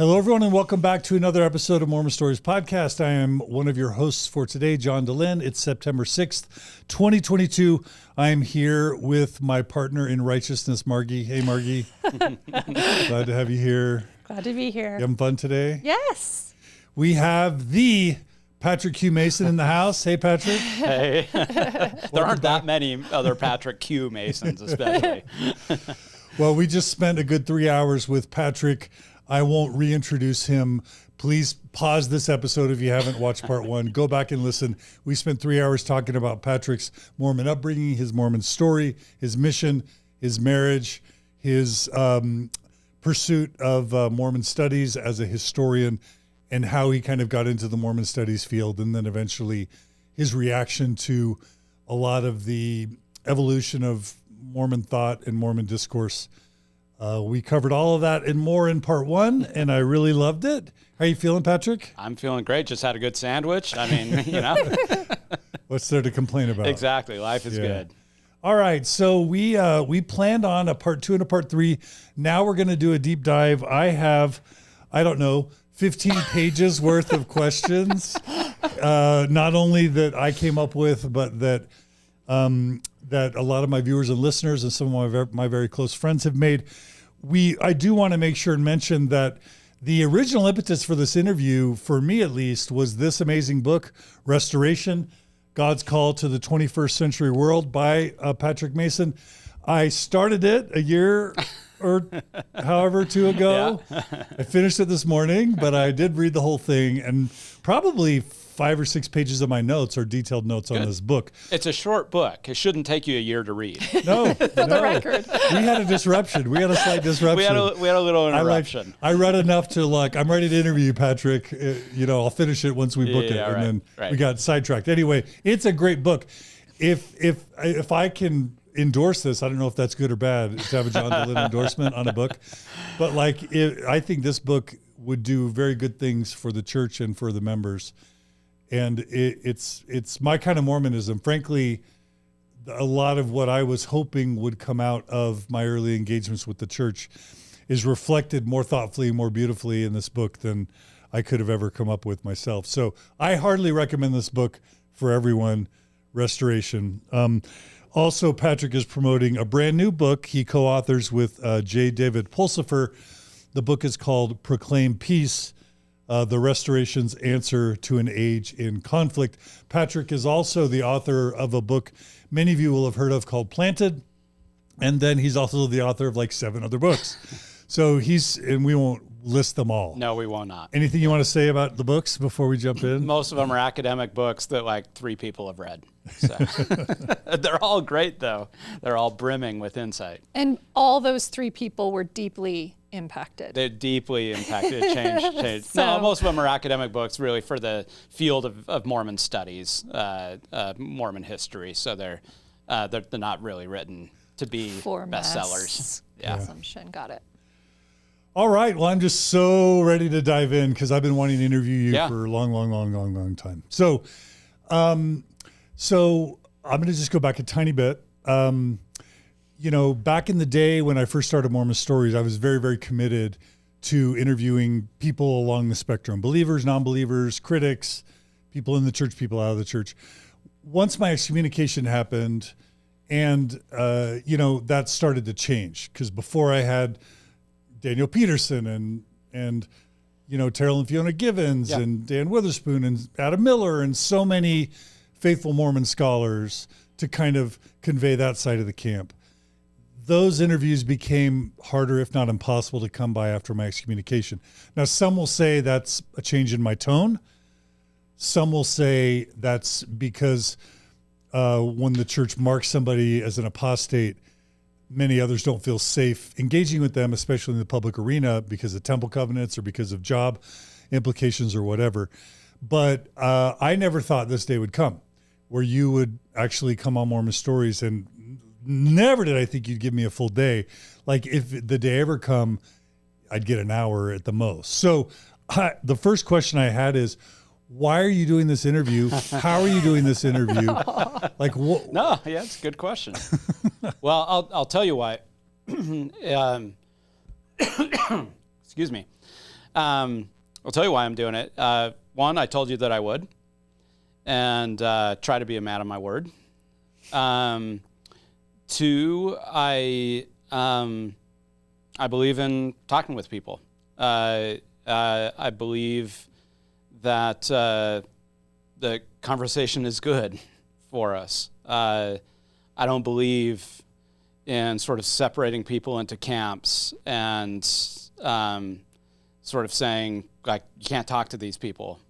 Hello, everyone, and welcome back to another episode of Mormon Stories Podcast. I am one of your hosts for today, John DeLynn. It's September 6th, 2022. I am here with my partner in righteousness, Margi. Hey, Margi. Glad to have you here. Glad to be here. You having fun today? Yes. We have the Patrick Q. Mason in the house. Hey, Patrick. Hey. There aren't that many other Patrick Q. Masons, especially. Well, we just spent a good 3 hours with Patrick. I won't reintroduce him. Please pause this episode if you haven't watched part one. Go back and listen. We spent 3 hours talking about Patrick's Mormon upbringing, his Mormon story, his mission, his marriage, his pursuit of Mormon studies as a historian, and how he kind of got into the Mormon studies field, and then eventually his reaction to a lot of the evolution of Mormon thought and Mormon discourse. We covered all of that and more in part one, and I really loved it. How are you feeling, Patrick? I'm feeling great. Just had a good sandwich. I mean, you know. What's there to complain about? Exactly. Life is good. All right. So we planned on a part two and a part three. Now we're going to do a deep dive. I have, 15 pages worth of questions, not only that I came up with, but that that a lot of my viewers and listeners and some of my very close friends have made. I do want to make sure and mention that the original impetus for this interview, for me at least, was this amazing book, Restoration, God's Call to the 21st Century World by Patrick Mason. I started it a year or however two ago. Yeah. I finished it this morning, but I did read the whole thing, and probably 5 or 6 pages of my notes are detailed notes on this book. It's a short book. It shouldn't take you a year to read. No, For the record. We had a disruption. We had a slight disruption. We had a little interruption. I read enough to I'm ready to interview you, Patrick. I'll finish it once we book it. And then we got sidetracked. Anyway, it's a great book. If I can endorse this, I don't know if that's good or bad to have a John DeLynn endorsement on a book, but I think this book would do very good things for the church and for the members. And it's my kind of Mormonism. Frankly, a lot of what I was hoping would come out of my early engagements with the church is reflected more thoughtfully, more beautifully in this book than I could have ever come up with myself. So I heartily recommend this book for everyone, Restoration. Also, Patrick is promoting a brand new book he co-authors with J. David Pulsifer. The book is called Proclaim Peace, The Restoration's Answer to an Age in Conflict. Patrick is also the author of a book many of you will have heard of called Planted. And then he's also the author of 7 other books. So and we won't list them all. No, we will not. Anything you want to say about the books before we jump in? Most of them are academic books that 3 people have read. So they're all great, though. They're all brimming with insight. And all those 3 people were deeply impacted. They're deeply impacted. Changed. So, no, most of them are academic books, really, for the field of Mormon studies, Mormon history. So they're not really written to be bestsellers. Yeah. Assumption. Got it. All right. Well, I'm just so ready to dive in because I've been wanting to interview you for a long time. So, I'm going to just go back a tiny bit. Back in the day when I first started Mormon Stories, I was very, very committed to interviewing people along the spectrum, believers, non-believers, critics, people in the church, people out of the church. Once my excommunication happened, and, that started to change because before I had Daniel Peterson and Terrell and Fiona Givens and Dan Witherspoon and Adam Miller and so many faithful Mormon scholars to kind of convey that side of the camp. Those interviews became harder, if not impossible, to come by after my excommunication. Now, some will say that's a change in my tone. Some will say that's because when the church marks somebody as an apostate, many others don't feel safe engaging with them, especially in the public arena because of temple covenants or because of job implications or whatever. But I never thought this day would come where you would actually come on Mormon Stories, and never did I think you'd give me a full day. If the day ever come, I'd get an hour at the most. So the first question I had is, why are you doing this interview? How are you doing this interview? No, it's a good question. Well, I'll tell you why. Excuse me. I'll tell you why I'm doing it. One, I told you that I would, and try to be a man of my word. Two, I believe in talking with people. I believe that the conversation is good for us. I don't believe in sort of separating people into camps and sort of saying, like, you can't talk to these people.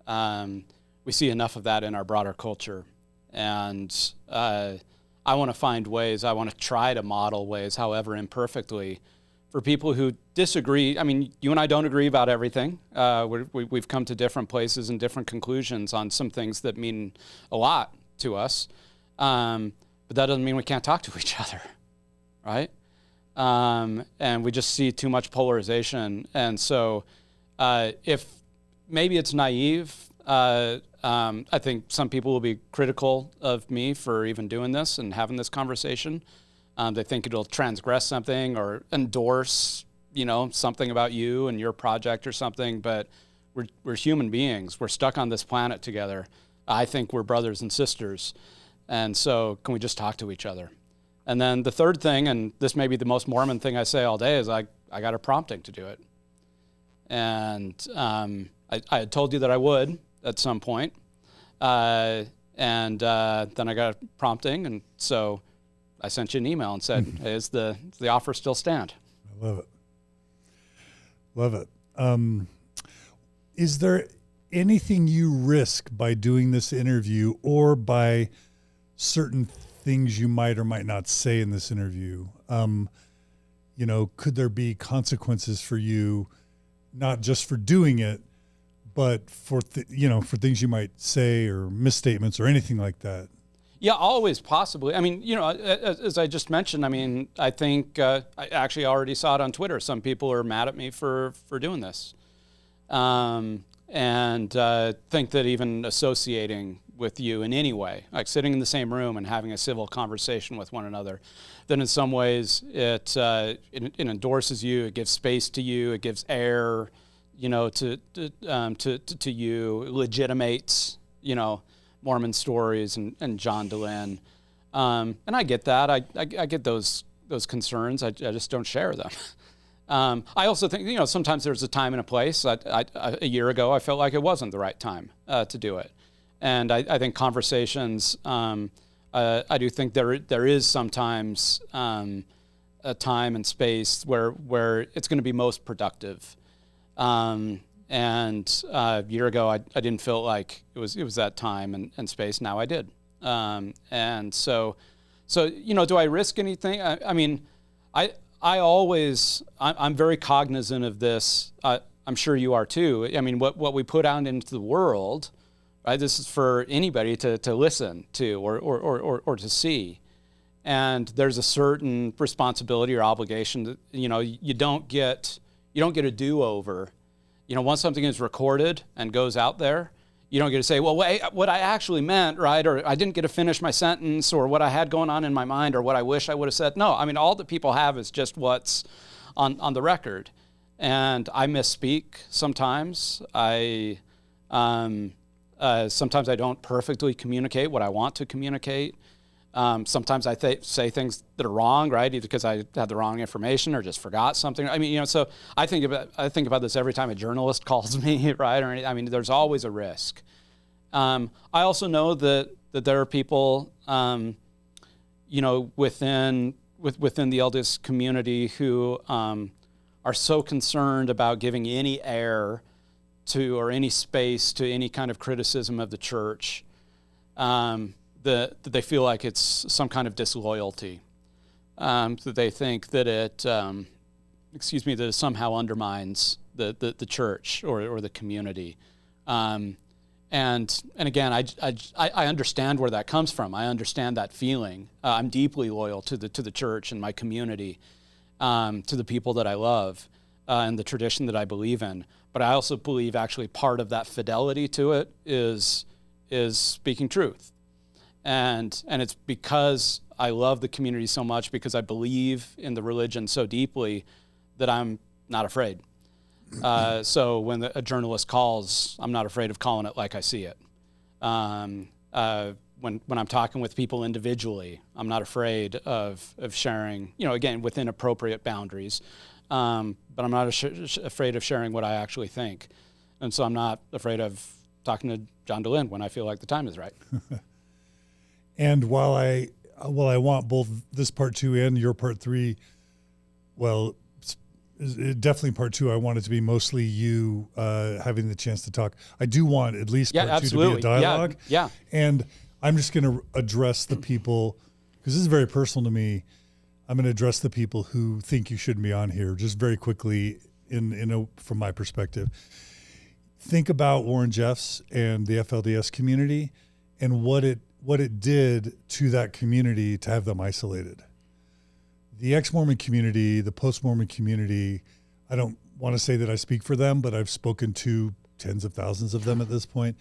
We see enough of that in our broader culture. And I want to find ways, I want to try to model ways, however imperfectly, for people who disagree. I mean, you and I don't agree about everything. We've come to different places and different conclusions on some things that mean a lot to us. But that doesn't mean we can't talk to each other, right? And we just see too much polarization. And so if maybe it's naive, I think some people will be critical of me for even doing this and having this conversation. They think it'll transgress something or endorse, something about you and your project or something. But we're human beings. We're stuck on this planet together. I think we're brothers and sisters. And so can we just talk to each other? And then the third thing, and this may be the most Mormon thing I say all day, is I got a prompting to do it. And I had told you that I would at some point. And then I got a prompting, and so I sent you an email and said, hey, does the offer still stand? I love it. Love it. Is there anything you risk by doing this interview or by certain things you might or might not say in this interview? Could there be consequences for you, not just for doing it, but for for things you might say or misstatements or anything like that? Yeah, always possibly. I mean, as I just mentioned, I mean, I think I actually already saw it on Twitter. Some people are mad at me for doing this, and think that even associating with you in any way, like sitting in the same room and having a civil conversation with one another, then in some ways it endorses you, it gives space to you, it gives air, to you, legitimates, Mormon stories and John Dehlin. And I get that. I get those concerns. I just don't share them. I also think, sometimes there's a time and a place. A year ago, I felt like it wasn't the right time to do it. And I think conversations, I do think there is sometimes a time and space where it's going to be most productive. And a year ago, I didn't feel like it was that time and space. Now I did. And so do I risk anything? I'm very cognizant of this. I'm sure you are too. I mean, what we put out into the world, right? This is for anybody to listen to or to see. And there's a certain responsibility or obligation that, you don't get a do-over. Once something is recorded and goes out there, you don't get to say, well, wait, what I actually meant, right? Or I didn't get to finish my sentence, or what I had going on in my mind, or what I wish I would have said. No, I mean, all that people have is just what's on the record. And I misspeak sometimes. Sometimes I don't perfectly communicate what I want to communicate. Sometimes I say things that are wrong, right? Either because I had the wrong information or just forgot something. I mean, so I think about this every time a journalist calls me, right? There's always a risk. I also know that there are people, within the LDS community who are so concerned about giving any air to or any space to any kind of criticism of the church. That they feel like it's some kind of disloyalty, that they think that it somehow undermines the church or the community, and again, I understand where that comes from. I understand that feeling. I'm deeply loyal to the church and my community, to the people that I love, and the tradition that I believe in. But I also believe actually part of that fidelity to it is speaking truth. And it's because I love the community so much, because I believe in the religion so deeply, that I'm not afraid. So when a journalist calls, I'm not afraid of calling it like I see it. When I'm talking with people individually, I'm not afraid of sharing, again, within appropriate boundaries. But I'm not afraid of sharing what I actually think. And so I'm not afraid of talking to John DeLynn when I feel like the time is right. And while I want both this part 2 and your part 3, well, definitely part 2, I want it to be mostly you having the chance to talk. I do want at least part 2 to be a dialogue. Yeah. And I'm just going to address the people, because this is very personal to me. I'm going to address the people who think you shouldn't be on here just very quickly from my perspective. Think about Warren Jeffs and the FLDS community and what it did to that community to have them isolated. The ex-Mormon community, the post-Mormon community, I don't want to say that I speak for them, but I've spoken to tens of thousands of them at this point.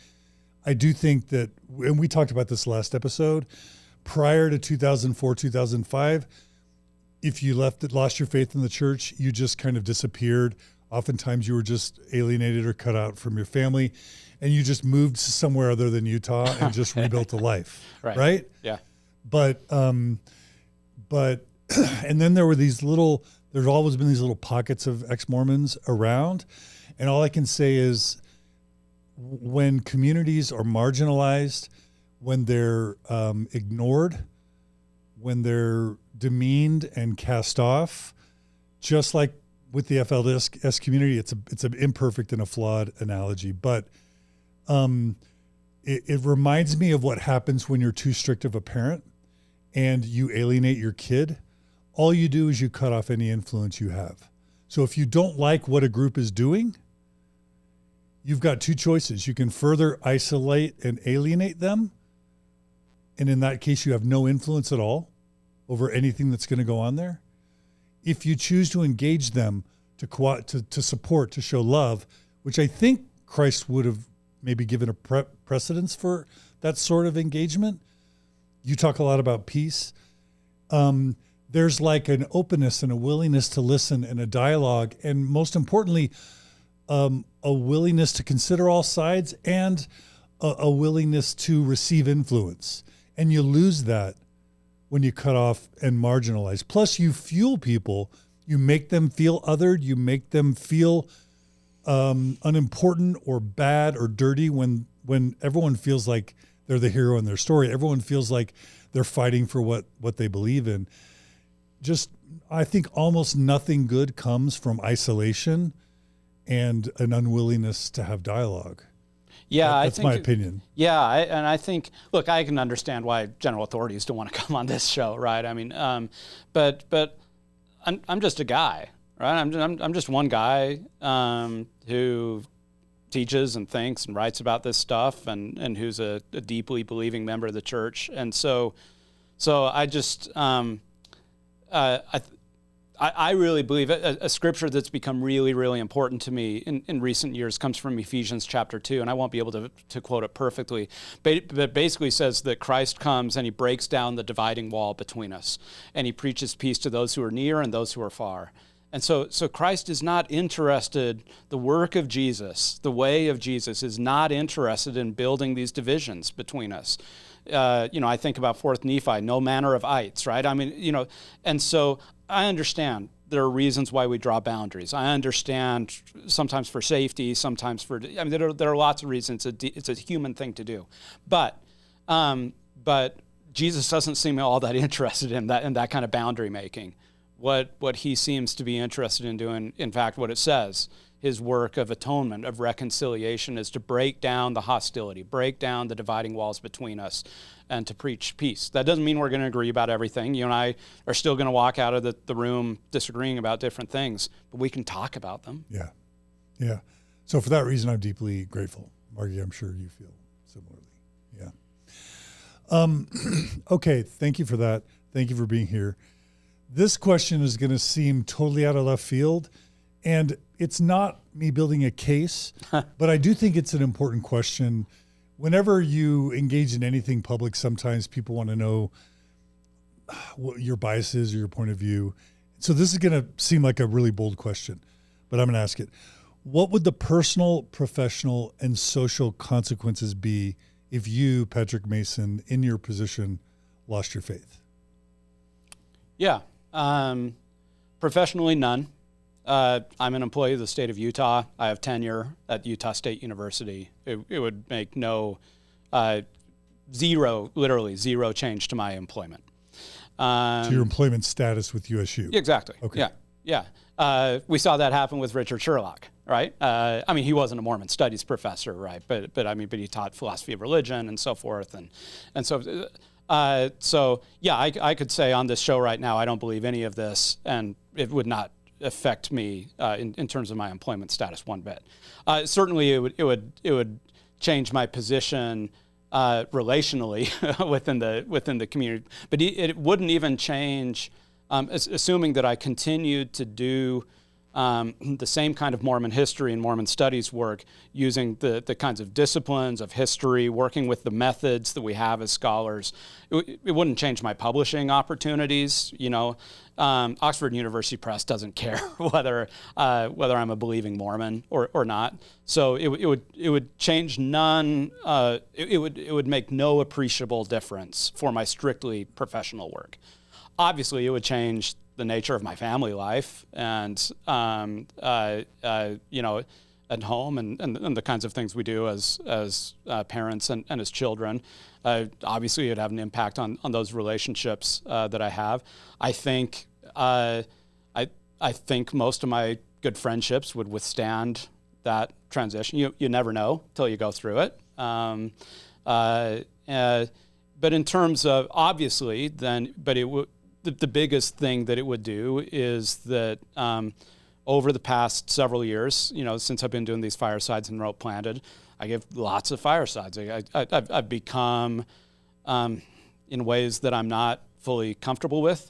I do think that, and we talked about this last episode, prior to 2004, 2005, if you lost your faith in the church, you just kind of disappeared. Oftentimes you were just alienated or cut out from your family, and you just moved somewhere other than Utah and just rebuilt a life, right? Yeah. But and then there's always been these little pockets of ex-Mormons around. And all I can say is when communities are marginalized, when they're ignored, when they're demeaned and cast off, just like with the FLDS community, it's an imperfect and a flawed analogy, but it reminds me of what happens when you're too strict of a parent and you alienate your kid. All you do is you cut off any influence you have. So if you don't like what a group is doing, you've got two choices. You can further isolate and alienate them, and in that case, you have no influence at all over anything that's going to go on there. If you choose to engage them, to support, to show love, which I think Christ would have maybe given a precedence for that sort of engagement. You talk a lot about peace. There's like an openness and a willingness to listen and a dialogue, and most importantly, a willingness to consider all sides and a willingness to receive influence. And you lose that when you cut off and marginalize. Plus, you fuel people. You make them feel othered. You make them feel unimportant or bad or dirty when everyone feels like they're the hero in their story. Everyone feels like they're fighting for what they believe in. I think almost nothing good comes from isolation and an unwillingness to have dialogue. Yeah, that's my opinion. Yeah, I think, look, I can understand why general authorities don't want to come on this show, right? I mean, but I'm just a guy, right? I'm just one guy who teaches and thinks and writes about this stuff, and who's a deeply believing member of the church, and so I just I really believe a scripture that's become really, really important to me in recent years comes from Ephesians chapter 2, and I won't be able to quote it perfectly, but it basically says that Christ comes and he breaks down the dividing wall between us, and he preaches peace to those who are near and those who are far. And so Christ is not interested, the work of Jesus, the way of Jesus is not interested in building these divisions between us. I think about 4th Nephi, no manner of ites, right? I mean, and so I understand there are reasons why we draw boundaries. I understand sometimes for safety, sometimes there are lots of reasons. It's a human thing to do. But Jesus doesn't seem all that interested in that kind of boundary making. What he seems to be interested in doing, in fact, what it says, his work of atonement, of reconciliation, is to break down the hostility, break down the dividing walls between us, and to preach peace. That doesn't mean we're going to agree about everything. You and I are still going to walk out of the room disagreeing about different things, but we can talk about them. Yeah. Yeah. So for that reason, I'm deeply grateful. Margie, I'm sure you feel similarly. Yeah. Okay. Thank you for that. Thank you for being here. This question is going to seem totally out of left field, and it's not me building a case, but I do think it's an important question. Whenever you engage in anything public, sometimes people want to know what your bias is or your point of view. So this is going to seem like a really bold question, but I'm going to ask it. What would the personal, professional, and social consequences be if you, Patrick Mason, in your position, lost your faith? Yeah. Professionally, none. I'm an employee of the state of Utah. I have tenure at Utah State University. It would make literally zero change to my employment. To your employment status with USU. Exactly. Okay. Yeah. We saw that happen with Richard Sherlock, right? I mean, he wasn't a Mormon Studies professor, right? But he taught philosophy of religion and so forth, and so. So yeah, I could say on this show right now, I don't believe any of this, and it would not affect me in terms of my employment status one bit. Certainly, it would change my position relationally within the community, but it wouldn't even change. Assuming that I continued to do the same kind of Mormon history and Mormon studies work, using the kinds of disciplines of history, working with the methods that we have as scholars, it wouldn't change my publishing opportunities. Oxford University Press doesn't care whether I'm a believing Mormon or not. So it would change none. It would make no appreciable difference for my strictly professional work. Obviously, it would change the nature of my family life and, at home and the kinds of things we do as parents and as children. Obviously, it'd have an impact on those relationships that I have. I think most of my good friendships would withstand that transition. You never know till you go through it. But in terms of obviously, the biggest thing that it would do is that over the past several years, since I've been doing these firesides and Rope Planted, I give lots of firesides. I've become, in ways that I'm not fully comfortable with,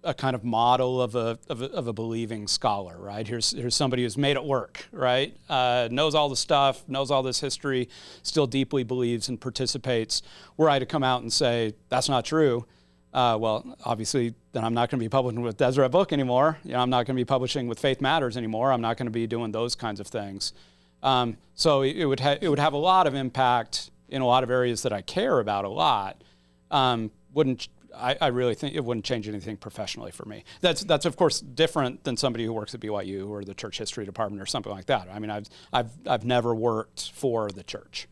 a kind of model of a believing scholar, right? Here's somebody who's made it work, right? Knows all the stuff, knows all this history, still deeply believes and participates. Were I to come out and say, that's not true, well, obviously, then I'm not going to be publishing with Deseret book anymore. I'm not going to be publishing with Faith Matters anymore. I'm not going to be doing those kinds of things. So it would have a lot of impact in a lot of areas that I care about a lot. I really think it wouldn't change anything professionally for me. That's of course different than somebody who works at BYU or the church history department or something like that. I mean, I've never worked for the church.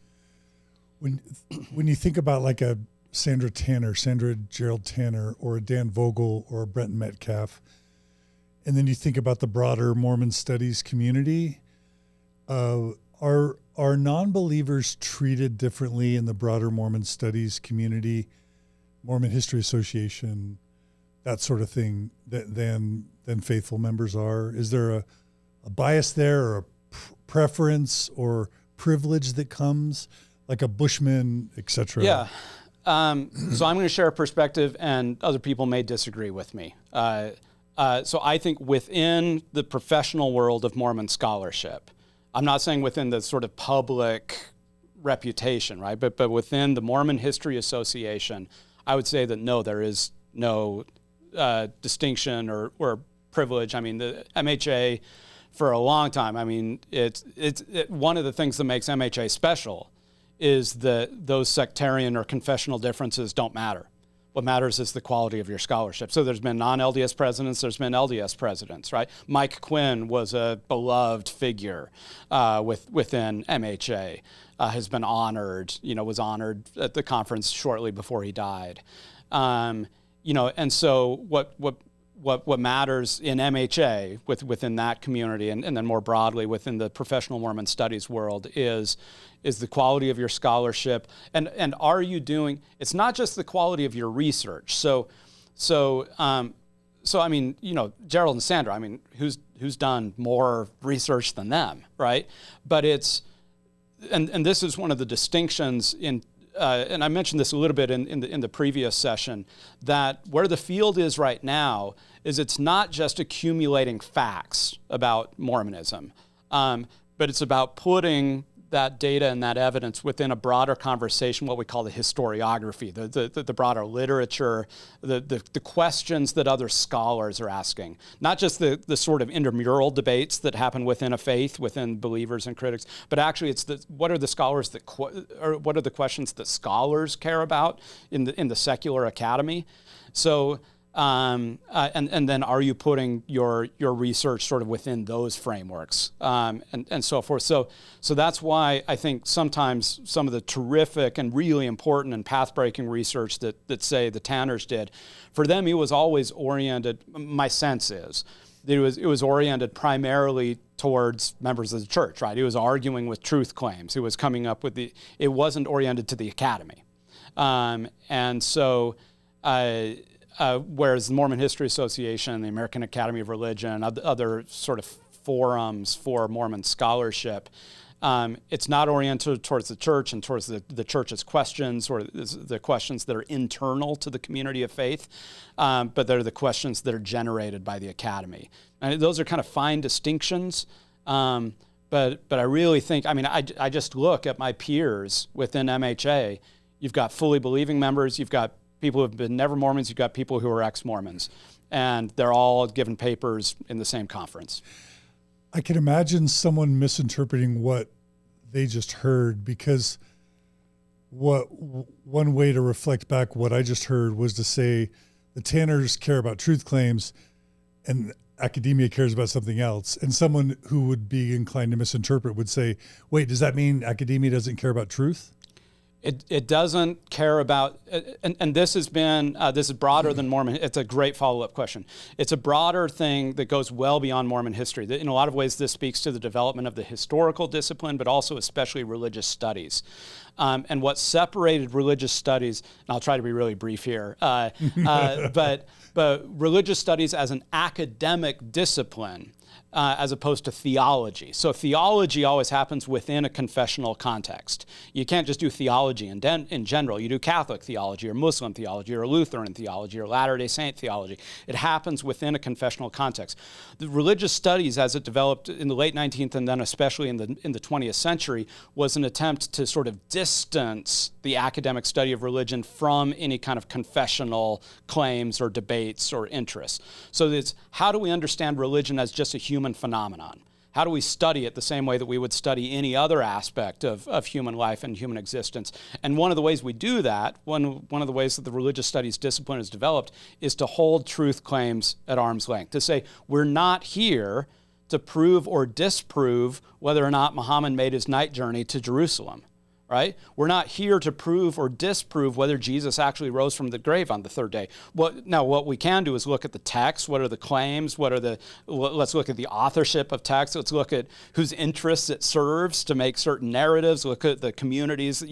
When you think about like a Sandra Gerald Tanner, or a Dan Vogel or a Brent Metcalf, and then you think about the broader Mormon studies community, are non-believers treated differently in the broader Mormon studies community, Mormon History Association, that sort of thing, than faithful members are? Is there a bias there, or a preference or privilege that comes, like a Bushman, etc.? Yeah. So I'm going to share a perspective, and other people may disagree with me. So I think within the professional world of Mormon scholarship, I'm not saying within the sort of public reputation, right? But within the Mormon History Association, I would say that no, there is no distinction or privilege. I mean, the MHA for a long time, I mean, it's one of the things that makes MHA special is that those sectarian or confessional differences don't matter. What matters is the quality of your scholarship. So there's been non-LDS presidents, there's been LDS presidents, right? Mike Quinn was a beloved figure within MHA, has been honored, was honored at the conference shortly before he died. And so what matters in MHA within that community and then more broadly within the professional Mormon studies world is the quality of your scholarship, and are you doing? It's not just the quality of your research. So I mean, Gerald and Sandra. I mean, who's done more research than them, right? But it's and this is one of the distinctions in. And I mentioned this a little bit in the previous session, that where the field is right now is it's not just accumulating facts about Mormonism, but it's about putting that data and that evidence within a broader conversation, what we call the historiography, the broader literature, the questions that other scholars are asking, not just the sort of intramural debates that happen within a faith, within believers and critics, but actually it's what are the scholars or what are the questions that scholars care about in the secular academy. So. And then are you putting your research sort of within those frameworks and so forth. So that's why I think sometimes some of the terrific and really important and path-breaking research that say the Tanners did, for them it was always oriented, my sense is, that it was oriented primarily towards members of the church, right? It was arguing with truth claims. It was coming up with it wasn't oriented to the academy. And so... whereas the Mormon History Association, the American Academy of Religion, other sort of forums for Mormon scholarship, it's not oriented towards the church and towards the church's questions or the questions that are internal to the community of faith, but they're the questions that are generated by the academy. And those are kind of fine distinctions, but I really think, I just look at my peers within MHA. You've got fully believing members, you've got people who have been never Mormons, you've got people who are ex-Mormons, and they're all given papers in the same conference. I can imagine someone misinterpreting what they just heard, because one way to reflect back what I just heard was to say the Tanners care about truth claims and academia cares about something else. And someone who would be inclined to misinterpret would say, wait, does that mean academia doesn't care about truth? It doesn't care about, and this has been, this is broader than Mormon. It's a great follow-up question. It's a broader thing that goes well beyond Mormon history. In a lot of ways, this speaks to the development of the historical discipline, but also especially religious studies. And what separated religious studies, and I'll try to be really brief here, but religious studies as an academic discipline, as opposed to theology. So theology always happens within a confessional context. You can't just do theology in general. You do Catholic theology or Muslim theology or Lutheran theology or Latter-day Saint theology. It happens within a confessional context. The religious studies, as it developed in the late 19th and then especially in the 20th century, was an attempt to sort of distance the academic study of religion from any kind of confessional claims or debates or interests. So it's how do we understand religion as just a human phenomenon? How do we study it the same way that we would study any other aspect of human life and human existence? And one of the ways we do that, one of the ways that the religious studies discipline is developed, is to hold truth claims at arm's length, to say we're not here to prove or disprove whether or not Muhammad made his night journey to Jerusalem. Right? We're not here to prove or disprove whether Jesus actually rose from the grave on the third day. Now, what we can do is look at the text. What are the claims? Let's look at the authorship of text. Let's look at whose interests it serves to make certain narratives. Look at the communities.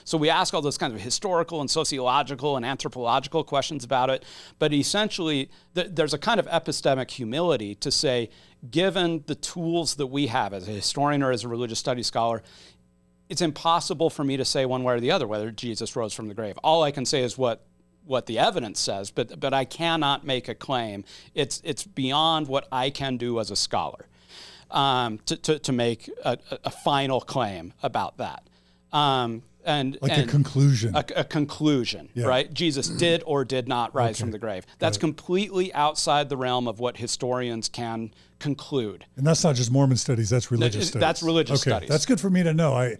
So we ask all those kinds of historical and sociological and anthropological questions about it. But essentially, there's a kind of epistemic humility to say, given the tools that we have as a historian or as a religious studies scholar, it's impossible for me to say one way or the other whether Jesus rose from the grave. All I can say is what the evidence says, but I cannot make a claim. It's beyond what I can do as a scholar to make a final claim about that. A conclusion. A conclusion, yeah. Right? Jesus did or did not rise from the grave. That's completely outside the realm of what historians can conclude. And that's not just Mormon studies, that's religious studies. That's religious studies. That's good for me to know. I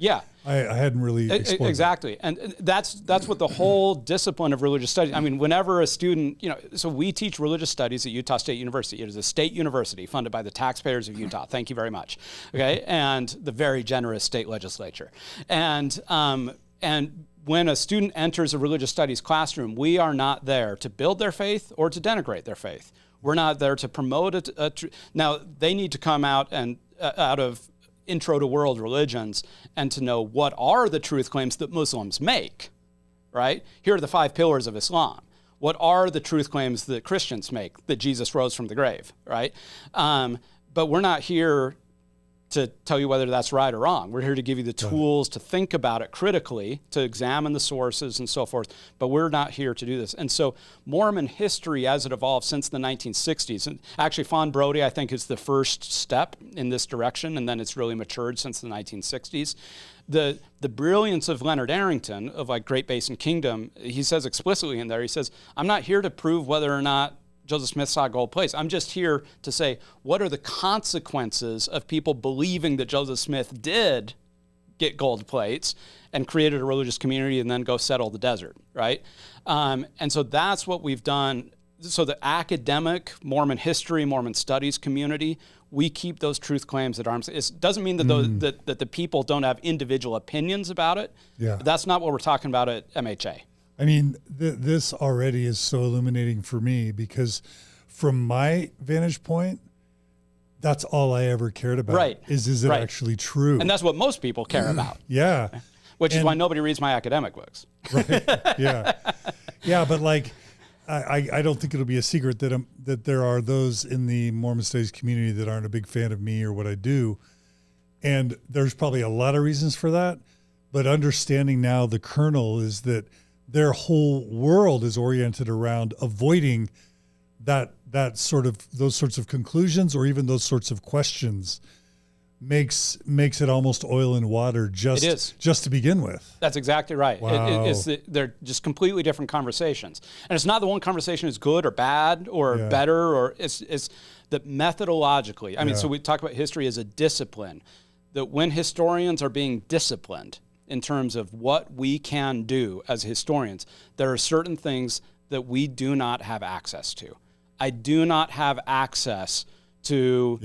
hadn't really explored exactly. That. And that's what the whole discipline of religious studies, whenever a student, so we teach religious studies at Utah State University. It is a state university funded by the taxpayers of Utah. Thank you very much. Okay? And the very generous state legislature. And when a student enters a religious studies classroom, we are not there to build their faith or to denigrate their faith. We're not there to promote now, they need to come out of intro to world religions and to know what are the truth claims that Muslims make, right? Here are the 5 pillars of Islam. What are the truth claims that Christians make, that Jesus rose from the grave, right? But we're not here to tell you whether that's right or wrong. We're here to give you the tools to think about it critically, to examine the sources and so forth, but we're not here to do this. And so Mormon history as it evolved since the 1960s, and actually Fawn Brodie, I think, is the first step in this direction, and then it's really matured since the 1960s. The brilliance of Leonard Arrington of like Great Basin Kingdom, he says explicitly in there, he says, I'm not here to prove whether or not Joseph Smith saw gold plates. I'm just here to say, what are the consequences of people believing that Joseph Smith did get gold plates and created a religious community and then go settle the desert, right? And so that's what we've done. So the academic Mormon history, Mormon studies community, we keep those truth claims at arm's length. It doesn't mean that, that the people don't have individual opinions about it. Yeah. But that's not what we're talking about at MHA. I mean, this already is so illuminating for me because from my vantage point, that's all I ever cared about. Right. Is it actually true? And that's what most people care about. Yeah. Which is why nobody reads my academic books. Right. Yeah. Yeah, but like, I don't think it'll be a secret that there are those in the Mormon Studies community that aren't a big fan of me or what I do. And there's probably a lot of reasons for that. But understanding now the kernel is that their whole world is oriented around avoiding those sorts of conclusions or even those sorts of questions makes it almost oil and water just to begin with. That's exactly right. Wow. They're just completely different conversations. And it's not the one conversation is good or bad or better, or it's that methodologically. I mean, so we talk about history as a discipline, that when historians are being disciplined in terms of what we can do as historians, there are certain things that we do not have access to. I do not have access to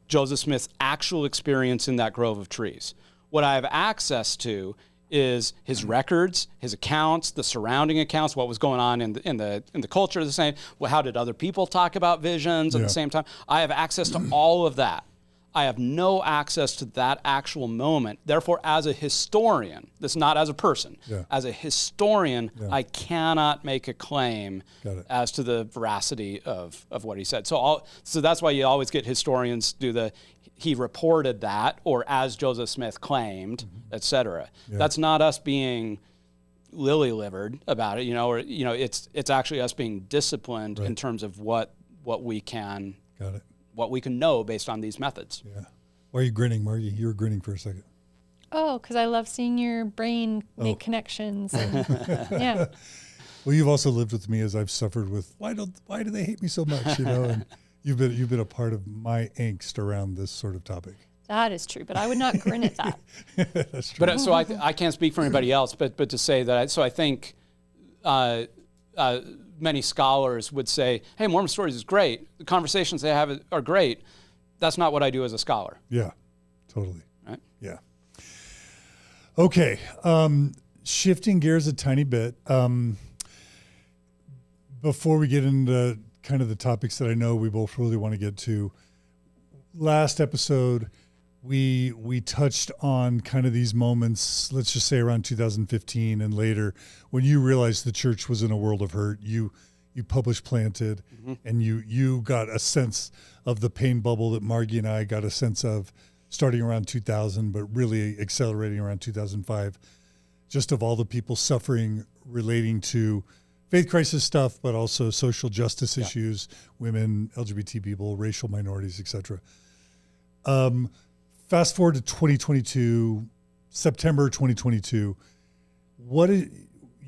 Joseph Smith's actual experience in that grove of trees. What I have access to is his records, his accounts, the surrounding accounts, what was going on in the culture. The same. Well, how did other people talk about visions at the same time? I have access to all of that. I have no access to that actual moment. Therefore, as a historian, this is not as a person, as a historian, I cannot make a claim as to the veracity of what he said. So that's why you always get historians do he reported that, or as Joseph Smith claimed, et cetera. That's not us being lily-livered about it, it's actually us being disciplined in terms of what we can what we can know based on these methods. Yeah. Why are you grinning, Margi? You were grinning for a second. Oh, because I love seeing your brain make connections. And, yeah. Well, you've also lived with me as I've suffered with why do they hate me so much? And you've been a part of my angst around this sort of topic. That is true, but I would not grin at that. That's true. But so I can't speak for anybody else, but to say that, I think many scholars would say, hey, Mormon Stories is great. The conversations they have are great. That's not what I do as a scholar. Yeah, totally. Right? Yeah. Okay. Shifting gears a tiny bit. Before we get into kind of the topics that I know we both really want to get to, last episode, we touched on kind of these moments, let's just say around 2015 and later, when you realized the church was in a world of hurt. You published Planted, and you got a sense of the pain bubble that Margi and I got a sense of starting around 2000, but really accelerating around 2005, just of all the people suffering relating to faith crisis stuff, but also social justice issues, women, LGBT people, racial minorities, etc. Fast forward to 2022, September 2022,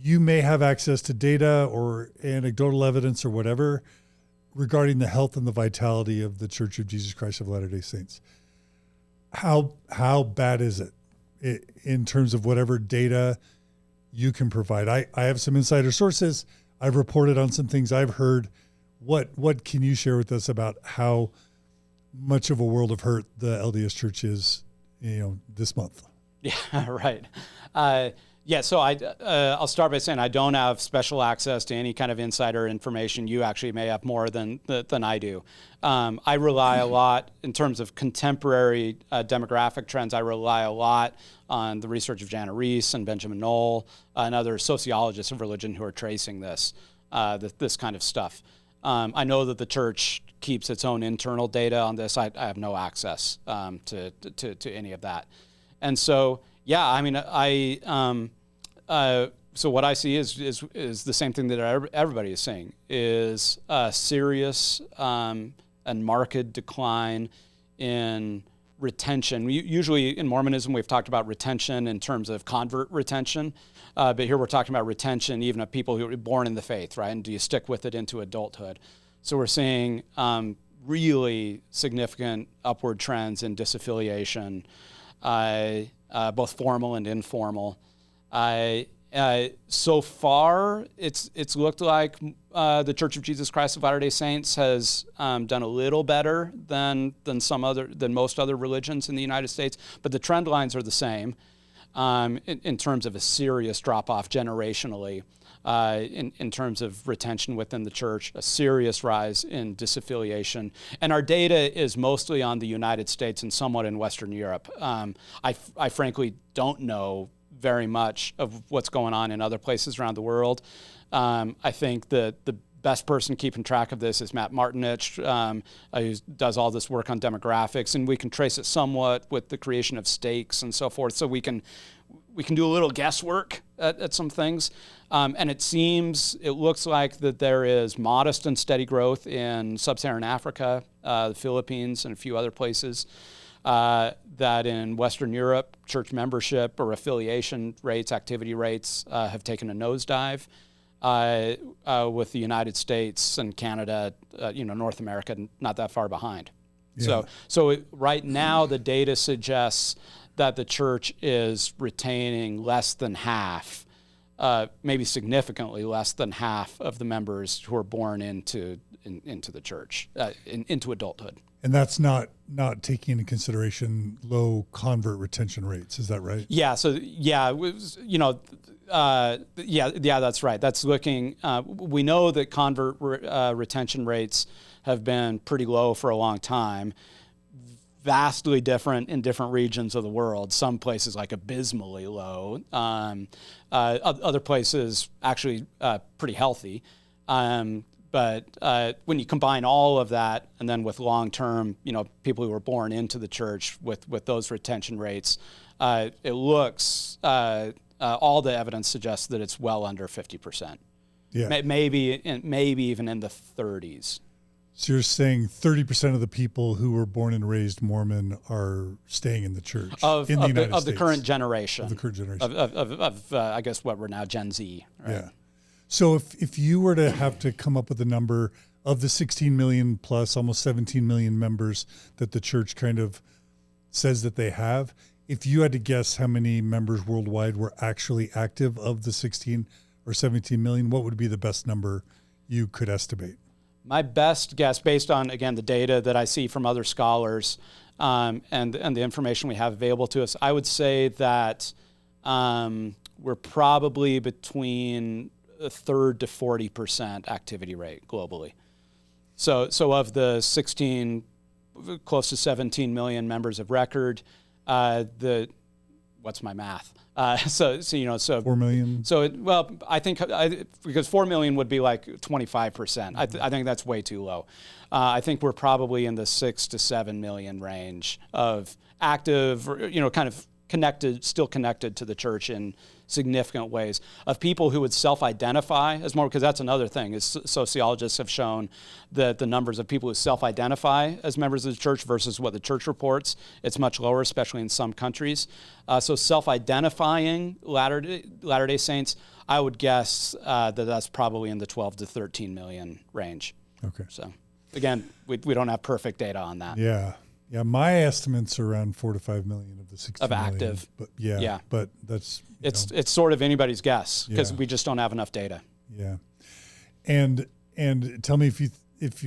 you may have access to data or anecdotal evidence or whatever regarding the health and the vitality of the Church of Jesus Christ of Latter-day Saints. How bad is it in terms of whatever data you can provide? I have some insider sources. I've reported on some things I've heard. What can you share with us about how much of a world of hurt the LDS Church is, this month? Yeah, right. So I'll start by saying I don't have special access to any kind of insider information. You actually may have more than I do. I rely a lot in terms of contemporary demographic trends. I rely a lot on the research of Jana Reese and Benjamin Knoll and other sociologists of religion who are tracing this kind of stuff. I know that the church keeps its own internal data on this. I have no access to any of that. And so, yeah, I mean, so what I see is the same thing that everybody is saying, is a serious and marked decline in retention. Usually in Mormonism, we've talked about retention in terms of convert retention, but here we're talking about retention even of people who were born in the faith, right? And do you stick with it into adulthood? So we're seeing really significant upward trends in disaffiliation, both formal and informal. So far, it's looked like the Church of Jesus Christ of Latter-day Saints has done a little better than most other religions in the United States, but the trend lines are the same in terms of a serious drop-off generationally, in terms of retention within the church, a serious rise in disaffiliation. And our data is mostly on the United States and somewhat in Western Europe. I frankly don't know very much of what's going on in other places around the world. I think the best person keeping track of this is Matt Martinich, who does all this work on demographics, and we can trace it somewhat with the creation of stakes and so forth. So we can do a little guesswork at some things. And it looks like that there is modest and steady growth in sub-Saharan Africa, the Philippines, and a few other places. That in Western Europe, church membership or affiliation rates, activity rates have taken a nosedive, with the United States and Canada, North America, not that far behind. Yeah. So right now the data suggests that the church is retaining less than half, maybe significantly less than half of the members who are born into the church, into adulthood. And that's not taking into consideration low convert retention rates. Is that right? Yeah. So that's right. That's looking. We know that convert retention rates have been pretty low for a long time. Vastly different in different regions of the world. Some places like abysmally low. Other places actually pretty healthy. But when you combine all of that, and then with long-term, people who were born into the church with those retention rates, it looks, all the evidence suggests that it's well under 50%. Yeah. Maybe even in the 30s. So you're saying 30% of the people who were born and raised Mormon are staying in the church of the current generation. Of the current generation. Of I guess what we're now Gen Z. Right? Yeah. So if you were to have to come up with a number of the 16 million plus, almost 17 million members that the church kind of says that they have, if you had to guess how many members worldwide were actually active of the 16 or 17 million, what would be the best number you could estimate? My best guess, based on, again, the data that I see from other scholars and the information we have available to us, I would say that we're probably between a third to 40% activity rate globally. So of the 16, close to 17 million members of record, what's my math? So 4 million. So I think because 4 million would be like 25%. I think that's way too low. I think we're probably in the 6 to 7 million range of active, kind of still connected to the church in significant ways, of people who would self-identify as Mormon, because that's another thing, is sociologists have shown that the numbers of people who self-identify as members of the church versus what the church reports, it's much lower, especially in some countries. So self-identifying Latter-day Saints, I would guess that's probably in the 12 to 13 million range. Okay. So again, we don't have perfect data on that. Yeah. Yeah, my estimates are around 4 to 5 million of the 16 of active. Million, but but that's it's sort of anybody's guess because we just don't have enough data. Yeah, and tell me if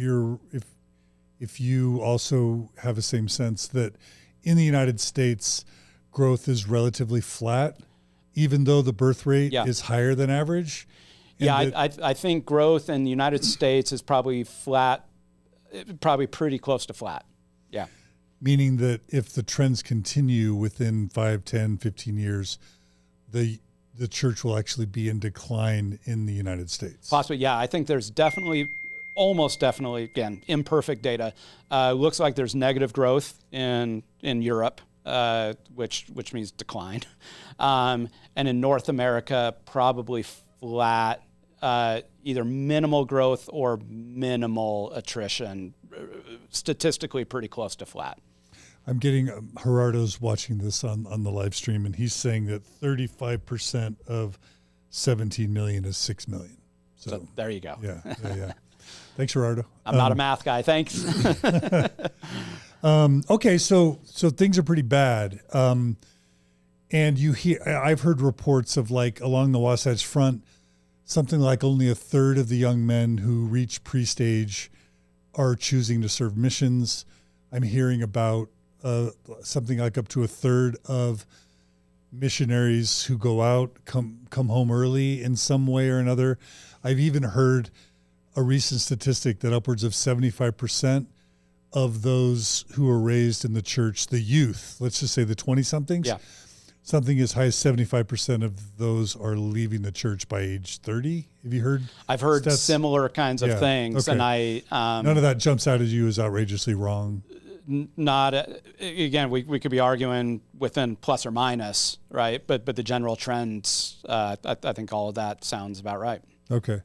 you also have the same sense that in the United States growth is relatively flat, even though the birth rate is higher than average. I think growth in the United States is probably flat, probably pretty close to flat. Yeah. Meaning that if the trends continue within 5, 10, 15 years, the church will actually be in decline in the United States. Possibly, yeah. I think there's definitely almost definitely, again, imperfect data. Looks like there's negative growth in Europe, which means decline. And in North America, probably flat, either minimal growth or minimal attrition, statistically pretty close to flat. I'm getting, Gerardo's watching this on the live stream, and he's saying that 35% of 17 million is 6 million. So there you go. Yeah. Thanks, Gerardo. I'm not a math guy. Thanks. Okay, so things are pretty bad. And I've heard reports of, like, along the Wasatch Front, something like only a third of the young men who reach priest age are choosing to serve missions. I'm hearing about something like up to a third of missionaries who go out come home early in some way or another. I've even heard a recent statistic that upwards of 75% of those who are raised in the church, the youth, let's just say the 20-somethings, something as high as 75% of those are leaving the church by age 30. Have you heard? I've heard stats? Similar kinds of things, okay. and none of that jumps out at you as outrageously wrong. Not again. We could be arguing within plus or minus, right? But the general trends, I think all of that sounds about right. Okay.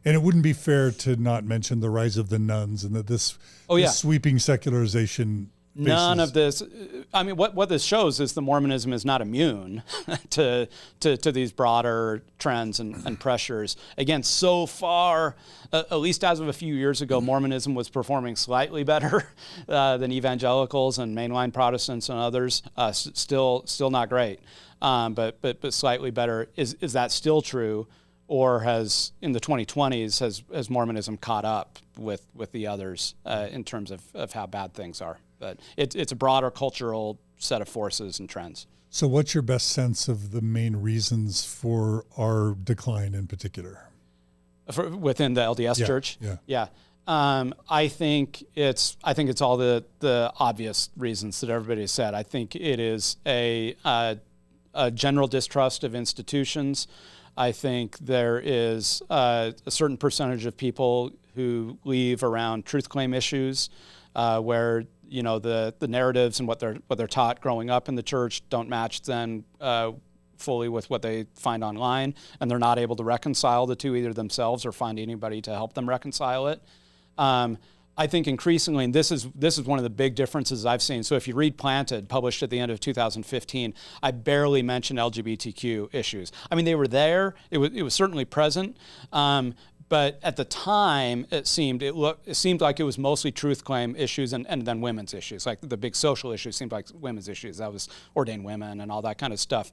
And it wouldn't be fair to not mention the rise of the nuns and that this sweeping secularization. None of this. I mean, what this shows is the Mormonism is not immune to these broader trends and pressures. Again, so far, at least as of a few years ago, Mormonism was performing slightly better than evangelicals and mainline Protestants and others. Still not great, but slightly better. Is that still true? Or has, in the 2020s, has Mormonism caught up with the others in terms of how bad things are? But it's a broader cultural set of forces and trends. So what's your best sense of the main reasons for our decline in particular? Within the LDS Church? Yeah. I think it's all the obvious reasons that everybody has said. I think it is a general distrust of institutions. I think there is a certain percentage of people who leave around truth claim issues, where the narratives and what they're taught growing up in the church don't match then fully with what they find online, and they're not able to reconcile the two either themselves or find anybody to help them reconcile it. I think increasingly, and this is one of the big differences I've seen. So if you read Planted, published at the end of 2015, I barely mentioned LGBTQ issues. I mean, they were there. It was certainly present. But at the time, it seemed like it was mostly truth claim issues and then women's issues. Like the big social issues seemed like women's issues. That was ordained women and all that kind of stuff.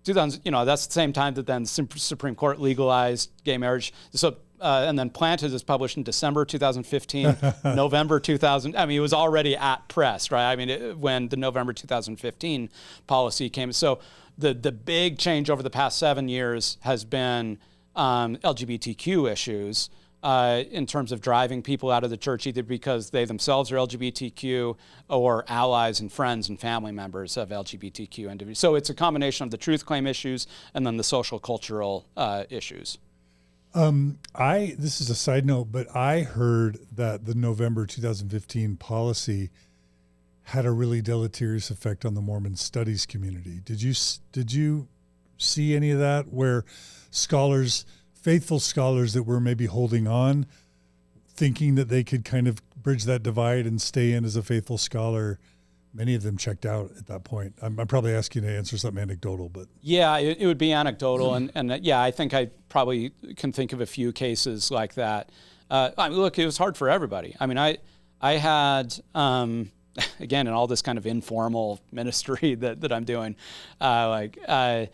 2000, that's the same time that then the Supreme Court legalized gay marriage. So and then Planted is published in December 2015, November 2000. I mean, it was already at press, right? I mean, when the November 2015 policy came. So the big change over the past 7 years has been LGBTQ issues in terms of driving people out of the church, either because they themselves are LGBTQ or allies and friends and family members of LGBTQ individuals. So it's a combination of the truth claim issues and then the social cultural issues. This is a side note, but I heard that the November 2015 policy had a really deleterious effect on the Mormon Studies community. Did you see any of that, where faithful scholars that were maybe holding on, thinking that they could kind of bridge that divide and stay in as a faithful scholar, many of them checked out at that point? I'm probably asking you to answer something anecdotal, but yeah, it would be anecdotal, and yeah, I think I probably can think of a few cases like that. Look, it was hard for everybody. I mean, I had again, in all this kind of informal ministry that I'm doing, that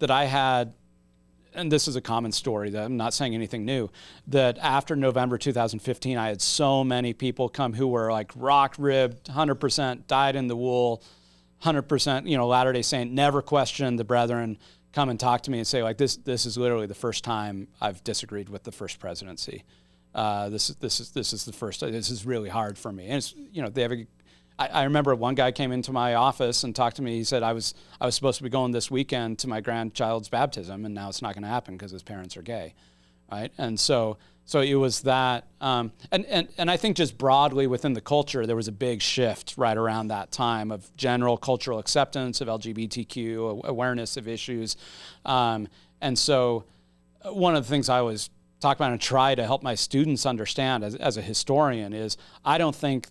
I had. And this is a common story, that I'm not saying anything new, that after November 2015, I had so many people come who were like rock-ribbed, 100%, dyed in the wool, 100%, Latter-day Saint, never questioned the brethren, come and talk to me and say, like, this is literally the first time I've disagreed with the first presidency. This is the first, this is really hard for me. And it's, they have I remember one guy came into my office and talked to me. He said, I was supposed to be going this weekend to my grandchild's baptism, and now it's not going to happen because his parents are gay. right? And so it was that, and I think just broadly within the culture, there was a big shift right around that time of general cultural acceptance of LGBTQ, awareness of issues. And so one of the things I always talk about and try to help my students understand as a historian is I don't think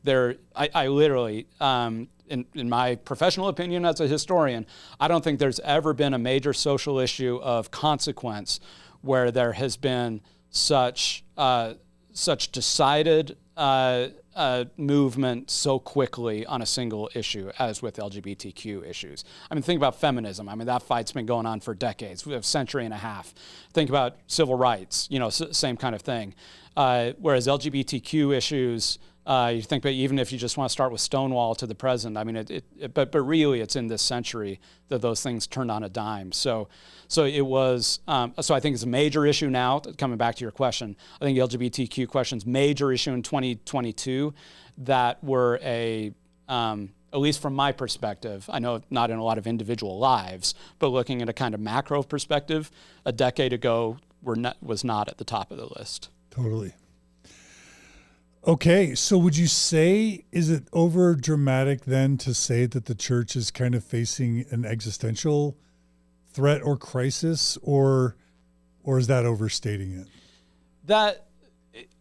I literally, in my professional opinion as a historian, I don't think there's ever been a major social issue of consequence where there has been such decided movement so quickly on a single issue as with LGBTQ issues. I mean, think about feminism. I mean, that fight's been going on for decades, a century and a half. Think about civil rights, same kind of thing. Whereas LGBTQ issues, you think about even if you just want to start with Stonewall to the present, I mean, but really it's in this century that those things turned on a dime. So it was, so I think it's a major issue now, coming back to your question. I think the LGBTQ question's major issue in 2022 that were at least from my perspective, I know not in a lot of individual lives, but looking at a kind of macro perspective, a decade ago was not at the top of the list. Totally. Okay, so would you say, is it over dramatic then to say that the church is kind of facing an existential threat or crisis, or is that overstating it? That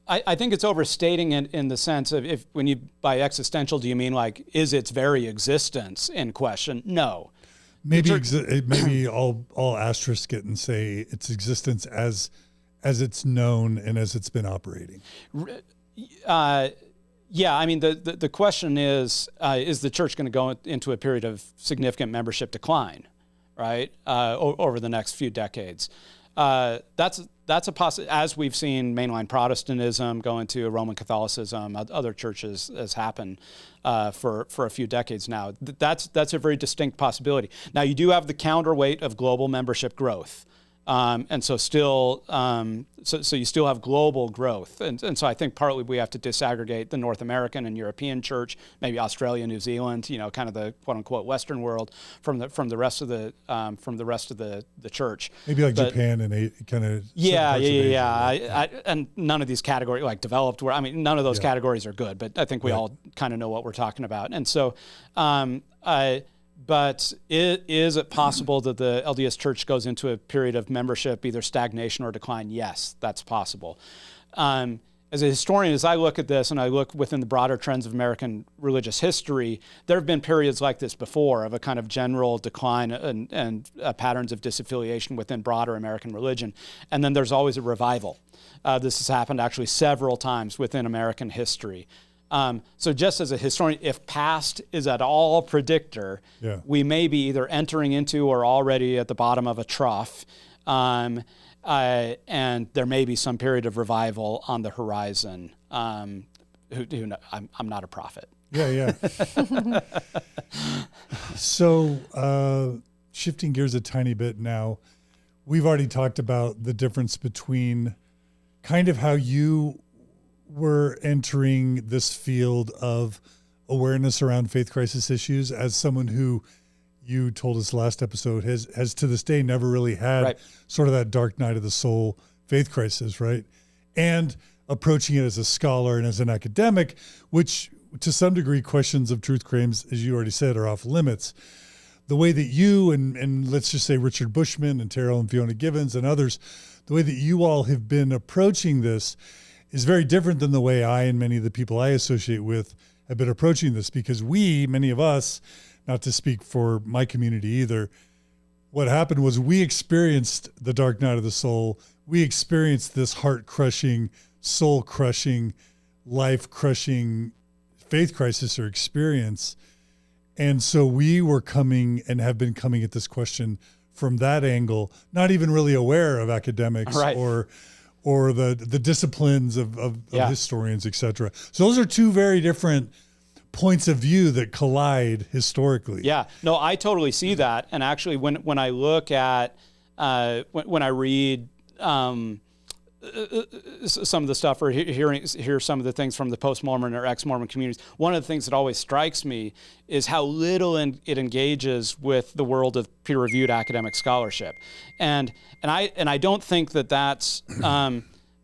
I think it's overstating it in the sense of when you by existential, do you mean like is its very existence in question? No. Maybe maybe I'll asterisk it and say its existence as it's known and as it's been operating. Yeah, I mean, the question is the church going to go into a period of significant membership decline, right, over the next few decades? That's a possibility, as we've seen mainline Protestantism go into Roman Catholicism, other churches has happened for a few decades now. That's a very distinct possibility. Now, you do have the counterweight of global membership growth. And so still, so you still have global growth. And so I think partly we have to disaggregate the North American and European church, maybe Australia, New Zealand, kind of the quote unquote Western world from the rest of the church. Maybe like Japan and kind of. Yeah. And none of these categories like developed none of those categories are good, but I think we all kind of know what we're talking about. And so, but is it possible that the LDS Church goes into a period of membership, either stagnation or decline? Yes, that's possible. As a historian, as I look at this and I look within the broader trends of American religious history, there have been periods like this before of a kind of general decline and patterns of disaffiliation within broader American religion. And then there's always a revival. This has happened actually several times within American history. So just as a historian, if past is at all a predictor, we may be either entering into or already at the bottom of a trough, and there may be some period of revival on the horizon. I'm not a prophet. Yeah. So shifting gears a tiny bit now, we've already talked about the difference between kind of how you we're entering this field of awareness around faith crisis issues as someone who you told us last episode has to this day never really had sort of that dark night of the soul faith crisis, right? And approaching it as a scholar and as an academic, which to some degree questions of truth claims, as you already said, are off limits. The way that you and let's just say Richard Bushman and Terrell and Fiona Givens and others, the way that you all have been approaching this is very different than the way I and many of the people I associate with have been approaching this, because many of us, not to speak for my community either, what happened was we experienced the dark night of the soul. We experienced this heart-crushing, soul-crushing, life-crushing faith crisis or experience. And so we were coming and have been coming at this question from that angle, not even really aware of academics or the disciplines of historians, et cetera. So those are two very different points of view that collide historically. Yeah, no, I totally see that. And actually, when I look at, when I read some of the stuff or hear some of the things from the post-Mormon or ex-Mormon communities, one of the things that always strikes me is how little it engages with the world of peer-reviewed academic scholarship. And I don't think that that's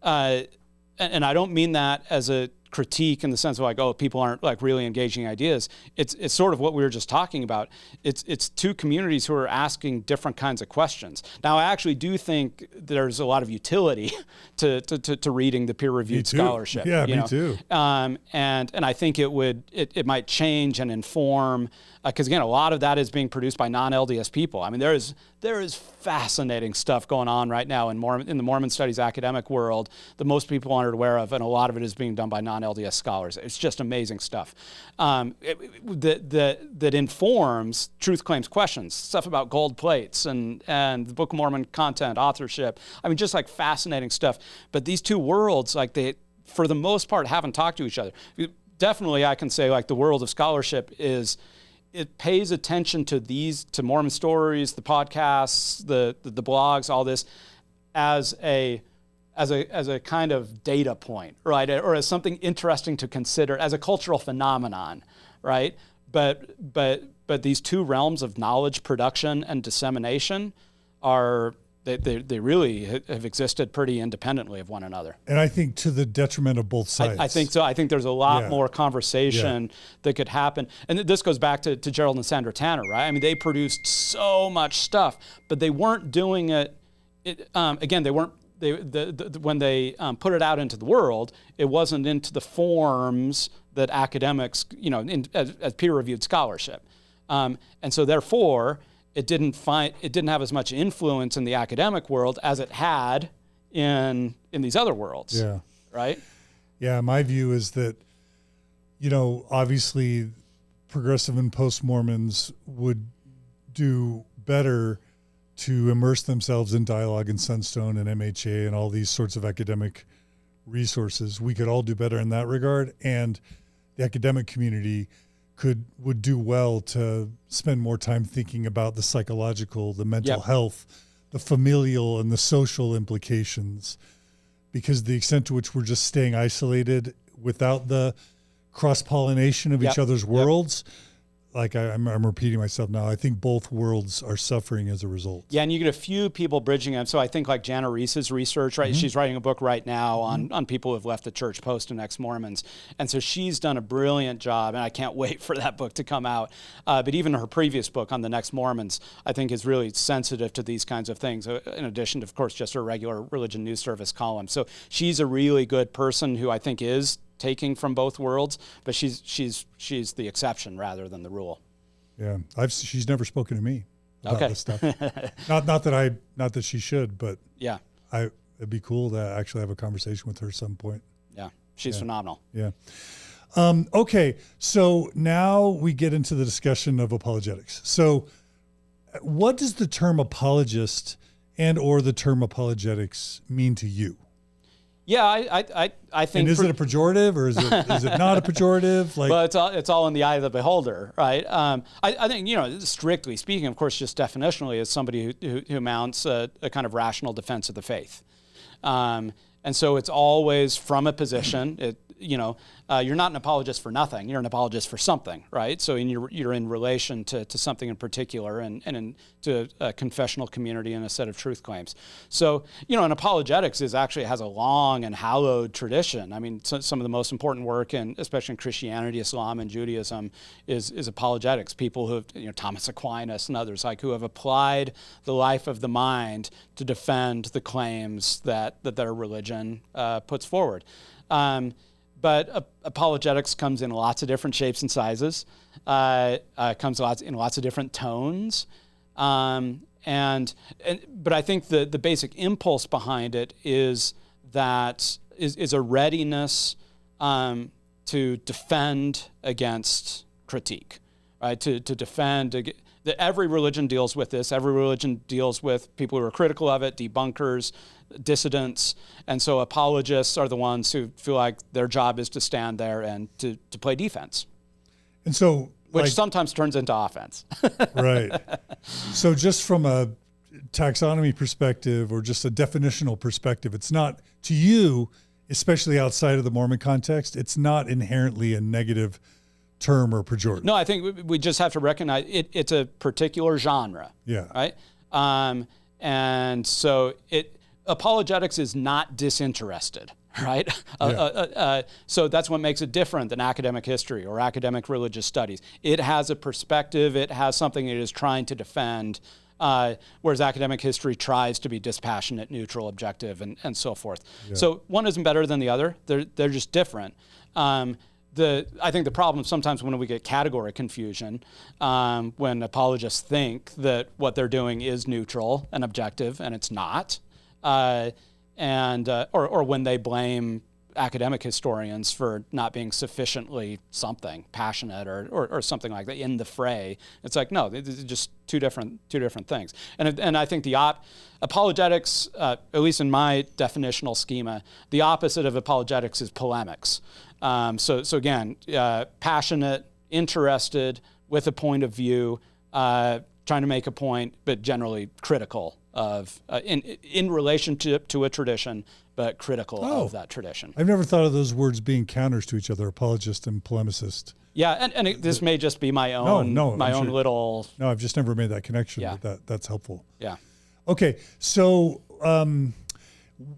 and I don't mean that as a critique in the sense of like, oh, people aren't like really engaging ideas. It's sort of what we were just talking about. It's two communities who are asking different kinds of questions. Now, I actually do think there's a lot of utility to reading the peer-reviewed scholarship. Yeah, me too. And I think it might change and inform, because again, a lot of that is being produced by non-LDS people. I mean, there is fascinating stuff going on right now in the Mormon Studies academic world that most people aren't aware of, and a lot of it is being done by non-LDS scholars. It's just amazing stuff that informs truth claims questions, stuff about gold plates and the Book of Mormon content, authorship. I mean, just like fascinating stuff. But these two worlds, like they, for the most part, haven't talked to each other. Definitely, I can say like the world of scholarship it pays attention to Mormon stories, the podcasts, the blogs, all this as a kind of data point, right? Or as something interesting to consider as a cultural phenomenon, right? But these two realms of knowledge production and dissemination they really have existed pretty independently of one another. And I think to the detriment of both sides. I think so. I think there's a lot more conversation that could happen. And this goes back to Gerald and Sandra Tanner, right? I mean, they produced so much stuff, but they weren't doing it. Again, they weren't. When they put it out into the world, it wasn't into the forms that academics, as peer-reviewed scholarship. And so therefore, it didn't have as much influence in the academic world as it had in these other worlds. Yeah. Right? Yeah, my view is that, obviously progressive and post-Mormons would do better to immerse themselves in Dialogue and Sunstone and MHA and all these sorts of academic resources. We could all do better in that regard, and the academic community would do well to spend more time thinking about the psychological, the mental health, the familial and the social implications, because the extent to which we're just staying isolated without the cross-pollination of each other's worlds, like I'm repeating myself now, I think both worlds are suffering as a result. Yeah, and you get a few people bridging them. So I think like Jana Reese's research, right? Mm-hmm. She's writing a book right now on people who have left the church post and ex-Mormons. And so she's done a brilliant job, and I can't wait for that book to come out. But even her previous book on the next Mormons, I think is really sensitive to these kinds of things, in addition to, of course, just her regular Religion News Service column. So she's a really good person who I think is taking from both worlds, but she's the exception rather than the rule. Yeah, she's never spoken to me about this stuff. not that she should, but yeah, it'd be cool to actually have a conversation with her at some point. Yeah, she's phenomenal. Yeah. Okay, so now we get into the discussion of apologetics. So, what does the term apologist and or the term apologetics mean to you? Yeah, I think. And is it a pejorative or is it not a pejorative? Well, it's all in the eye of the beholder, right? I think strictly speaking, of course, just definitionally, as somebody who mounts a kind of rational defense of the faith, and so it's always from a position. You're not an apologist for nothing. You're an apologist for something, right? So you're in relation to something in particular and to a confessional community and a set of truth claims. So, and apologetics has a long and hallowed tradition. I mean, some of the most important work, especially in Christianity, Islam, and Judaism, is apologetics. People who have, Thomas Aquinas and others, who have applied the life of the mind to defend the claims that their religion puts forward. But apologetics comes in lots of different shapes and sizes. Comes in lots of different tones, but I think the basic impulse behind it is a readiness to defend against critique, right? To defend. Every religion deals with this. Every religion deals with people who are critical of it, debunkers, dissidents, and so apologists are the ones who feel like their job is to stand there and to play defense. And so, which sometimes turns into offense. Right. So just from a taxonomy perspective or just a definitional perspective, it's not, to you, especially outside of the Mormon context, it's not inherently a negative term or pejorative. No, I think we just have to recognize it's a particular genre. Yeah. Right. And so apologetics is not disinterested, right? So that's what makes it different than academic history or academic religious studies. It has a perspective. It has something it is trying to defend, whereas academic history tries to be dispassionate, neutral, objective, and so forth. Yeah. So one isn't better than the other. They're just different. I think the problem sometimes when we get category confusion, when apologists think that what they're doing is neutral and objective, and it's not, or when they blame academic historians for not being sufficiently something passionate or something like that in the fray. It's like, no, it's just two different things. And I think the apologetics, at least in my definitional schema, the opposite of apologetics is polemics. So again, passionate, interested, with a point of view, trying to make a point, but generally critical of in relationship to a tradition, but critical of that tradition. I've never thought of those words being counters to each other, apologist and polemicist. Yeah, this may just be my own little. No, I've just never made that connection. Yeah. But that's helpful. Yeah. Okay, so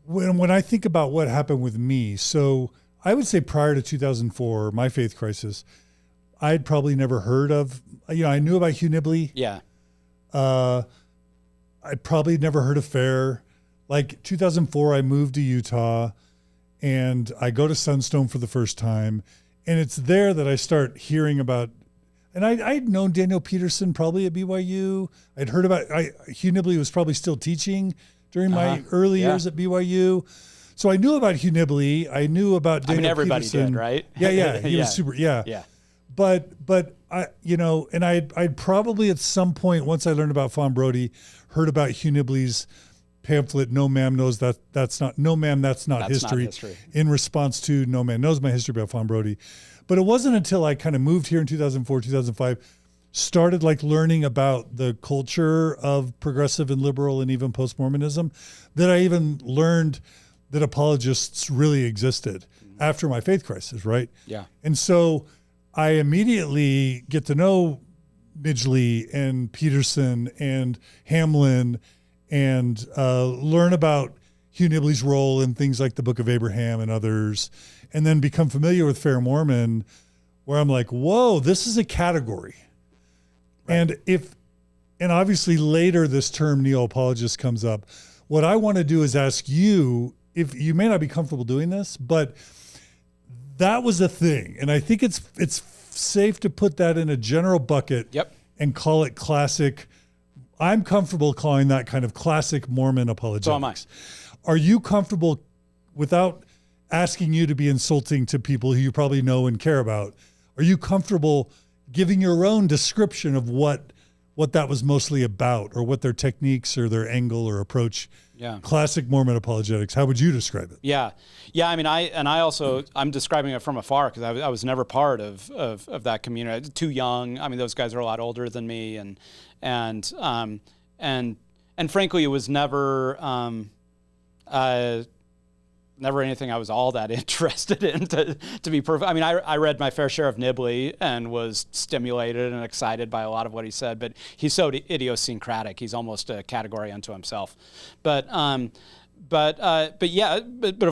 when I think about what happened with me, so I would say prior to 2004, my faith crisis, I'd probably never heard of. I knew about Hugh Nibley. Yeah. I'd probably never heard of FAIR. Like 2004, I moved to Utah and I go to Sunstone for the first time. And it's there that I start hearing about, and I'd known Daniel Peterson probably at BYU. I'd heard about, Hugh Nibley was probably still teaching during my early years at BYU. So I knew about Hugh Nibley. I knew about Daniel everybody Peterson. Did, right? Yeah. He was super, yeah. But I, and I'd probably at some point, once I learned about Fawn Brody, heard about Hugh Nibley's pamphlet, No Ma'am Knows That's Not History, not history, in response to No Man Knows My History about Fawn Brody. But it wasn't until I kind of moved here in 2004, 2005, started like learning about the culture of progressive and liberal and even post-Mormonism, that I even learned that apologists really existed after my faith crisis, right? Yeah. And so I immediately get to know Midgley and Peterson and Hamlin and learn about Hugh Nibley's role in things like the Book of Abraham and others, and then become familiar with Fair Mormon, where I'm like, whoa, this is a category. Right. And obviously later this term neo-apologist comes up. What I want to do is ask you, if you may not be comfortable doing this, but that was a thing. And I think it's safe to put that in a general bucket and call it classic. I'm comfortable calling that kind of classic Mormon apologetics. So am I. Are you comfortable, without asking you to be insulting to people who you probably know and care about, are you comfortable giving your own description of what that was mostly about, or what their techniques or their angle or approach? Yeah. Classic Mormon apologetics. How would you describe it? Yeah. I mean, I'm describing it from afar because I was never part of that community. Too young. I mean, those guys are a lot older than me, and frankly, it was never anything I was all that interested in, to be perfect. I mean, I read my fair share of Nibley and was stimulated and excited by a lot of what he said, but he's so idiosyncratic. He's almost a category unto himself. But of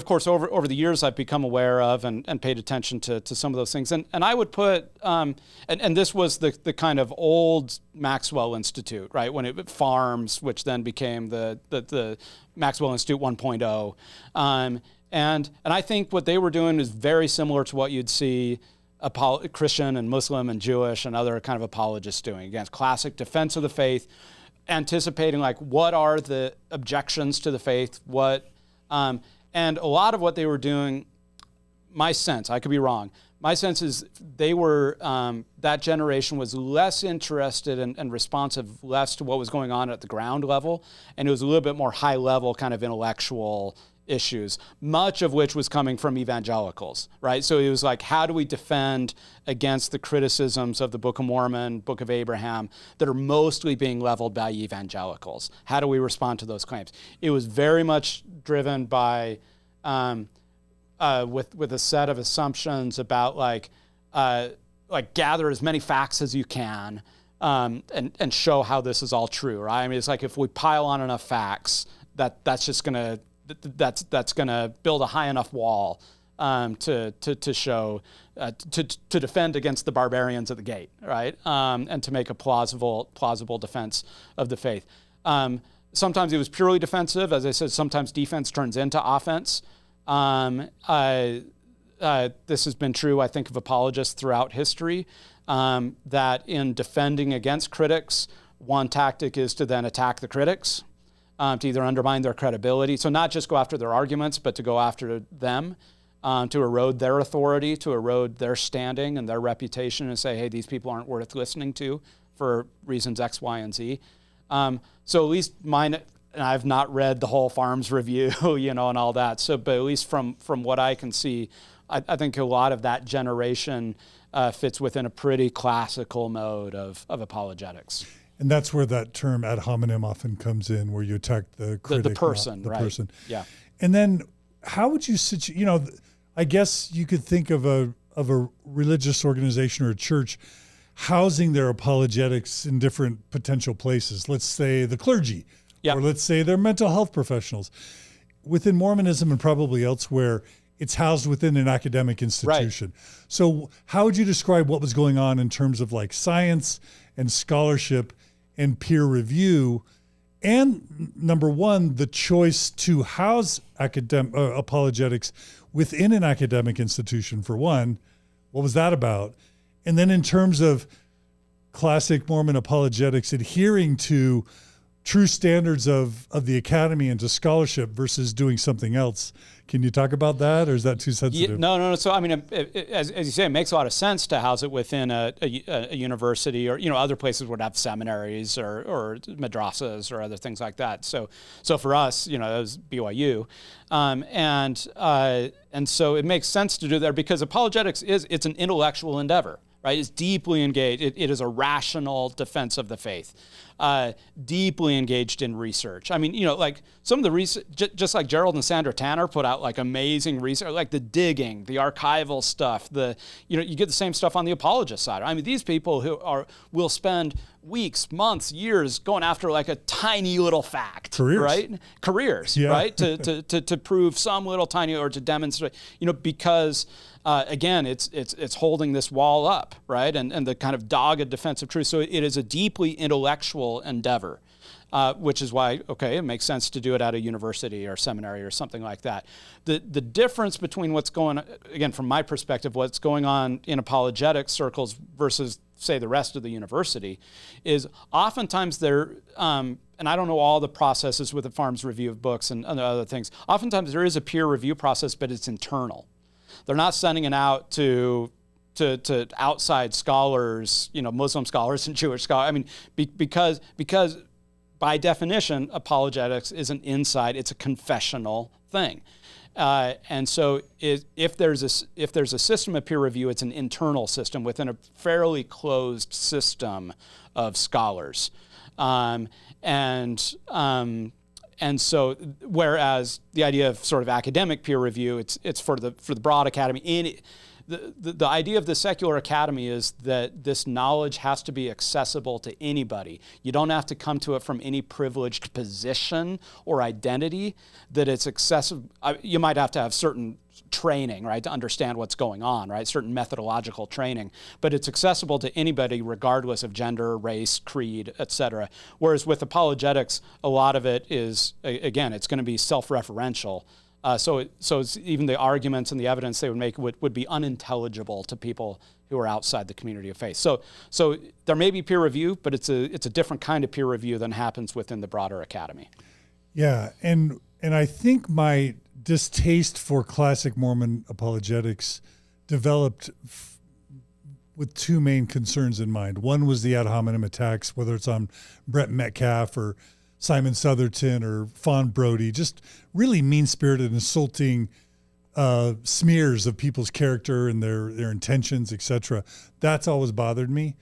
course, over the years, I've become aware of and paid attention to some of those things. And I would put, and this was the kind of old Maxwell Institute, right? When it Farms, which then became the Maxwell Institute 1.0. And I think what they were doing is very similar to what you'd see Christian and Muslim and Jewish and other kind of apologists doing. Again, classic defense of the faith, anticipating like what are the objections to the faith, and a lot of what they were doing, my sense, I could be wrong, my sense is they were, that generation was less interested and responsive less to what was going on at the ground level, and it was a little bit more high level kind of intellectual issues, much of which was coming from evangelicals, right? So it was like, how do we defend against the criticisms of the Book of Mormon, Book of Abraham, that are mostly being leveled by evangelicals? How do we respond to those claims? It was very much driven by, with a set of assumptions about like gather as many facts as you can, and show how this is all true, right? I mean, it's like if we pile on enough facts, that's just gonna build a high enough wall to show to defend against the barbarians at the gate, right? And to make a plausible defense of the faith. Sometimes it was purely defensive, as I said. Sometimes defense turns into offense. This has been true, I think, of apologists throughout history. That in defending against critics, one tactic is to then attack the critics, to either undermine their credibility. So not just go after their arguments, but to go after them. To erode their authority, to erode their standing and their reputation, and say, hey, these people aren't worth listening to for reasons X, Y, and Z. So at least mine, and I've not read the whole Farms Review, and all that. So, but at least from what I can see, I think a lot of that generation fits within a pretty classical mode of apologetics. And that's where that term ad hominem often comes in, where you attack the critic, the person, not the right? person. Yeah. And then how would you I guess you could think of a religious organization or a church housing their apologetics in different potential places. Let's say the clergy, or let's say their mental health professionals. Within Mormonism and probably elsewhere, it's housed within an academic institution. Right. So how would you describe what was going on in terms of like science and scholarship and peer review? And number one, the choice to house apologetics within an academic institution, for one. What was that about? And then in terms of classic Mormon apologetics adhering to true standards of the academy and to scholarship versus doing something else. Can you talk about that, or is that too sensitive? Yeah, no. So, I mean, as you say, it makes a lot of sense to house it within a university, or, other places would have seminaries or madrasas or other things like that. So for us, it was BYU. And so it makes sense to do there because apologetics it's an intellectual endeavor. Right, it's deeply engaged. It is a rational defense of the faith, deeply engaged in research. I mean, like some of the research, just like Gerald and Sandra Tanner put out like amazing research, like the digging, the archival stuff. You get the same stuff on the apologist side. I mean, these people will spend weeks, months, years going after like a tiny little fact, right? Careers, yeah. Right? to prove some little tiny, or to demonstrate, because. Again, it's holding this wall up, right? And the kind of dogged defense of truth. So it is a deeply intellectual endeavor, which is why, it makes sense to do it at a university or seminary or something like that. The difference between what's going on, again, from my perspective, what's going on in apologetic circles versus, say, the rest of the university, is oftentimes there, and I don't know all the processes with the Farms Review of books and other things, oftentimes there is a peer review process, but it's internal. They're not sending it out to outside scholars, Muslim scholars and Jewish scholars. I mean, because by definition, apologetics is an inside, it's a confessional thing. And so if there's a system of peer review, it's an internal system within a fairly closed system of scholars. And so, whereas the idea of sort of academic peer review, it's for the broad academy. The idea of the secular academy is that this knowledge has to be accessible to anybody. You don't have to come to it from any privileged position or identity. That it's accessible. You might have to have certain training, right, to understand what's going on, right, certain methodological training, but it's accessible to anybody regardless of gender, race, creed, etc. Whereas with apologetics, a lot of it is, again, it's going to be self-referential. So it's even the arguments and the evidence they would make would be unintelligible to people who are outside the community of faith. So there may be peer review, but it's a different kind of peer review than happens within the broader academy. Yeah, and I think my distaste for classic Mormon apologetics developed with two main concerns in mind. One was the ad hominem attacks, whether it's on Brett Metcalf or Simon Southerton or Fawn Brody, just really mean-spirited, insulting smears of people's character and their intentions, etc. That's always bothered me,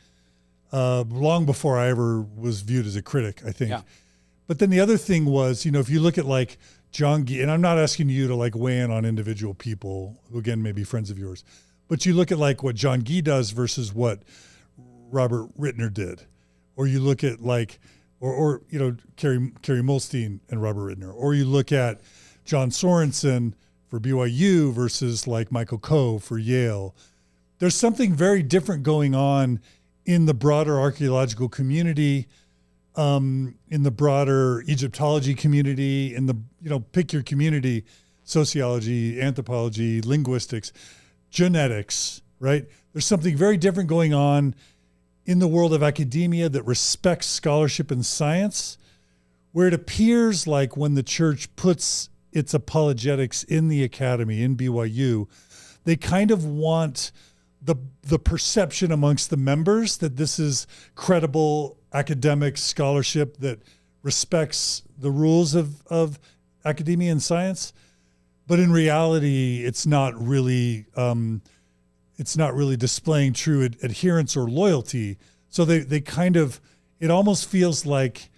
long before I ever was viewed as a critic, I think. Yeah. But then the other thing was, if you look at like John Gee, and I'm not asking you to like weigh in on individual people who, again, may be friends of yours, but you look at like what John Gee does versus what Robert Rittner did, or you look at like or Kerry Mulstein and Robert Ridner, or you look at John Sorensen for BYU versus like Michael Coe for Yale. There's something very different going on in the broader archaeological community, in the broader Egyptology community, in the, pick your community, sociology, anthropology, linguistics, genetics, right? There's something very different going on in the world of academia that respects scholarship and science, where it appears like when the church puts its apologetics in the academy, in BYU, they kind of want the perception amongst the members that this is credible academic scholarship that respects the rules of academia and science. But in reality, it's not really displaying true adherence or loyalty. So they kind of, it almost feels like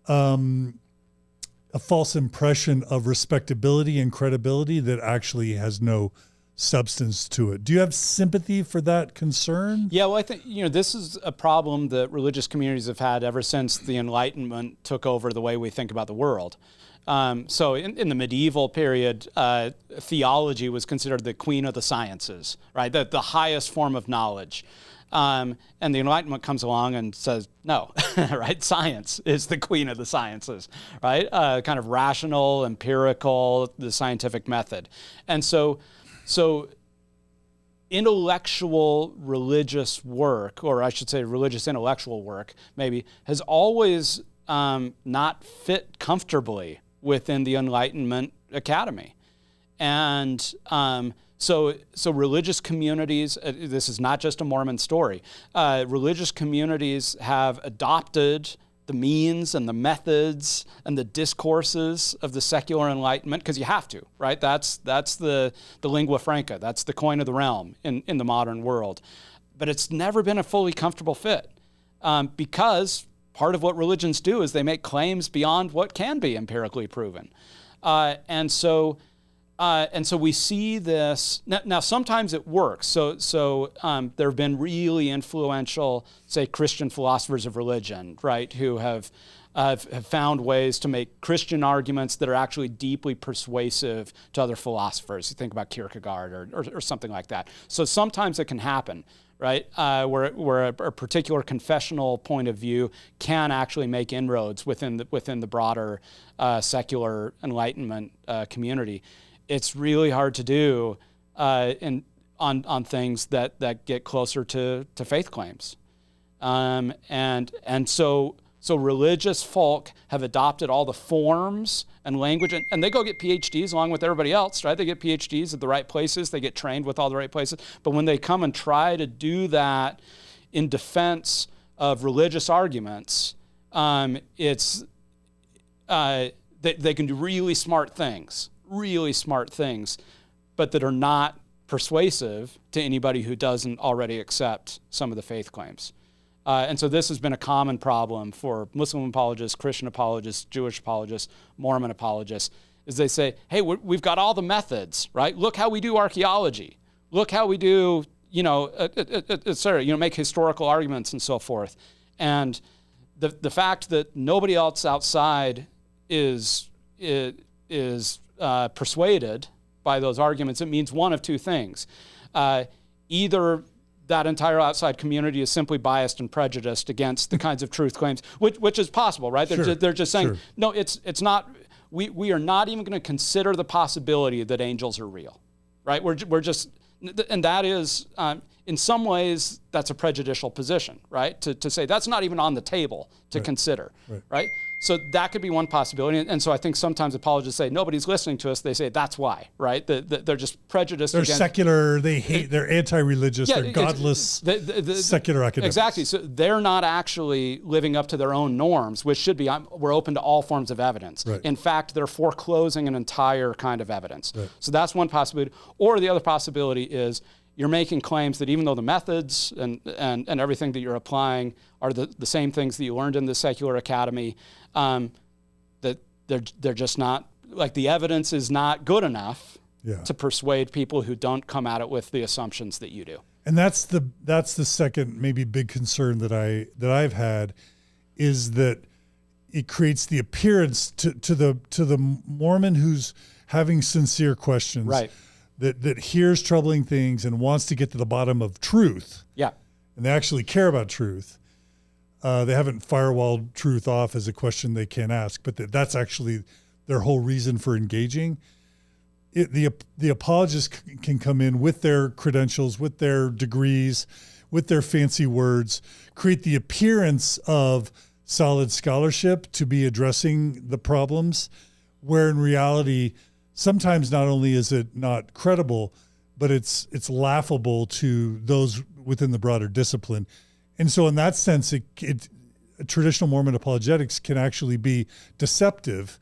a false impression of respectability and credibility that actually has no substance to it. Do you have sympathy for that concern? Yeah, well, I think, this is a problem that religious communities have had ever since the Enlightenment took over the way we think about the world. So in the medieval period, theology was considered the queen of the sciences, right? The highest form of knowledge. And the Enlightenment comes along and says, no, right? Science is the queen of the sciences, right? Kind of rational, empirical, the scientific method. And so intellectual religious work, or I should say religious intellectual work, maybe, has always not fit comfortably within the Enlightenment Academy. And so religious communities, this is not just a Mormon story, religious communities have adopted the means and the methods and the discourses of the secular Enlightenment, because you have to, right? That's the lingua franca, that's the coin of the realm in the modern world. But it's never been a fully comfortable fit, because part of what religions do is they make claims beyond what can be empirically proven. And so we see this now. Sometimes it works. So there have been really influential, say, Christian philosophers of religion, right, who have found ways to make Christian arguments that are actually deeply persuasive to other philosophers. You think about Kierkegaard or something like that. So sometimes it can happen, right, where a particular confessional point of view can actually make inroads within the broader secular Enlightenment community. It's really hard to do on things that get closer to faith claims, and so religious folk have adopted all the forms and language, and they go get PhDs along with everybody else, right? They get PhDs at the right places, they get trained with all the right places, but when they come and try to do that in defense of religious arguments, they can do really smart things, but that are not persuasive to anybody who doesn't already accept some of the faith claims. And so this has been a common problem for Muslim apologists, Christian apologists, Jewish apologists, Mormon apologists, is they say, hey, we've got all the methods, right? Look how we do archaeology. Look how we do, make historical arguments and so forth. And the fact that nobody else outside is persuaded by those arguments, it means one of two things. Either that entire outside community is simply biased and prejudiced against the kinds of truth claims, which is possible, right? They're just saying, no, it's not. We are not even going to consider the possibility that angels are real, right? We're just, and that is, in some ways, that's a prejudicial position, right? To say that's not even on the table to consider, right? So that could be one possibility. And so I think sometimes apologists say, nobody's listening to us. They say, that's why, right? They're just prejudiced. They're secular. They hate, they're anti-religious. They're godless, secular academics. Exactly. So they're not actually living up to their own norms, which should be, we're open to all forms of evidence. Right. In fact, they're foreclosing an entire kind of evidence. Right. So that's one possibility. Or the other possibility is, you're making claims that even though the methods and everything that you're applying are the same things that you learned in the secular academy, that they're just not, like, the evidence is not good enough to persuade people who don't come at it with the assumptions that you do. And that's the second maybe big concern that I've had, is that it creates the appearance to the Mormon who's having sincere questions, right, that hears troubling things and wants to get to the bottom of truth. Yeah. And they actually care about truth. They haven't firewalled truth off as a question they can't ask, but that's actually their whole reason for engaging. The apologists can come in with their credentials, with their degrees, with their fancy words, create the appearance of solid scholarship to be addressing the problems, where in reality, sometimes not only is it not credible, but it's laughable to those within the broader discipline. And so in that sense, traditional Mormon apologetics can actually be deceptive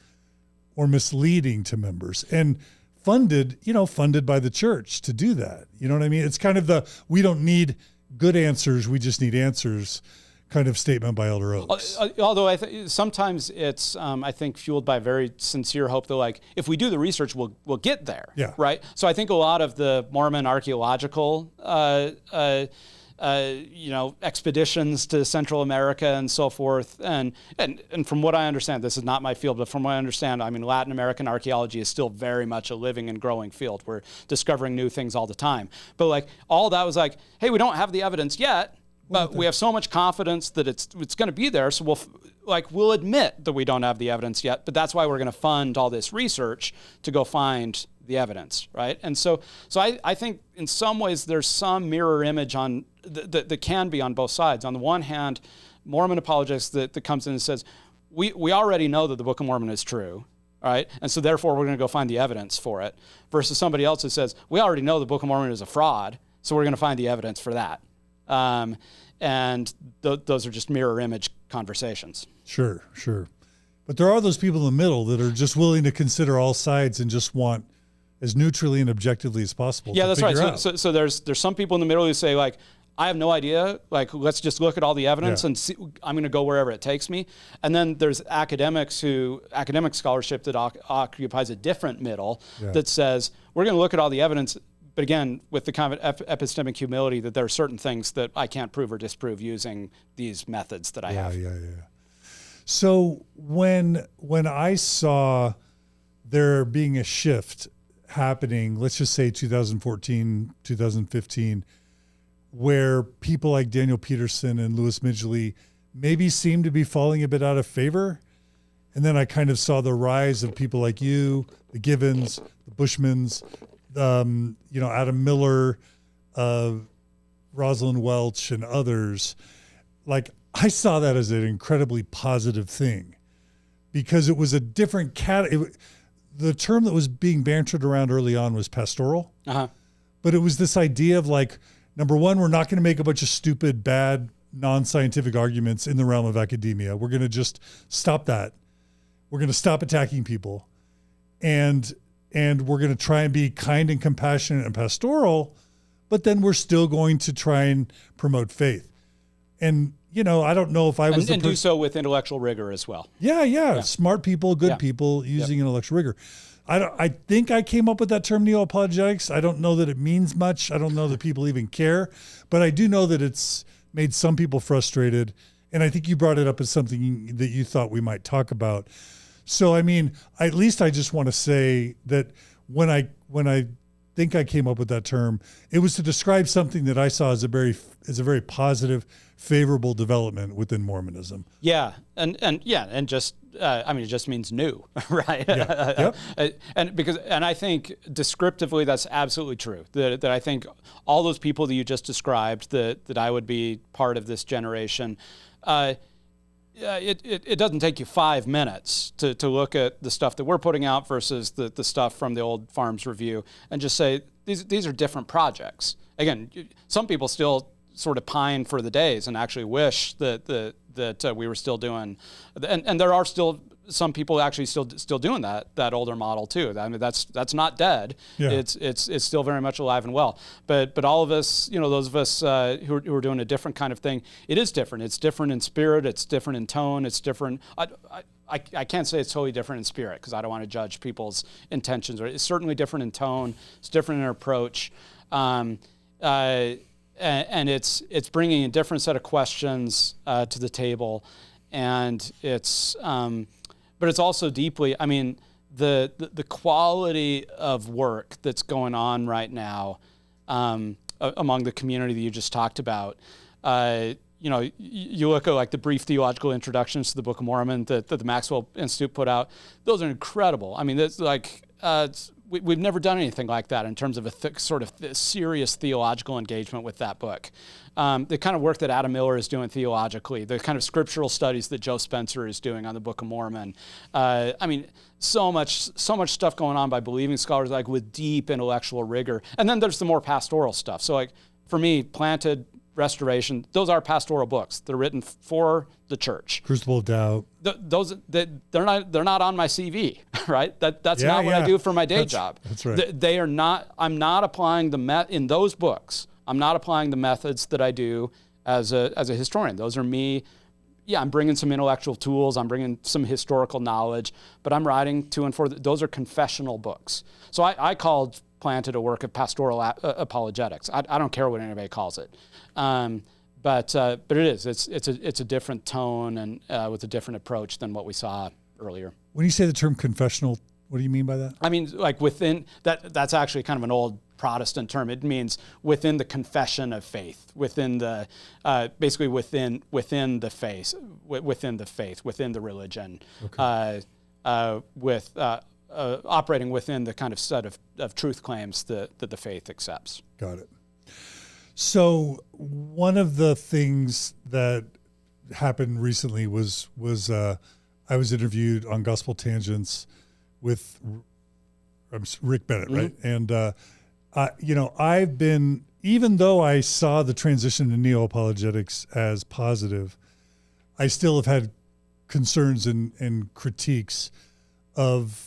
or misleading to members, and funded by the church to do that. You know what I mean? It's kind of we don't need good answers, we just need answers kind of statement by Elder Oaks. Although sometimes it's, I think, fueled by very sincere hope that, like, if we do the research, we'll get there. Yeah. Right. So I think a lot of the Mormon archaeological, expeditions to Central America and so forth, and from what I understand, this is not my field, but from what I understand, I mean, Latin American archaeology is still very much a living and growing field. We're discovering new things all the time. But like all that was like, hey, we don't have the evidence yet. But we have so much confidence that it's going to be there, so we'll admit that we don't have the evidence yet. But that's why we're going to fund all this research to go find the evidence, right? And so I think in some ways there's some mirror image on that can be on both sides. On the one hand, Mormon apologetics that comes in and says, we already know that the Book of Mormon is true, right? And so therefore we're going to go find the evidence for it. Versus somebody else who says, we already know the Book of Mormon is a fraud, so we're going to find the evidence for that. And those are just mirror image conversations. Sure. But there are those people in the middle that are just willing to consider all sides and just want as neutrally and objectively as possible. Yeah, that's right. So there's some people in the middle who say, like, I have no idea. Like, let's just look at all the evidence and see, I'm going to go wherever it takes me. And then there's academic scholarship that occupies a different middle that says, we're going to look at all the evidence, but again, with the kind of epistemic humility that there are certain things that I can't prove or disprove using these methods that I have. Yeah. So when I saw there being a shift happening, let's just say 2014, 2015, where people like Daniel Peterson and Louis Midgley maybe seemed to be falling a bit out of favor, and then I kind of saw the rise of people like you, the Givens, the Bushmans, Adam Miller, Rosalind Welch, and others. Like, I saw that as an incredibly positive thing, because it was a different the term that was being bantered around early on was pastoral, but it was this idea of, like, number one, we're not going to make a bunch of stupid, bad, non-scientific arguments in the realm of academia. We're going to just stop that. We're going to stop attacking people, and we're going to try and be kind and compassionate and pastoral, but then we're still going to try and promote faith. And, I don't know if I was and do so with intellectual rigor as well. Yeah. Smart people, good people using intellectual rigor. I think I came up with that term, neo-apologetics. I don't know that it means much. I don't know that people even care, but I do know that it's made some people frustrated. And I think you brought it up as something that you thought we might talk about. So, I mean, at least I just want to say that when I think I came up with that term, it was to describe something that I saw as a very positive, favorable development within Mormonism. Yeah, and just it just means new, right? Yeah. Yep. And I think descriptively that's absolutely true. That I think all those people that you just described, that I would be part of this generation. It doesn't take you 5 minutes to look at the stuff that we're putting out versus the stuff from the old Farms Review and just say, these are different projects. Again, some people still sort of pine for the days and actually wish that we were still doing, and there are still some people actually still doing that older model too. I mean, that's not dead. Yeah. It's still very much alive and well. But all of us, those of us who are doing a different kind of thing, it is different. It's different in spirit. It's different in tone. It's different. I can't say it's totally different in spirit because I don't want to judge people's intentions. It's certainly different in tone. It's different in approach. And it's bringing a different set of questions to the table. and it's but it's also deeply, I mean, the quality of work that's going on right now among the community that you just talked about. You know, you look at like the brief theological introductions to the Book of Mormon that the Maxwell Institute put out. Those are incredible. I mean, it's like we've never done anything like that in terms of a sort of serious theological engagement with that book. The kind of work that Adam Miller is doing theologically, the kind of scriptural studies that Joe Spencer is doing on the Book of Mormon. I mean, so much stuff going on by believing scholars, like with deep intellectual rigor. And then there's the more pastoral stuff. So like for me, Planted, Restoration, those are pastoral books. They're written for the church. Crucible of Doubt. They're not on my CV, right? That's not what I do for my day job. That's right. They are not. I'm not applying in those books. I'm not applying the methods that I do as a historian. Those are me. Yeah, I'm bringing some intellectual tools. I'm bringing some historical knowledge, but I'm writing to and for. Those are confessional books. So I called Planted a work of pastoral apologetics. I don't care what anybody calls it. But it is. It's a different tone and with a different approach than what we saw earlier. When you say the term confessional, what do you mean by that? I mean, like within that's actually kind of an old Protestant term. It means within the confession of faith, within the basically within the faith, within the religion, Okay. Operating within the kind of set of truth claims that the faith accepts. Got it. So one of the things that happened recently was I was interviewed on Gospel Tangents with Rick Bennett, right? And I've been, even though I saw the transition to neo-apologetics as positive, I still have had concerns and critiques of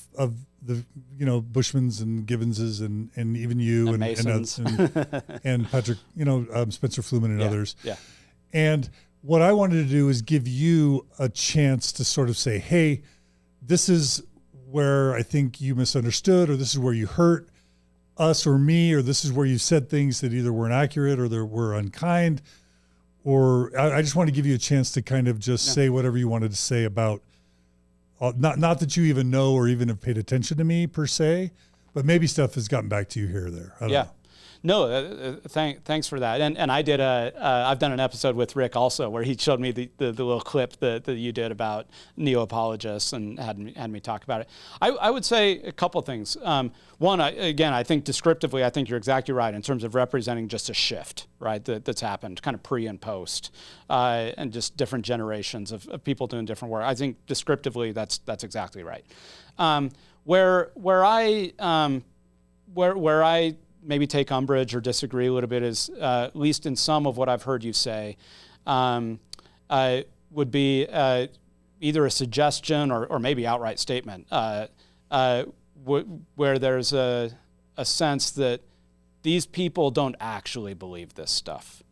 the Bushmans and Givenses and even you and Patrick, Spencer Fluman and others. Yeah. And what I wanted to do is give you a chance to sort of say, hey, this is where I think you misunderstood, or this is where you hurt us or me, or this is where you said things that either weren't accurate or they were unkind. Or I just want to give you a chance to kind of just say whatever you wanted to say about not that you even know or even have paid attention to me per se, but maybe stuff has gotten back to you here or there. I don't know. No, thanks for that. And I did I've done an episode with Rick also where he showed me the little clip that you did about neo-apologists and had me talk about it. I would say a couple things. One, I think descriptively, I think you're exactly right in terms of representing just a shift, right, that's happened kind of pre and post, and just different generations of people doing different work. I think descriptively that's exactly right. Where I maybe take umbrage or disagree a little bit is, at least in some of what I've heard you say, would be either a suggestion or maybe outright statement, where there's a sense that these people don't actually believe this stuff,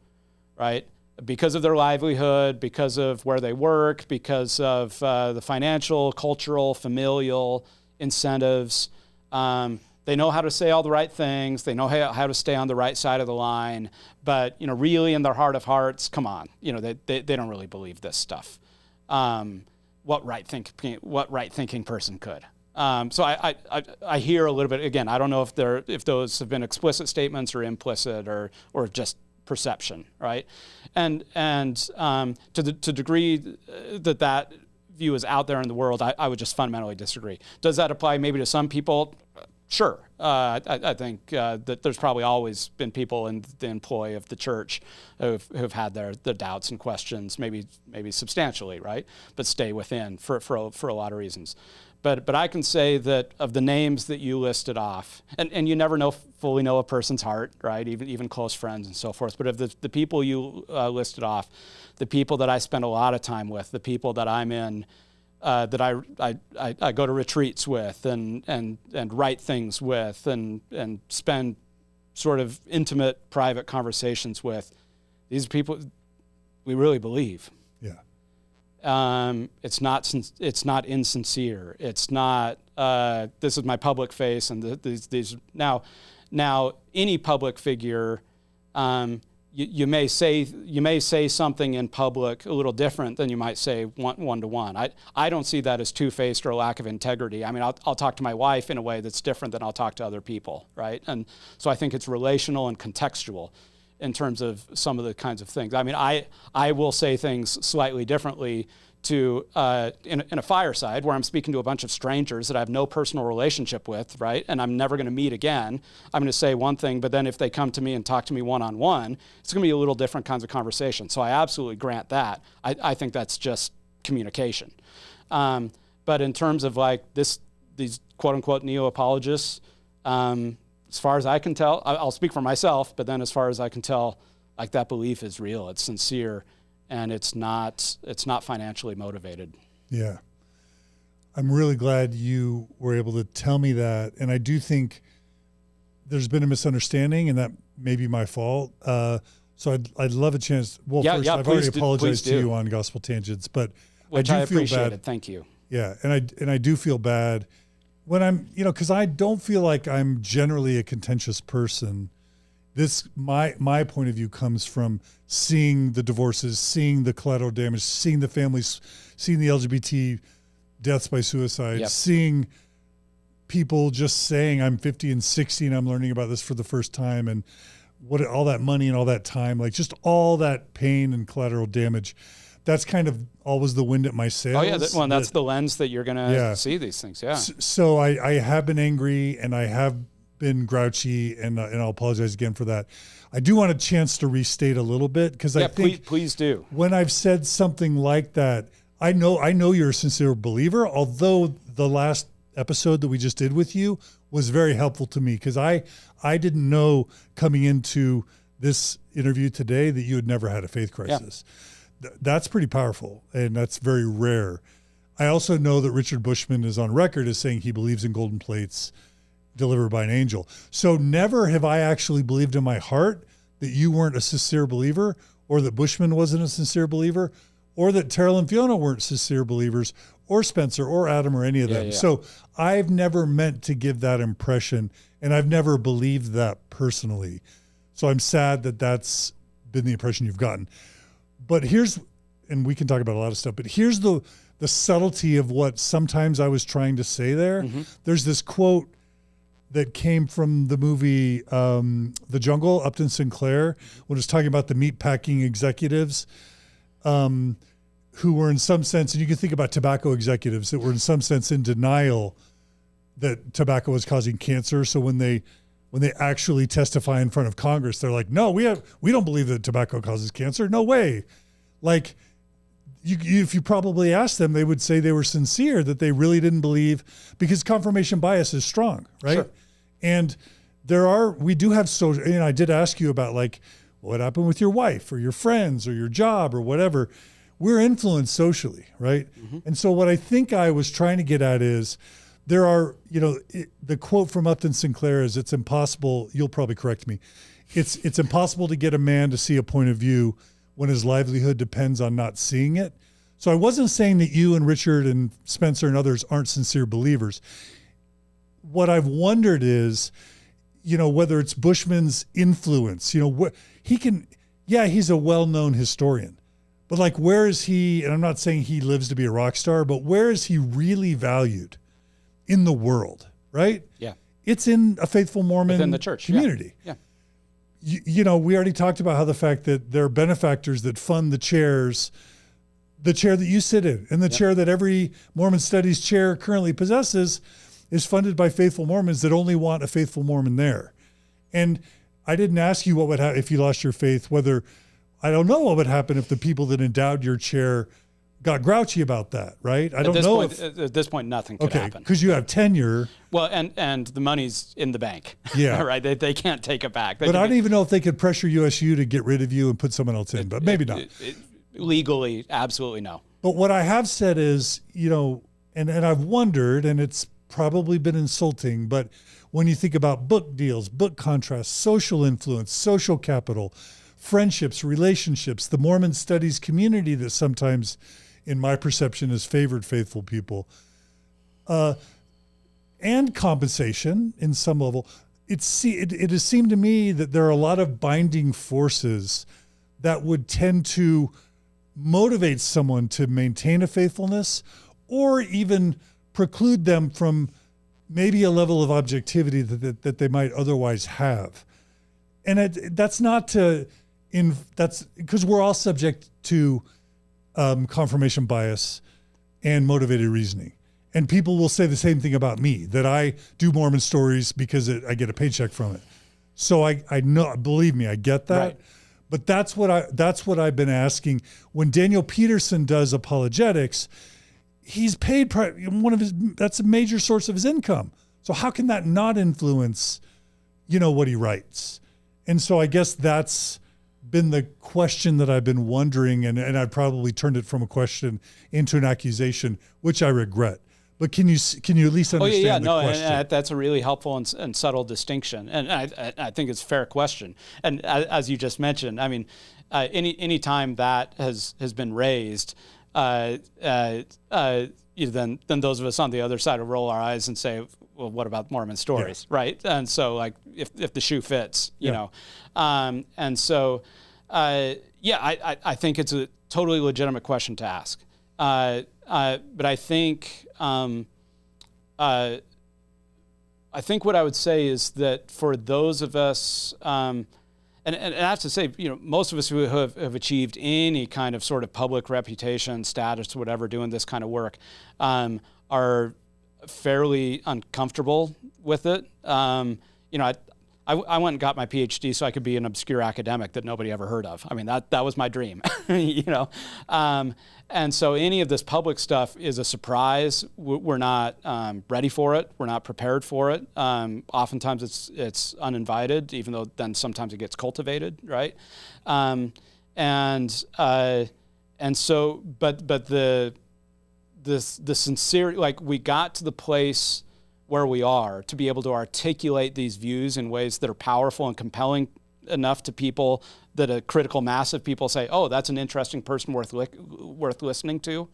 right? Because of their livelihood, because of where they work, because of the financial, cultural, familial incentives, they know how to say all the right things. They know how to stay on the right side of the line. But, really in their heart of hearts, come on, they don't really believe this stuff. What right thinking person could? So I hear a little bit, again, I don't know if those have been explicit statements or implicit or just perception, right? And to the degree that view is out there in the world, I would just fundamentally disagree. Does that apply maybe to some people? Sure. I think that there's probably always been people in the employ of the church who've had their doubts and questions, maybe substantially, right? But stay within for a lot of reasons. But I can say that of the names that you listed off, and you never fully know a person's heart, right? Even close friends and so forth. But of the people you listed off, the people that I spend a lot of time with, the people that I'm in, that I go to retreats with and write things with and spend sort of intimate, private conversations with, these people we really believe. Yeah. It's not insincere. It's not this is my public face and these now any public figure, you may say something in public a little different than you might say one to one. I don't see that as two-faced or a lack of integrity. I mean, I'll talk to my wife in a way that's different than I'll talk to other people, right? And so I think it's relational and contextual in terms of some of the kinds of things. I mean, I will say things slightly differently to in a fireside where I'm speaking to a bunch of strangers that I have no personal relationship with, right? And I'm never going to meet again. I'm going to say one thing, but then if they come to me and talk to me one-on-one, it's going to be a little different kinds of conversation. So I absolutely grant that. I think that's just communication. But in terms of like these quote-unquote neo-apologists, as far as I can tell, I'll speak for myself, but then as far as I can tell, like that belief is real, it's sincere, and it's not financially motivated. Yeah. I'm really glad you were able to tell me that. And I do think there's been a misunderstanding, and that may be my fault. So I'd love a chance. Well, first, I've already apologized to you on Gospel Tangents, but which I I do feel appreciate bad. It. Thank you. Yeah. And I do feel bad when I'm, because I don't feel like I'm generally a contentious person. My point of view comes from seeing the divorces, seeing the collateral damage, seeing the families, seeing the LGBT deaths by suicide, seeing people just saying I'm 50 and 60 and I'm learning about this for the first time, and what all that money and all that time, like just all that pain and collateral damage. That's kind of always the wind at my sails. Oh yeah, that's the lens that you're going to see these things. Yeah. So I have been angry and I have been grouchy, and I'll apologize again for that. I do want a chance to restate a little bit, because I think please do. When I've said something like that, I know you're a sincere believer, although the last episode that we just did with you was very helpful to me, because I didn't know coming into this interview today that you had never had a faith crisis. Yeah. That's pretty powerful, and that's very rare. I also know that Richard Bushman is on record as saying he believes in golden plates delivered by an angel. So never have I actually believed in my heart that you weren't a sincere believer, or that Bushman wasn't a sincere believer, or that Terrell and Fiona weren't sincere believers, or Spencer or Adam or any of them. Yeah. So I've never meant to give that impression, and I've never believed that personally. So I'm sad that that's been the impression you've gotten. But and we can talk about a lot of stuff, but here's the subtlety of what sometimes I was trying to say there. Mm-hmm. There's this quote that came from the movie The Jungle, Upton Sinclair, when it was talking about the meatpacking executives who were in some sense, and you can think about tobacco executives that were in some sense in denial that tobacco was causing cancer. So when they actually testify in front of Congress, they're like, no, we don't believe that tobacco causes cancer. No way. Like, if you probably asked them, they would say they were sincere, that they really didn't believe, because confirmation bias is strong, right? Sure. And we do have social, and I did ask you about like, what happened with your wife or your friends or your job or whatever. We're influenced socially, right? Mm-hmm. And so what I think I was trying to get at is, there are, the quote from Upton Sinclair is, it's impossible, you'll probably correct me, it's impossible to get a man to see a point of view when his livelihood depends on not seeing it. So I wasn't saying that you and Richard and Spencer and others aren't sincere believers. What I've wondered is, whether it's Bushman's influence, he's a well-known historian, but like, where is he, and I'm not saying he lives to be a rock star, but where is he really valued in the world, right? Yeah. It's in a faithful Mormon within the church community. Yeah. We already talked about how the fact that there are benefactors that fund the chair that you sit in, and the chair that every Mormon Studies chair currently possesses is funded by faithful Mormons that only want a faithful Mormon there. And I didn't ask you what would happen if you lost your faith, I don't know what would happen if the people that endowed your chair got grouchy about that, right? I don't know. At this point, nothing could happen. Because you have tenure. Well, and the money's in the bank. Yeah. Right? They can't take it back. But I don't even know if they could pressure USU to get rid of you and put someone else in, but maybe not. Legally, absolutely no. But what I have said is, and I've wondered, and it's probably been insulting, but when you think about book deals, book contrasts, social influence, social capital, friendships, relationships, the Mormon Studies community that sometimes, in my perception, has favored faithful people, and compensation in some level, it has seemed to me that there are a lot of binding forces that would tend to motivate someone to maintain a faithfulness, or even preclude them from maybe a level of objectivity that they might otherwise have. And that's because we're all subject to confirmation bias and motivated reasoning. And people will say the same thing about me, that I do Mormon stories because I get a paycheck from it. So I know, believe me, I get that. Right. But that's what I've been asking. When Daniel Peterson does apologetics, he's paid that's a major source of his income. So how can that not influence, what he writes? And so I guess that's been the question that I've been wondering, and I've probably turned it from a question into an accusation, which I regret. But can you at least understand the question? And that's a really helpful and subtle distinction, and I think it's a fair question. And as you just mentioned, I mean, any time that has been raised, then those of us on the other side will roll our eyes and say, well, what about Mormon stories, right? And so, like, if the shoe fits, you know, and so, I think it's a totally legitimate question to ask. But I think what I would say is that for those of us, and I have to say, most of us who have achieved any kind of sort of public reputation, status, whatever, doing this kind of work, are fairly uncomfortable with it. I went and got my PhD so I could be an obscure academic that nobody ever heard of. I mean, that was my dream, And so any of this public stuff is a surprise. We're not ready for it. We're not prepared for it. Oftentimes it's uninvited, even though then sometimes it gets cultivated, right? And so, but the sincere, like, we got to the place where we are to be able to articulate these views in ways that are powerful and compelling enough to people that a critical mass of people say, oh, that's an interesting person worth listening to.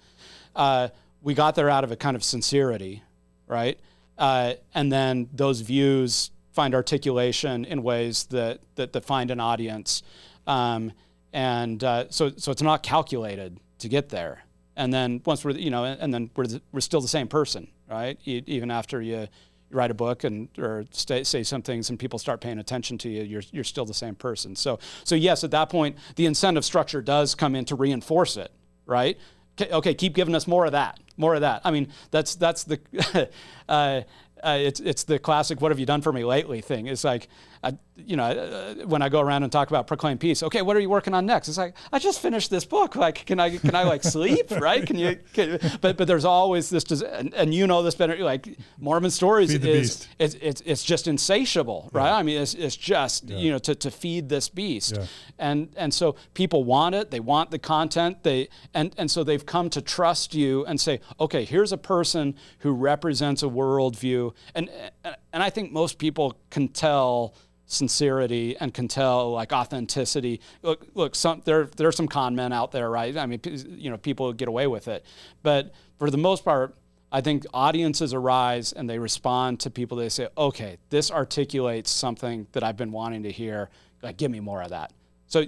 We got there out of a kind of sincerity, right? And then those views find articulation in ways that find an audience. So it's not calculated to get there. And then once we're still the same person, right? Even after you write a book or say some things and people start paying attention to you, you're still the same person. So yes, at that point, the incentive structure does come in to reinforce it, right? Okay, keep giving us more of that. I mean, that's the it's the classic "what have you done for me lately" thing. It's like, when I go around and talk about proclaim peace, okay, what are you working on next? It's like, I just finished this book. Like, can I like sleep, right? But there's always this, and this better. Like, Mormon stories it's just insatiable, right? I mean, it's just to feed this beast, and so people want it. They want the content. And so they've come to trust you and say, okay, here's a person who represents a worldview, and I think most people can tell sincerity and can tell, like, authenticity. Look, there are some con men out there, right? I mean, people get away with it, but for the most part, I think audiences arise and they respond to people. They say, okay, this articulates something that I've been wanting to hear. Like, give me more of that. So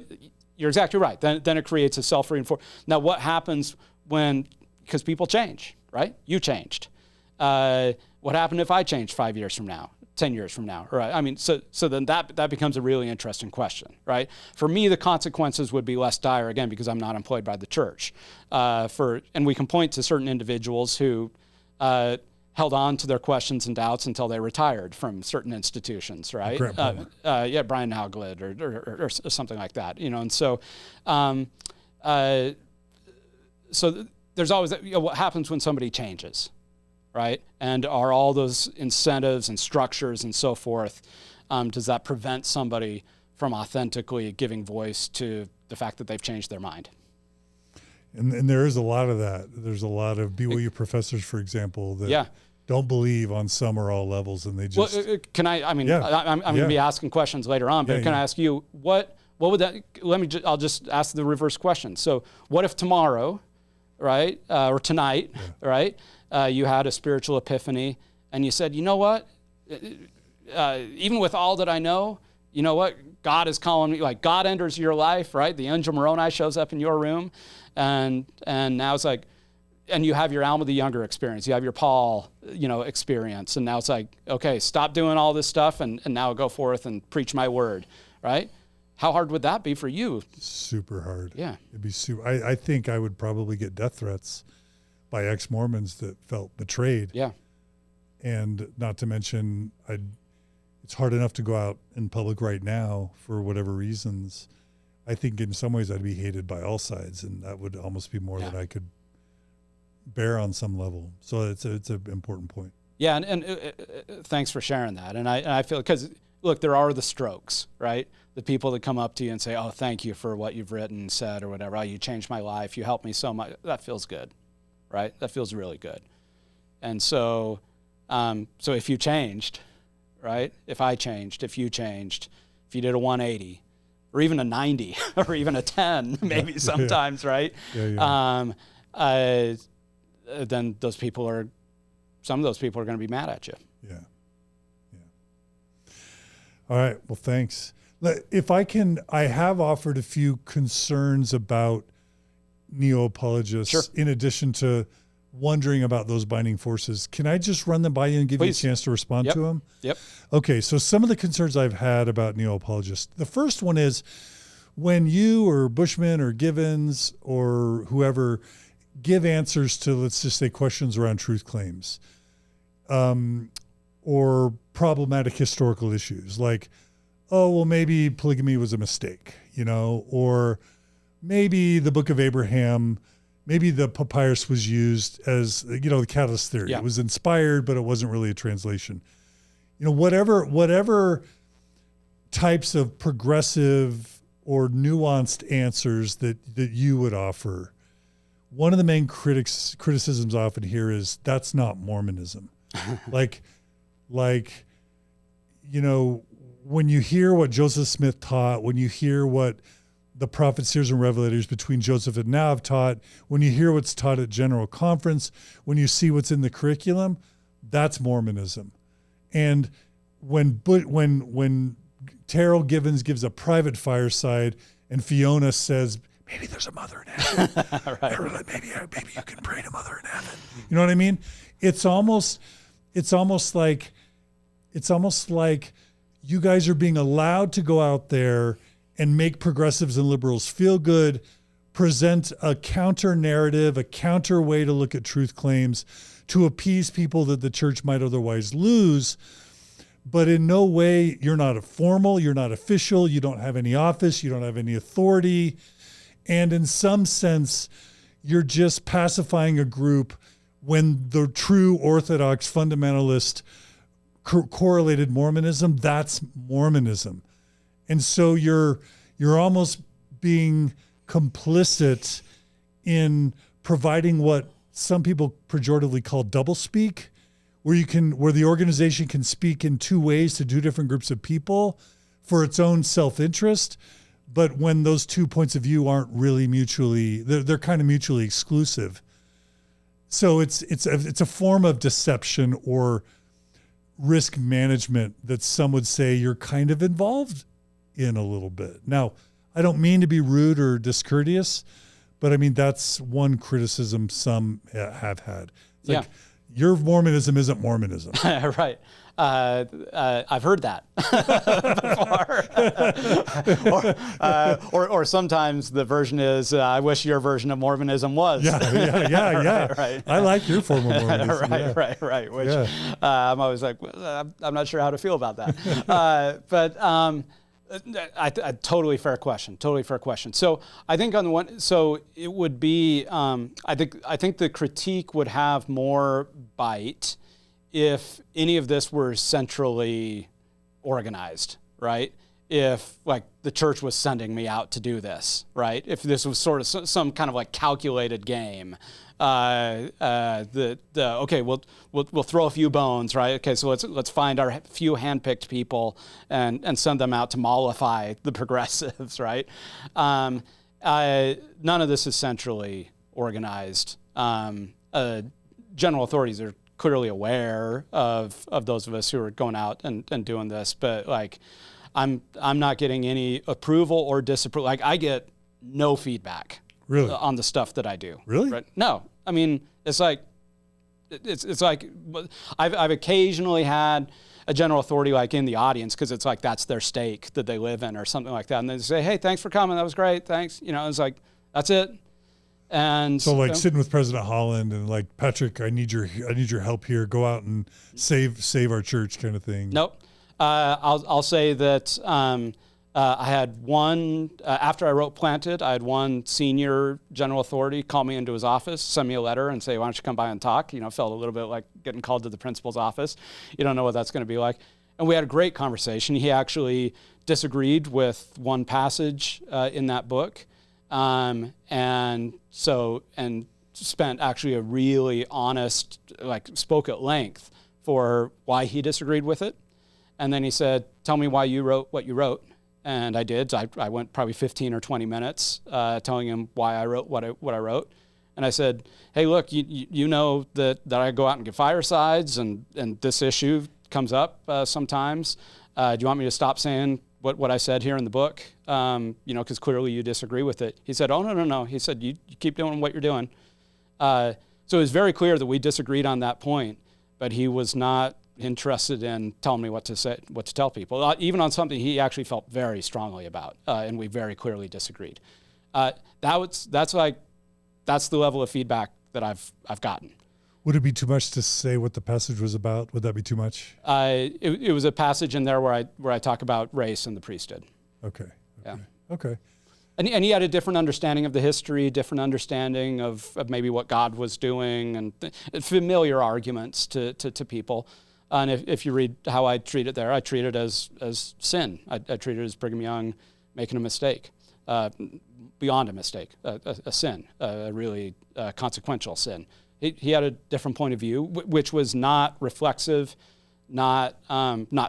you're exactly right. Then it creates a self-reinforcement. Now, what happens because people change, right? You changed. What happened if I changed 5 years from now, 10 years from now, right? I mean, so then that becomes a really interesting question, right? For me, the consequences would be less dire, again, because I'm not employed by the church. And we can point to certain individuals who held on to their questions and doubts until they retired from certain institutions, right? Brian Hauglid or something like that, and so there's always what happens when somebody changes, right? And are all those incentives and structures and so forth, does that prevent somebody from authentically giving voice to the fact that they've changed their mind? And there is a lot of that. There's a lot of BYU professors, for example, that don't believe on some or all levels, and they just... Well, can I mean, I'm going to be asking questions later on, but can I ask you, what would that... I'll just ask the reverse question. So what if tomorrow, right, or tonight, right, you had a spiritual epiphany and you said, you know what, even with all that I know, you know what? God is calling me. Like, God enters your life, right? The angel Moroni shows up in your room, and now it's like, and you have your Alma the Younger experience. You have your Paul, experience. And now it's like, okay, stop doing all this stuff and now go forth and preach my word, right? How hard would that be for you? Super hard. Yeah. It'd be super. I think I would probably get death threats by ex-Mormons that felt betrayed. Yeah. And not to mention, it's hard enough to go out in public right now for whatever reasons. I think in some ways I'd be hated by all sides, and that would almost be more than I could bear on some level. So it's an important point. Yeah, and thanks for sharing that. And I feel, because look, there are the strokes, right? The people that come up to you and say, "Oh, thank you for what you've written and said," or whatever. "Oh, you changed my life. You helped me so much." That feels good, right? That feels really good. And so if you changed, right? If I changed, if you changed, if you did a 180, or even a 90, or even a 10, maybe sometimes, right? Yeah. Then some of those people are going to be mad at you. Yeah. All right. Well, thanks. If I can, I have offered a few concerns about neo-apologists. Sure. In addition to wondering about those binding forces. Can I just run them by you and give Please. you a chance to respond to them? Yep. Okay. So some of the concerns I've had about neo-apologists. The first one is when you or Bushman or Givens or whoever give answers to, let's just say, questions around truth claims, or problematic historical issues like, oh, well, maybe polygamy was a mistake, or maybe the Book of Abraham, maybe the papyrus was used as, the catalyst theory. Yeah. It was inspired, but it wasn't really a translation. Whatever types of progressive or nuanced answers that you would offer. One of the main criticisms I often hear is that's not Mormonism. like, when you hear what Joseph Smith taught, when you hear what the prophets, seers, and revelators between Joseph and now have taught, when you hear what's taught at General Conference, when you see what's in the curriculum, that's Mormonism. And when Terrell Givens gives a private fireside and Fiona says, maybe there's a mother in heaven. Right. Maybe you can pray to mother in heaven. You know what I mean? It's almost like you guys are being allowed to go out there and make progressives and liberals feel good, present a counter narrative, a counter way to look at truth claims to appease people that the church might otherwise lose. But in no way, you're not formal, you're not official, you don't have any office, you don't have any authority. And in some sense, you're just pacifying a group when the true Orthodox fundamentalist correlated Mormonism, that's Mormonism. And so you're almost being complicit in providing what some people pejoratively call doublespeak, where the organization can speak in two ways to two different groups of people for its own self-interest. But when those 2 points of view aren't really they're kind of mutually exclusive. So it's a form of deception or risk management that some would say you're kind of involved in a little bit. Now, I don't mean to be rude or discourteous, but I mean, that's one criticism some have had. It's like, your Mormonism isn't Mormonism. Right. I've heard that before. Or sometimes the version is, I wish your version of Mormonism was. Yeah. Right. I like your form of Mormonism. Right. Which I'm always like, I'm not sure how to feel about that. But I totally fair question. So I think on the one, so it would be, I think the critique would have more bite if any of this were centrally organized, right? If like the church was sending me out to do this, right? If this was sort of some kind of like calculated game, okay, we'll throw a few bones, right? Okay, so let's find our few handpicked people and send them out to mollify the progressives, right? None of this is centrally organized. General authorities are clearly aware of those of us who are going out and doing this, but like, I'm not getting any approval or disapproval. Like, I get no feedback really on the stuff that I do. Really? Right? No, I mean, it's like I've occasionally had a general authority like in the audience, because it's like that's their stake that they live in or something like that, and they say, "Hey, thanks for coming. That was great. Thanks." It's like, that's it. And so like sitting with President Holland and like, Patrick, I need your help here. Go out and save our church, kind of thing. Nope. I'll say that I had one, after I wrote Planted, I had one senior general authority call me into his office, send me a letter and say, "Why don't you come by and talk?" Felt a little bit like getting called to the principal's office. You don't know what that's going to be like. And we had a great conversation. He actually disagreed with one passage in that book. And spent actually a really honest, like, spoke at length for why he disagreed with it. And then he said, "Tell me why you wrote what you wrote." And I did. I went probably 15 or 20 minutes telling him why I wrote what I wrote. And I said, "Hey, look, you know that I go out and get firesides, and this issue comes up sometimes. Do you want me to stop saying what I said here in the book? Because clearly you disagree with it." He said, "Oh, no. He said, you keep doing what you're doing." So it was very clear that we disagreed on that point, but he was not interested in telling me what to say, what to tell people, even on something he actually felt very strongly about, and we very clearly disagreed. That's the level of feedback that I've gotten. Would it be too much to say what the passage was about? Would that be too much? It was a passage in there where I talk about race and the priesthood. Okay. Yeah. Okay. And he had a different understanding of the history, different understanding of maybe what God was doing, and familiar arguments to people. And if you read how I treat it there, I treat it as sin. I treat it as Brigham Young making a mistake, beyond a mistake, a sin, a really consequential sin. He had a different point of view, which was not reflexive, not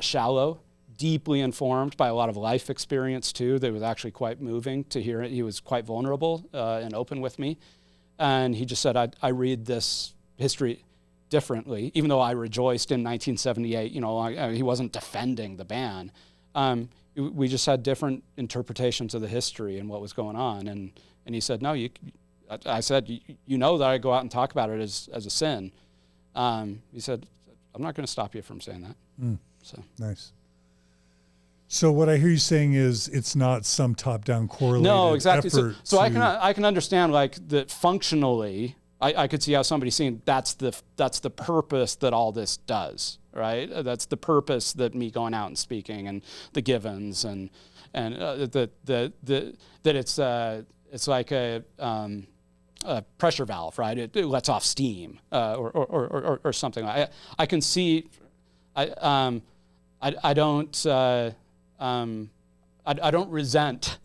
shallow, deeply informed by a lot of life experience too. That was actually quite moving to hear it. He was quite vulnerable and open with me. And he just said, I read this history differently, even though I rejoiced in 1978, he wasn't defending the ban. We just had different interpretations of the history and what was going on. And he said, "No, I said, you know that I go out and talk about it as a sin." He said, "I'm not going to stop you from saying that." So nice. So what I hear you saying is it's not some top-down correlated no, exactly. effort. So I can understand like that functionally. I could see how somebody's saying that's the purpose that all this does, right? That's the purpose that me going out and speaking and the givens and that it's like a pressure valve, right? It lets off steam or something. I can see. I don't resent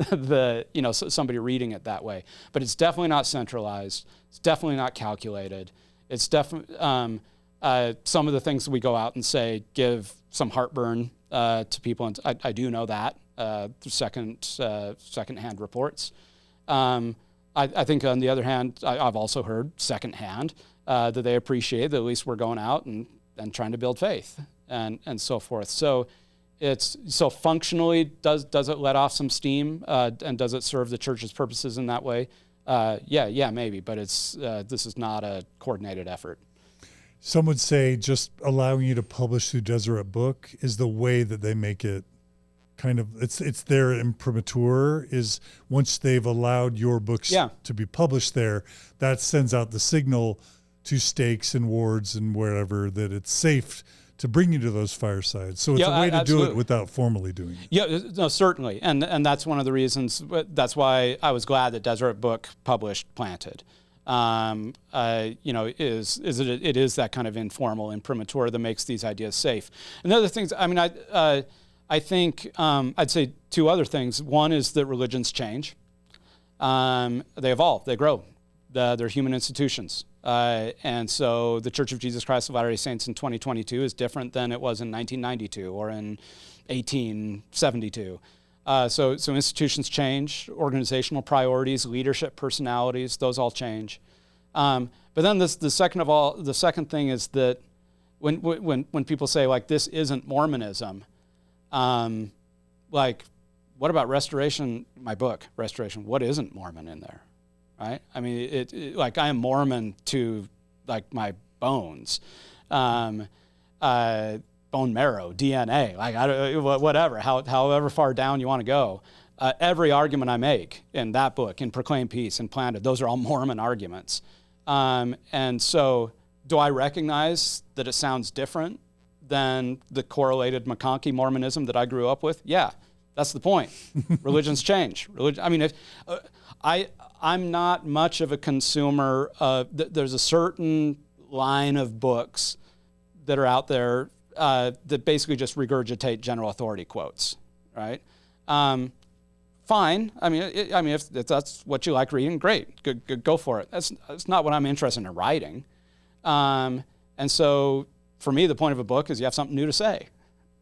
somebody reading it that way, but it's definitely not centralized. It's definitely not calculated. It's definitely some of the things that we go out and say give some heartburn to people, and I do know that through secondhand reports. I think on the other hand, I've also heard secondhand that they appreciate that at least we're going out and trying to build faith and so forth. So. So functionally, does it let off some steam, and does it serve the church's purposes in that way? Yeah, maybe, but this is not a coordinated effort. Some would say just allowing you to publish through Deseret Book is the way that they make it kind of, it's their imprimatur, is once they've allowed your books to be published there, that sends out the signal to stakes and wards and wherever that it's safe to bring you to those firesides. So it's a way to do it without formally doing it. Yeah, no, certainly. And that's one of the reasons, that's why I was glad that Deseret Book published Planted. It is that kind of informal imprimatur that makes these ideas safe. And other things, I think I'd say two other things. One is that religions change. They evolve, they grow. They're human institutions. And so the Church of Jesus Christ of Latter-day Saints in 2022 is different than it was in 1992 or in 1872. So institutions change, organizational priorities, leadership personalities, those all change. But then the second thing is that when people say like this isn't Mormonism, like what about Restoration? My book, Restoration. What isn't Mormon in there, right? I mean, it like I am Mormon to like my bones, bone marrow, DNA, like whatever, however far down you want to go. Every argument I make in that book, in Proclaim Peace and Planted, those are all Mormon arguments. And so do I recognize that it sounds different than the correlated McConkie Mormonism that I grew up with? Yeah, that's the point. Religions change. I mean, I'm not much of a consumer of, there's a certain line of books that are out there that basically just regurgitate general authority quotes, right? Fine. I mean, if that's what you like reading, great. Go for it. That's not what I'm interested in writing. And so for me, the point of a book is you have something new to say.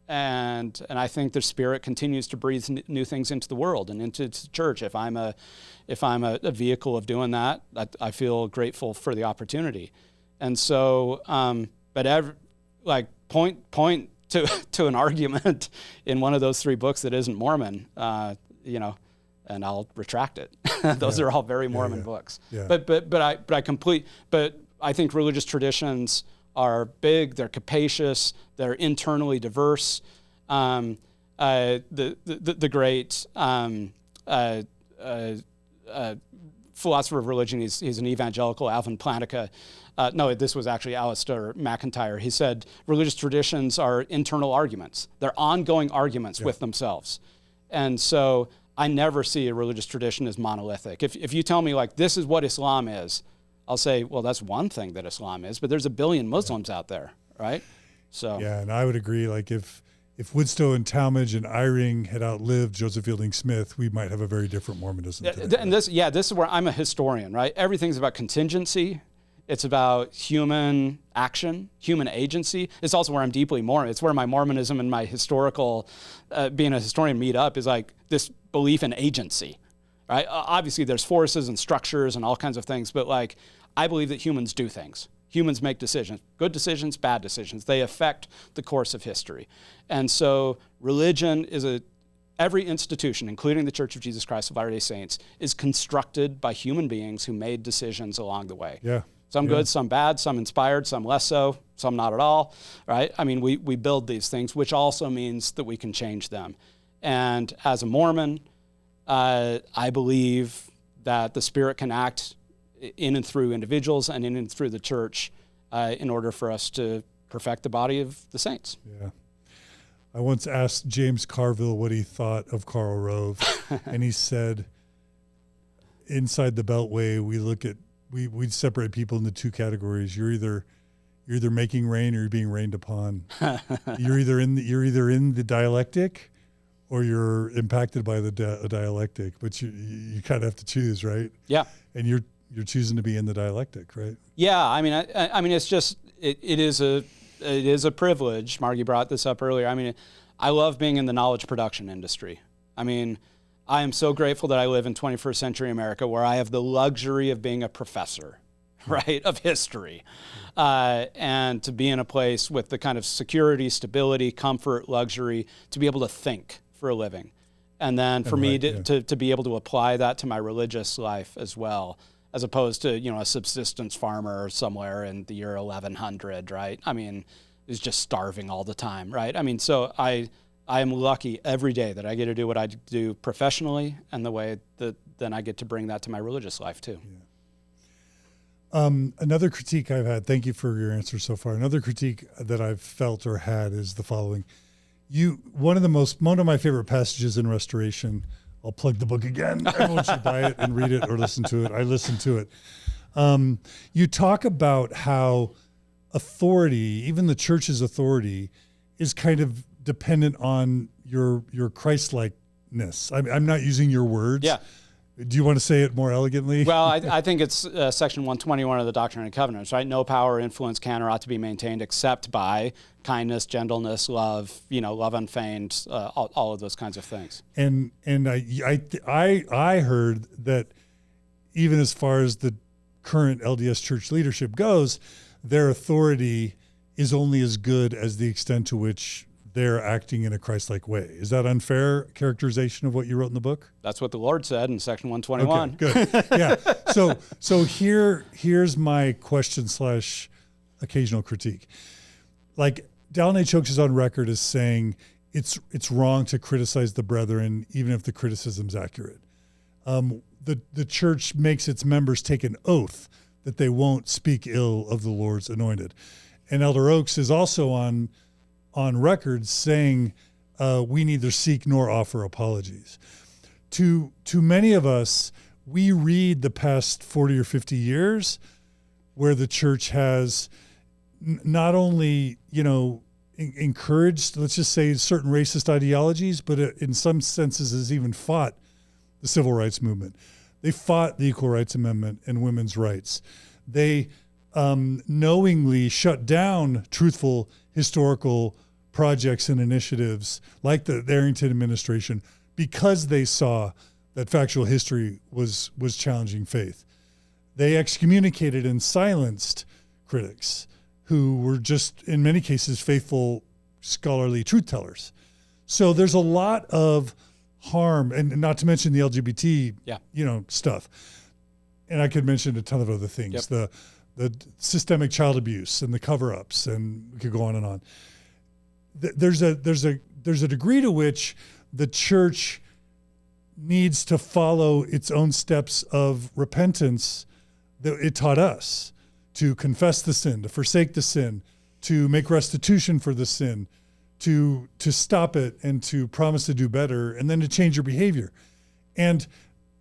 And I think the Spirit continues to breathe new things into the world and into the church. If I'm a vehicle of doing that, I feel grateful for the opportunity. And so, point to an argument in one of those three books that isn't Mormon, and I'll retract it. Those are all very Mormon books. Yeah. But I think religious traditions are big, they're capacious, they're internally diverse. The great philosopher of religion, he's an evangelical, Alvin Plantinga. No, this was actually Alistair McIntyre. He said religious traditions are internal arguments. They're ongoing arguments with themselves. And so I never see a religious tradition as monolithic. If you tell me like this is what Islam is, I'll say, well, that's one thing that Islam is, but there's a billion Muslims out there, right? So yeah, and I would agree. Like if Woodstow and Talmage and Eyring had outlived Joseph Fielding Smith, we might have a very different Mormonism today. And this is where I'm a historian, right? Everything's about contingency. It's about human action, human agency. It's also where I'm deeply Mormon. It's where my Mormonism and my historical, being a historian meet up, is like this belief in agency, right? Obviously there's forces and structures and all kinds of things, but like I believe that humans do things. Humans make decisions, good decisions, bad decisions. They affect the course of history. And so religion is every institution, including the Church of Jesus Christ of Latter-day Saints, is constructed by human beings who made decisions along the way. Yeah. Some good, some bad, some inspired, some less so, some not at all, right? I mean, we build these things, which also means that we can change them. And as a Mormon, I believe that the Spirit can act in and through individuals and in and through the church in order for us to perfect the body of the saints. Yeah. I once asked James Carville what he thought of Karl Rove, and he said, inside the Beltway, we separate people into two categories. You're either making rain or you're being rained upon. You're either in the dialectic or you're impacted by the dialectic, but you kind of have to choose, right? Yeah. And you're choosing to be in the dialectic, right? Yeah, I mean, it's just it is a privilege. Margi brought this up earlier. I mean, I love being in the knowledge production industry. I mean, I am so grateful that I live in 21st century America, where I have the luxury of being a professor, right, of history, and to be in a place with the kind of security, stability, comfort, luxury to be able to think for a living, and then for me to be able to apply that to my religious life as well, as opposed to, a subsistence farmer somewhere in the year 1100, right? I mean, is just starving all the time, right? I mean, so I am lucky every day that I get to do what I do professionally, and the way that then I get to bring that to my religious life too. Yeah. Another critique I've had, thank you for your answer so far. Another critique that I've felt or had is the following. One of my favorite passages in Restoration, I'll plug the book again. Everyone should buy it and read it or listen to it. I listen to it. You talk about how authority, even the church's authority, is kind of dependent on your Christ-likeness. I'm not using your words. Yeah. Do you want to say it more elegantly? Well, I think it's section 121 of the Doctrine and Covenants, right? No power or influence can or ought to be maintained except by kindness, gentleness, love, love unfeigned, all of those kinds of things. And I heard that even as far as the current LDS church leadership goes, their authority is only as good as the extent to which they're acting in a Christ-like way. Is that unfair characterization of what you wrote in the book? That's what the Lord said in section 121. Okay, good. Yeah. So here's my question / occasional critique. Like, Dallin H. Oakes is on record as saying it's wrong to criticize the brethren, even if the criticism's accurate. The church makes its members take an oath that they won't speak ill of the Lord's anointed. And Elder Oakes is also on record saying we neither seek nor offer apologies. To many of us, we read the past 40 or 50 years where the church has not only, encouraged, let's just say, certain racist ideologies, but in some senses has even fought the civil rights movement. They fought the Equal Rights Amendment and women's rights. They knowingly shut down truthful historical projects and initiatives like the Arrington administration because they saw that factual history was challenging faith. They excommunicated and silenced critics who were just, in many cases, faithful scholarly truth tellers. So there's a lot of harm, and not to mention the LGBT, stuff. And I could mention a ton of other things, the systemic child abuse and the cover-ups, and we could go on and on. There's a degree to which the church needs to follow its own steps of repentance that it taught us, to confess the sin, to forsake the sin, to make restitution for the sin, to stop it and to promise to do better, and then to change your behavior. And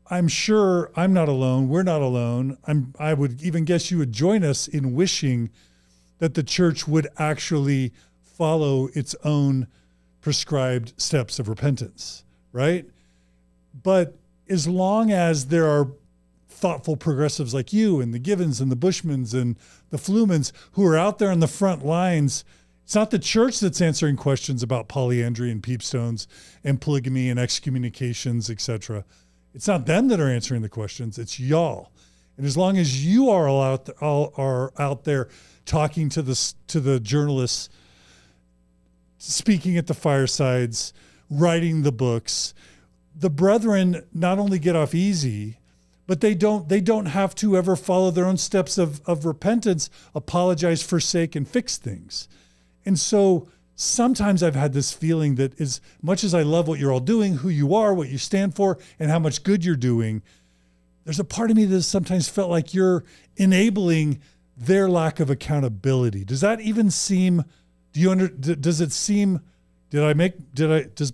I'm sure I'm not alone. We're not alone. I would even guess you would join us in wishing that the church would actually follow its own prescribed steps of repentance, right? But as long as there are thoughtful progressives like you and the Givens and the Bushmans and the Flumans who are out there on the front lines, it's not the church that's answering questions about polyandry and peepstones and polygamy and excommunications, etc. It's not them that are answering the questions. It's y'all. And as long as you are all out there talking to the journalists, speaking at the firesides, writing the books, the brethren not only get off easy, but they don't have to ever follow their own steps of repentance, apologize, forsake, and fix things. And so sometimes I've had this feeling that as much as I love what you're all doing, who you are, what you stand for, and how much good you're doing, there's a part of me that sometimes felt like you're enabling their lack of accountability. Does that even seem, does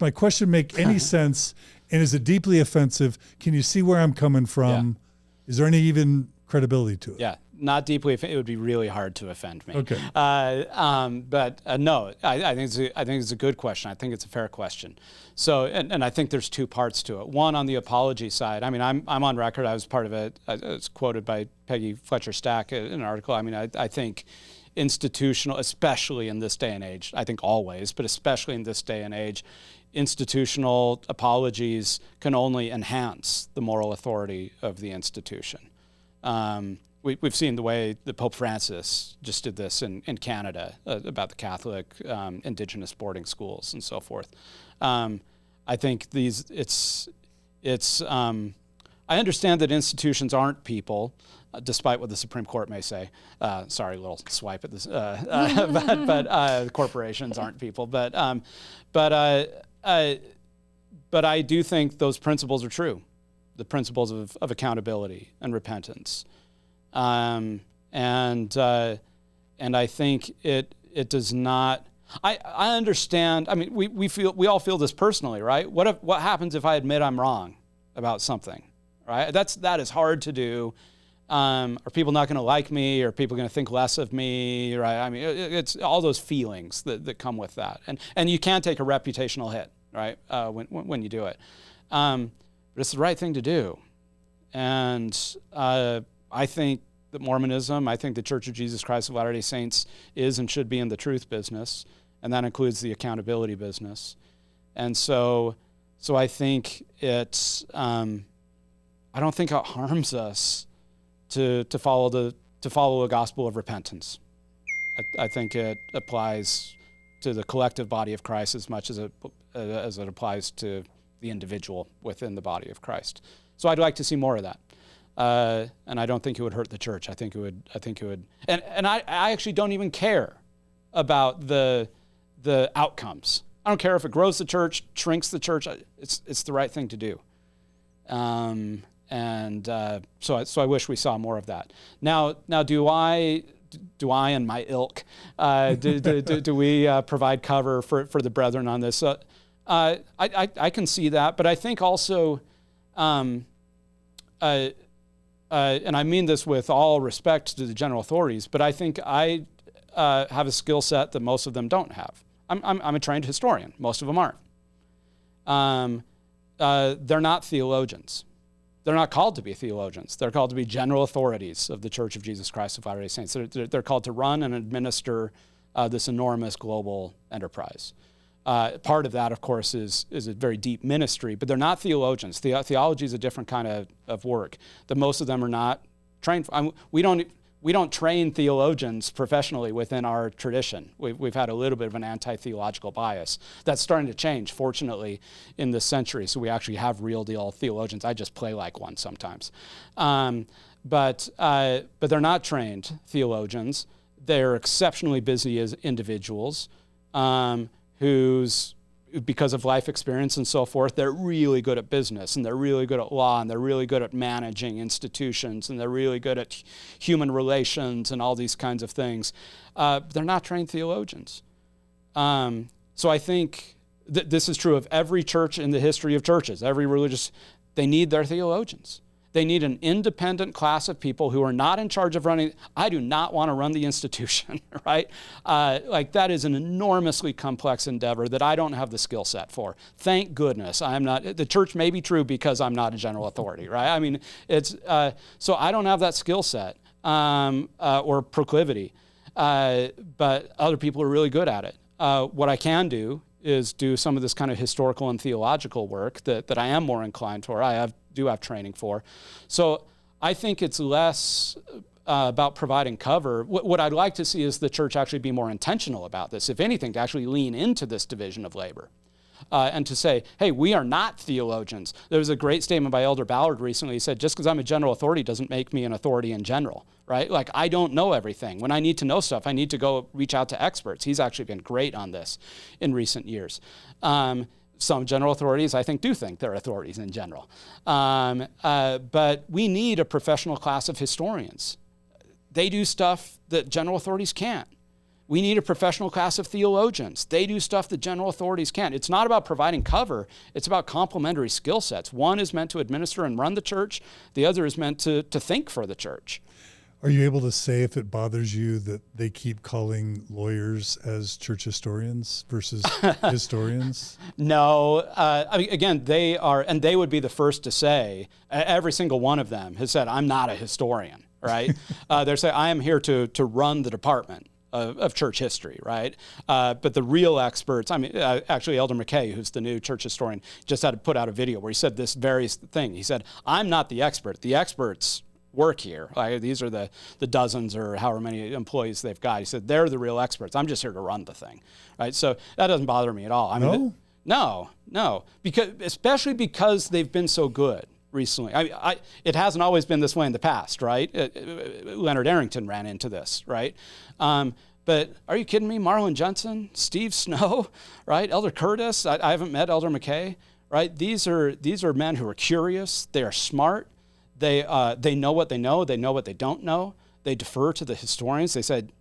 my question make any sense? And is it deeply offensive? Can you see where I'm coming from? Yeah. Is there any even credibility to it? Yeah, not deeply. It would be really hard to offend me. Okay. But no, I think it's a good question. I think it's a fair question. So, and I think there's two parts to it. One, on the apology side. I mean, I'm on record. I was part of it. I was quoted by Peggy Fletcher Stack in an article. I mean, I think institutional, especially in this day and age, I think always, but especially in this day and age, institutional apologies can only enhance the moral authority of the institution. We've seen the way that Pope Francis just did this in Canada about the Catholic indigenous boarding schools and so forth. I think I understand that institutions aren't people, despite what the Supreme Court may say. Sorry, a little swipe at this. But corporations aren't people. But I do think those principles are true, the principles of accountability and repentance. And I think it does not. I understand. I mean, we all feel this personally, right? What happens if I admit I'm wrong about something, right? That is hard to do. Are people not going to like me? Are people going to think less of me? Right? I mean, it's all those feelings that come with that, and you can take a reputational hit, right? When you do it, but it's the right thing to do, and I think that Mormonism, I think the Church of Jesus Christ of Latter-day Saints is and should be in the truth business, and that includes the accountability business, and so I think it's I don't think it harms us to follow a gospel of repentance. I think it applies to the collective body of Christ as much as it applies to the individual within the body of Christ. So I'd like to see more of that. And I don't think it would hurt the church. I think it would, and I actually don't even care about the outcomes. I don't care if it grows the church, shrinks the church. It's the right thing to do. So I wish we saw more of that. Now do I and my ilk, do we provide cover for the brethren on this? I can see that, but I think also, and I mean this with all respect to the general authorities, but I think I have a skill set that most of them don't have. I'm a trained historian. Most of them aren't. They're not theologians. They're not called to be theologians. They're called to be general authorities of the Church of Jesus Christ of Latter-day Saints. They're called to run and administer this enormous global enterprise. Part of that, of course, is a very deep ministry, but they're not theologians. Theology is a different kind of work that most of them are not trained for. We don't train theologians professionally within our tradition. We've had a little bit of an anti-theological bias. That's starting to change, fortunately, in this century. So we actually have real deal theologians. I just play like one sometimes. But they're not trained theologians. They're exceptionally busy as individuals whose, because of life experience and so forth, they're really good at business, and they're really good at law, and they're really good at managing institutions, and they're really good at human relations and all these kinds of things. They're not trained theologians. So I think this is true of every church in the history of churches. Every religious, they need their theologians. They need an independent class of people who are not in charge of running. I do not want to run the institution, right? Like that is an enormously complex endeavor that I don't have the skill set for. Thank goodness I'm not. The church may be true because I'm not a general authority, right? I mean, it's so I don't have that skill set or proclivity, but other people are really good at it. What I can do is do some of this kind of historical and theological work that I am more inclined toward. I do have training for. So I think it's less about providing cover. What I'd like to see is the church actually be more intentional about this, if anything, to actually lean into this division of labor. And to say, hey, we are not theologians. There was a great statement by Elder Ballard recently. He said, just because I'm a general authority doesn't make me an authority in general, right? Like, I don't know everything. When I need to know stuff, I need to go reach out to experts. He's actually been great on this in recent years. Some general authorities, I think, do think they're authorities in general. But we need a professional class of historians. They do stuff that general authorities can't. We need a professional class of theologians. They do stuff that general authorities can't. It's not about providing cover. It's about complementary skill sets. One is meant to administer and run the church. The other is meant to think for the church. Are you able to say if it bothers you that they keep calling lawyers as church historians versus historians? No. I mean, again, they are, and they would be the first to say, every single one of them has said, I'm not a historian, right? They're saying, I am here to run the department of church history, right? But the real experts, I mean, actually Elder McKay, who's the new church historian, just had to put out a video where he said this very thing. He said, I'm not the expert. The experts work here. Like, these are the dozens or however many employees they've got. He said, they're the real experts. I'm just here to run the thing, right? So that doesn't bother me at all. I mean, no, because especially because they've been so good recently. It hasn't always been this way in the past, right? Leonard Arrington ran into this, right? But are you kidding me? Marlon Jensen, Steve Snow, right? Elder Curtis. I haven't met Elder McKay, right? These are men who are curious. They are smart. They know what they know. They know what they don't know. They defer to the historians. They said,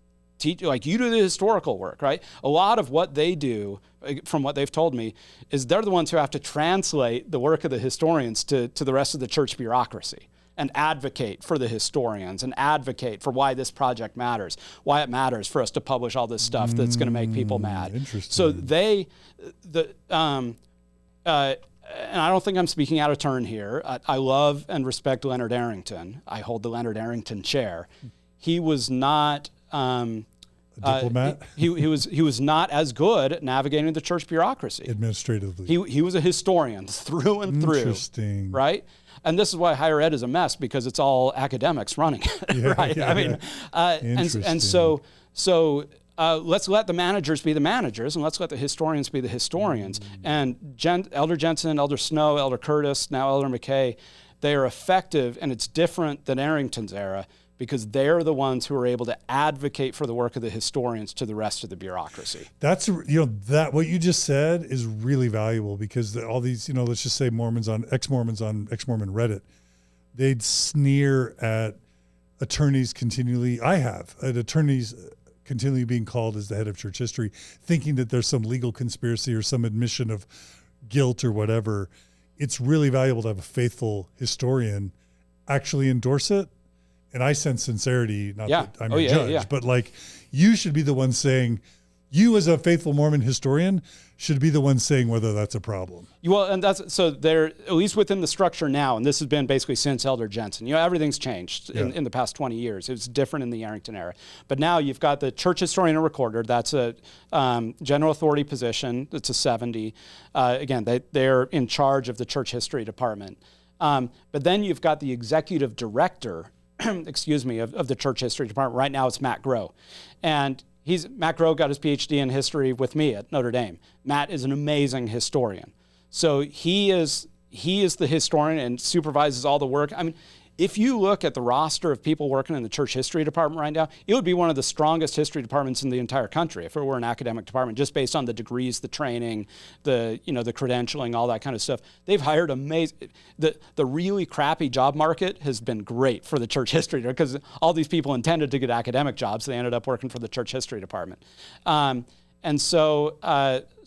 like, you do the historical work, right? A lot of what they do, from what they've told me, is they're the ones who have to translate the work of the historians to the rest of the church bureaucracy and advocate for the historians and advocate for why this project matters, why it matters for us to publish all this stuff that's going to make people mad. Interesting. So and I don't think I'm speaking out of turn here. I love and respect Leonard Arrington. I hold the Leonard Arrington chair. He was not a diplomat. He was not as good at navigating the church bureaucracy Administratively. He was a historian through and through. Interesting. Right? and this is why higher ed is a mess, because it's all academics running it, right? I mean, and so let's let the managers be the managers, and let's let the historians be the historians. And Elder Jensen, Elder Snow, Elder Curtis, now Elder McKay, they are effective, and it's different than Arrington's era, because they're the ones who are able to advocate for the work of the historians to the rest of the bureaucracy. That's, that what you just said is really valuable, because all these, let's just say ex-Mormon Reddit, they'd sneer at attorneys continually. I have at attorneys continually being called as the head of church history, thinking that there's some legal conspiracy or some admission of guilt or whatever. It's really valuable to have a faithful historian actually endorse it. And I sense sincerity, not that I'm a judge, but like, you should be the one saying, you as a faithful Mormon historian should be the one saying whether that's a problem. Well, and that's, so they're, at least within the structure now, and this has been basically since Elder Jensen, everything's changed in the past 20 years. It was different in the Arrington era. But now you've got the church historian and recorder. That's a general authority position. It's a 70. Again, they're in charge of the church history department. But then you've got the executive director, of the church history department. Right now it's Matt Groh. And Matt Groh got his PhD in history with me at Notre Dame. Matt is an amazing historian. So he is the historian and supervises all the work. I mean, if you look at the roster of people working in the church history department right now, it would be one of the strongest history departments in the entire country if it were an academic department, just based on the degrees, the training, the credentialing, all that kind of stuff. They've hired amazing. The really crappy job market has been great for the church history, because all these people intended to get academic jobs. They ended up working for the church history department. And so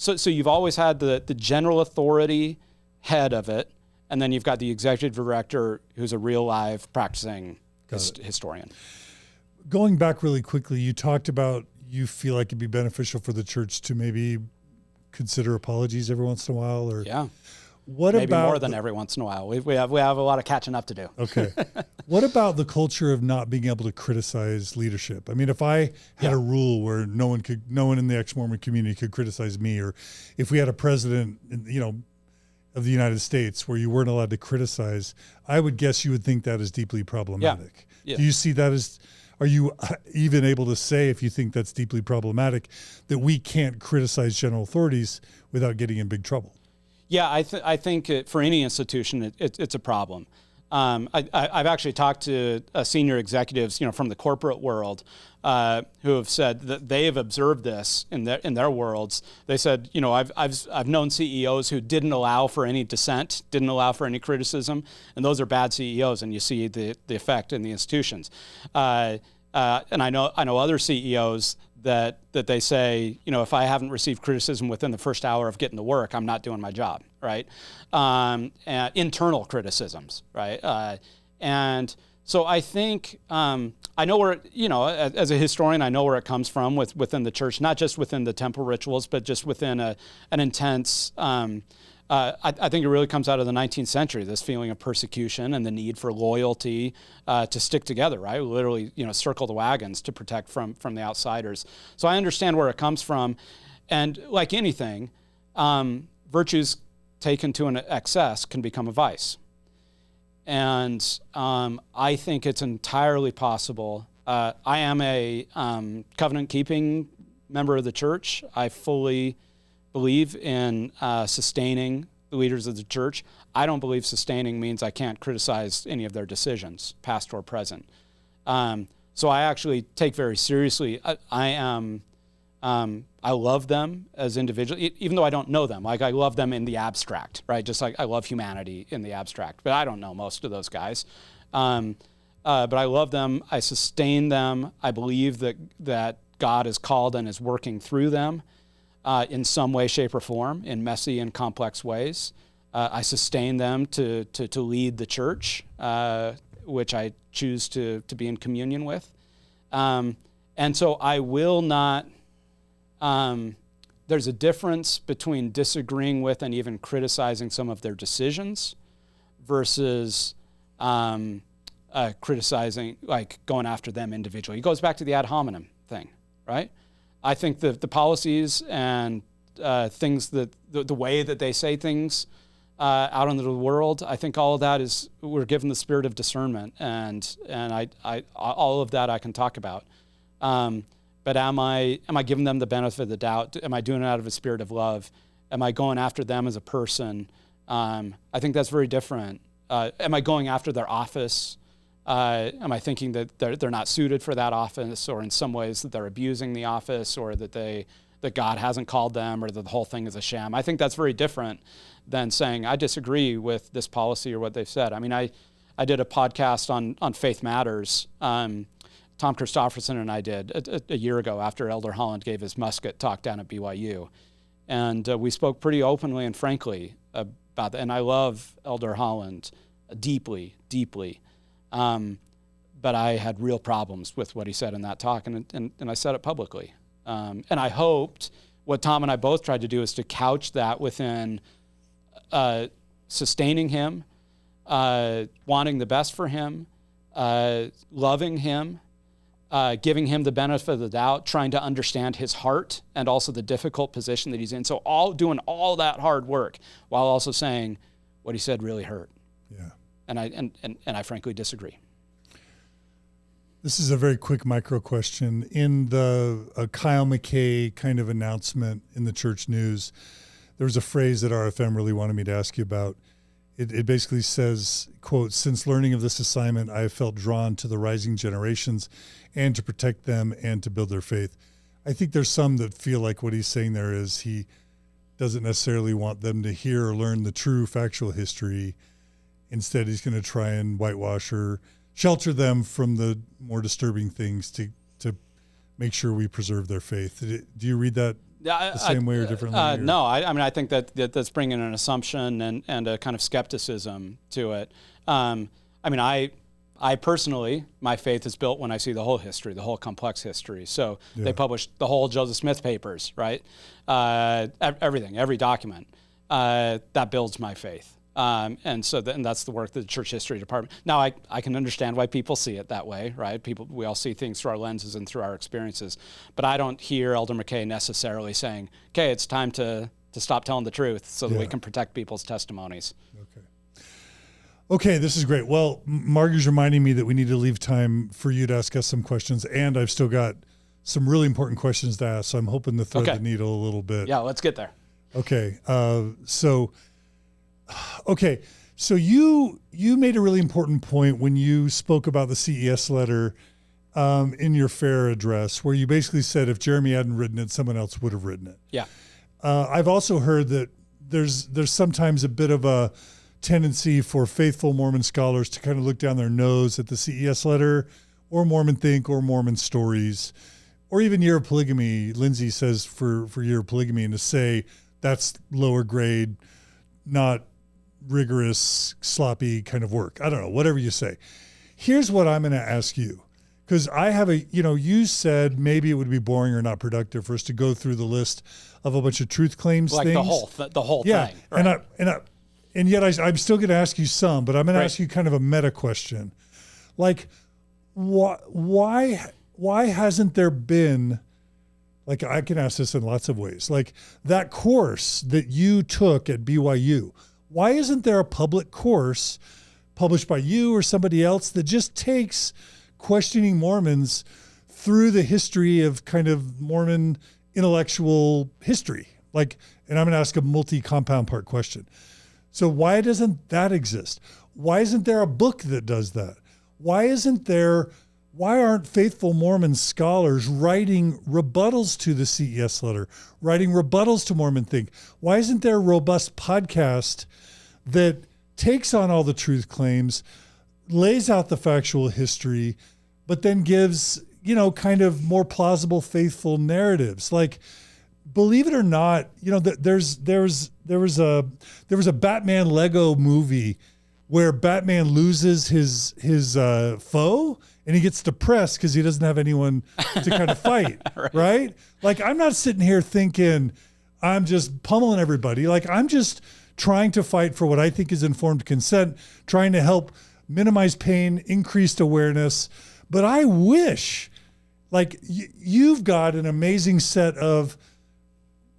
you've always had the general authority head of it, and then you've got the executive director, who's a real live practicing historian. Going back really quickly, you talked about you feel like it'd be beneficial for the church to maybe consider apologies every once in a while, or maybe more than every once in a while. We have a lot of catching up to do. Okay. What about the culture of not being able to criticize leadership? I mean, if I had a rule where no one in the ex-Mormon community could criticize me, or if we had a president, of the United States where you weren't allowed to criticize, I would guess you would think that is deeply problematic. Yeah. Do you see that as, are you even able to say, if you think that's deeply problematic, that we can't criticize general authorities without getting in big trouble? Yeah, I think for any institution, it's a problem. I've actually talked to senior executives, from the corporate world, who have said that they have observed this in their worlds. They said, I've known CEOs who didn't allow for any dissent, didn't allow for any criticism, and those are bad CEOs, and you see the effect in the institutions. And I know other CEOs that they say, if I haven't received criticism within the first hour of getting to work, I'm not doing my job, right? Internal criticisms, right? And so I think I know where, as a historian, I know where it comes from within the church, not just within the temple rituals, but just within an intense. I think it really comes out of the 19th century, this feeling of persecution and the need for loyalty to stick together, right? Literally, circle the wagons to protect from the outsiders. So I understand where it comes from. And like anything, virtues taken to an excess can become a vice. And I think it's entirely possible. I am a covenant-keeping member of the church. I fully believe in sustaining the leaders of the church. I don't believe sustaining means I can't criticize any of their decisions, past or present. So I actually take very seriously. I love them as individuals, even though I don't know them. Like, I love them in the abstract, right? Just like I love humanity in the abstract, but I don't know most of those guys. But I love them. I sustain them. I believe that God is called and is working through them in some way, shape, or form, in messy and complex ways. I sustain them to lead the church, which I choose to be in communion with. And so I will not. There's a difference between disagreeing with and even criticizing some of their decisions versus criticizing, like going after them individually. It goes back to the ad hominem thing, right? I think that the policies and things that the way that they say things out into the world. I think all of that is, we're given the spirit of discernment, and I all of that I can talk about. But am I giving them the benefit of the doubt? Am I doing it out of a spirit of love? Am I going after them as a person? I think that's very different. Am I going after their office? Am I thinking that they're not suited for that office, or in some ways that they're abusing the office, or that God hasn't called them, or that the whole thing is a sham? I think that's very different than saying, I disagree with this policy or what they've said. I mean, I did a podcast on Faith Matters. Tom Christofferson and I did a year ago after Elder Holland gave his musket talk down at BYU. And we spoke pretty openly and frankly about that. And I love Elder Holland deeply, deeply. But I had real problems with what he said in that talk, and I said it publicly. And I hoped what Tom and I both tried to do is to couch that within sustaining him, wanting the best for him, loving him, giving him the benefit of the doubt, trying to understand his heart and also the difficult position that he's in. So doing all that hard work while also saying what he said really hurt. Yeah. And I frankly disagree. This is a very quick micro question. In the Kyle McKay kind of announcement in the church news, there was a phrase that RFM really wanted me to ask you about. It basically says, quote, "Since learning of this assignment, I have felt drawn to the rising generations and to protect them and to build their faith." I think there's some that feel like what he's saying there is he doesn't necessarily want them to hear or learn the true factual history. Instead, he's going to try and whitewash or shelter them from the more disturbing things to make sure we preserve their faith. Do you read that the same way or differently? No, I mean, I think that's bringing an assumption and a kind of skepticism to it. I mean, I personally, my faith is built when I see the whole history, the whole complex history. So They published the whole Joseph Smith papers, right? Everything, every document. That builds my faith. And that's the work of the church history department. Now, I can understand why people see it that way, right? We all see things through our lenses and through our experiences. But I don't hear Elder McKay necessarily saying, okay, it's time to stop telling the truth so that we can protect people's testimonies. Okay, this is great. Well, Margi's reminding me that we need to leave time for you to ask us some questions, and I've still got some really important questions to ask, so I'm hoping to thread the needle a little bit. Yeah, let's get there. Okay, so you made a really important point when you spoke about the CES letter in your fair address, where you basically said if Jeremy hadn't written it, someone else would have written it. Yeah. I've also heard that there's sometimes a bit of a tendency for faithful Mormon scholars to kind of look down their nose at the CES letter or Mormon Think or Mormon Stories or even Year of Polygamy. Lindsay says for Year of Polygamy, and to say that's lower grade, not rigorous, sloppy kind of work. I don't know, whatever you say. Here's what I'm going to ask you, because I have you said maybe it would be boring or not productive for us to go through the list of a bunch of truth claims like things. the whole thing. Right? And yet I'm still going to ask you some, but I'm going to ask you kind of a meta question. Like, why hasn't there been, like, I can ask this in lots of ways, like that course that you took at BYU, why isn't there a public course published by you or somebody else that just takes questioning Mormons through the history of kind of Mormon intellectual history? Like, and I'm going to ask a multi-compound part question. So why doesn't that exist? Why isn't there a book that does that? Why aren't faithful Mormon scholars writing rebuttals to the CES letter, writing rebuttals to Mormon Think? Why isn't there a robust podcast that takes on all the truth claims, lays out the factual history, but then gives, kind of more plausible, faithful narratives? Like, believe it or not, there was a Batman Lego movie where Batman loses his foe and he gets depressed because he doesn't have anyone to kind of fight, right? Like, I'm not sitting here thinking I'm just pummeling everybody. Like, I'm just trying to fight for what I think is informed consent, trying to help minimize pain, increased awareness. But I wish, like, you've got an amazing set of,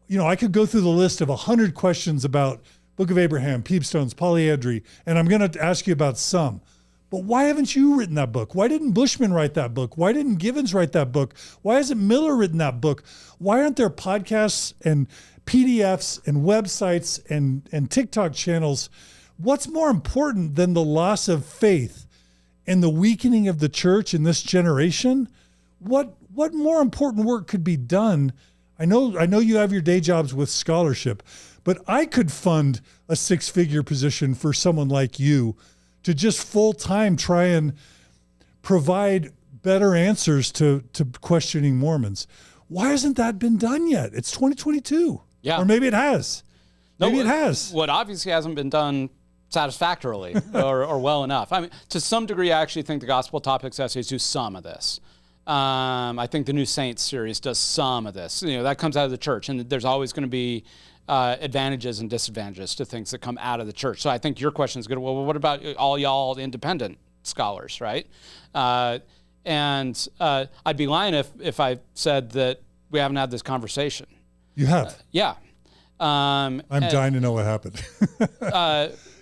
I could go through the list of 100 questions about Book of Abraham, Peepstones, Polyandry, and I'm going to ask you about some. But why haven't you written that book? Why didn't Bushman write that book? Why didn't Givens write that book? Why hasn't Miller written that book? Why aren't there podcasts and PDFs and websites and TikTok channels? What's more important than the loss of faith and the weakening of the church in this generation? What more important work could be done? I know you have your day jobs with scholarship, but I could fund a 6-figure position for someone like you to just full-time try and provide better answers to questioning Mormons. Why hasn't that been done yet? It's 2022. Yeah. Or maybe it has. Maybe it has. What obviously hasn't been done satisfactorily or well enough. I mean, to some degree, I actually think the Gospel Topics essays do some of this. I think the New Saints series does some of this. That comes out of the church, and there's always going to be advantages and disadvantages to things that come out of the church. So I think your question is good. Well, what about all y'all independent scholars, right? And I'd be lying if I said that we haven't had this conversation. You have? Yeah. I'm dying to know what happened.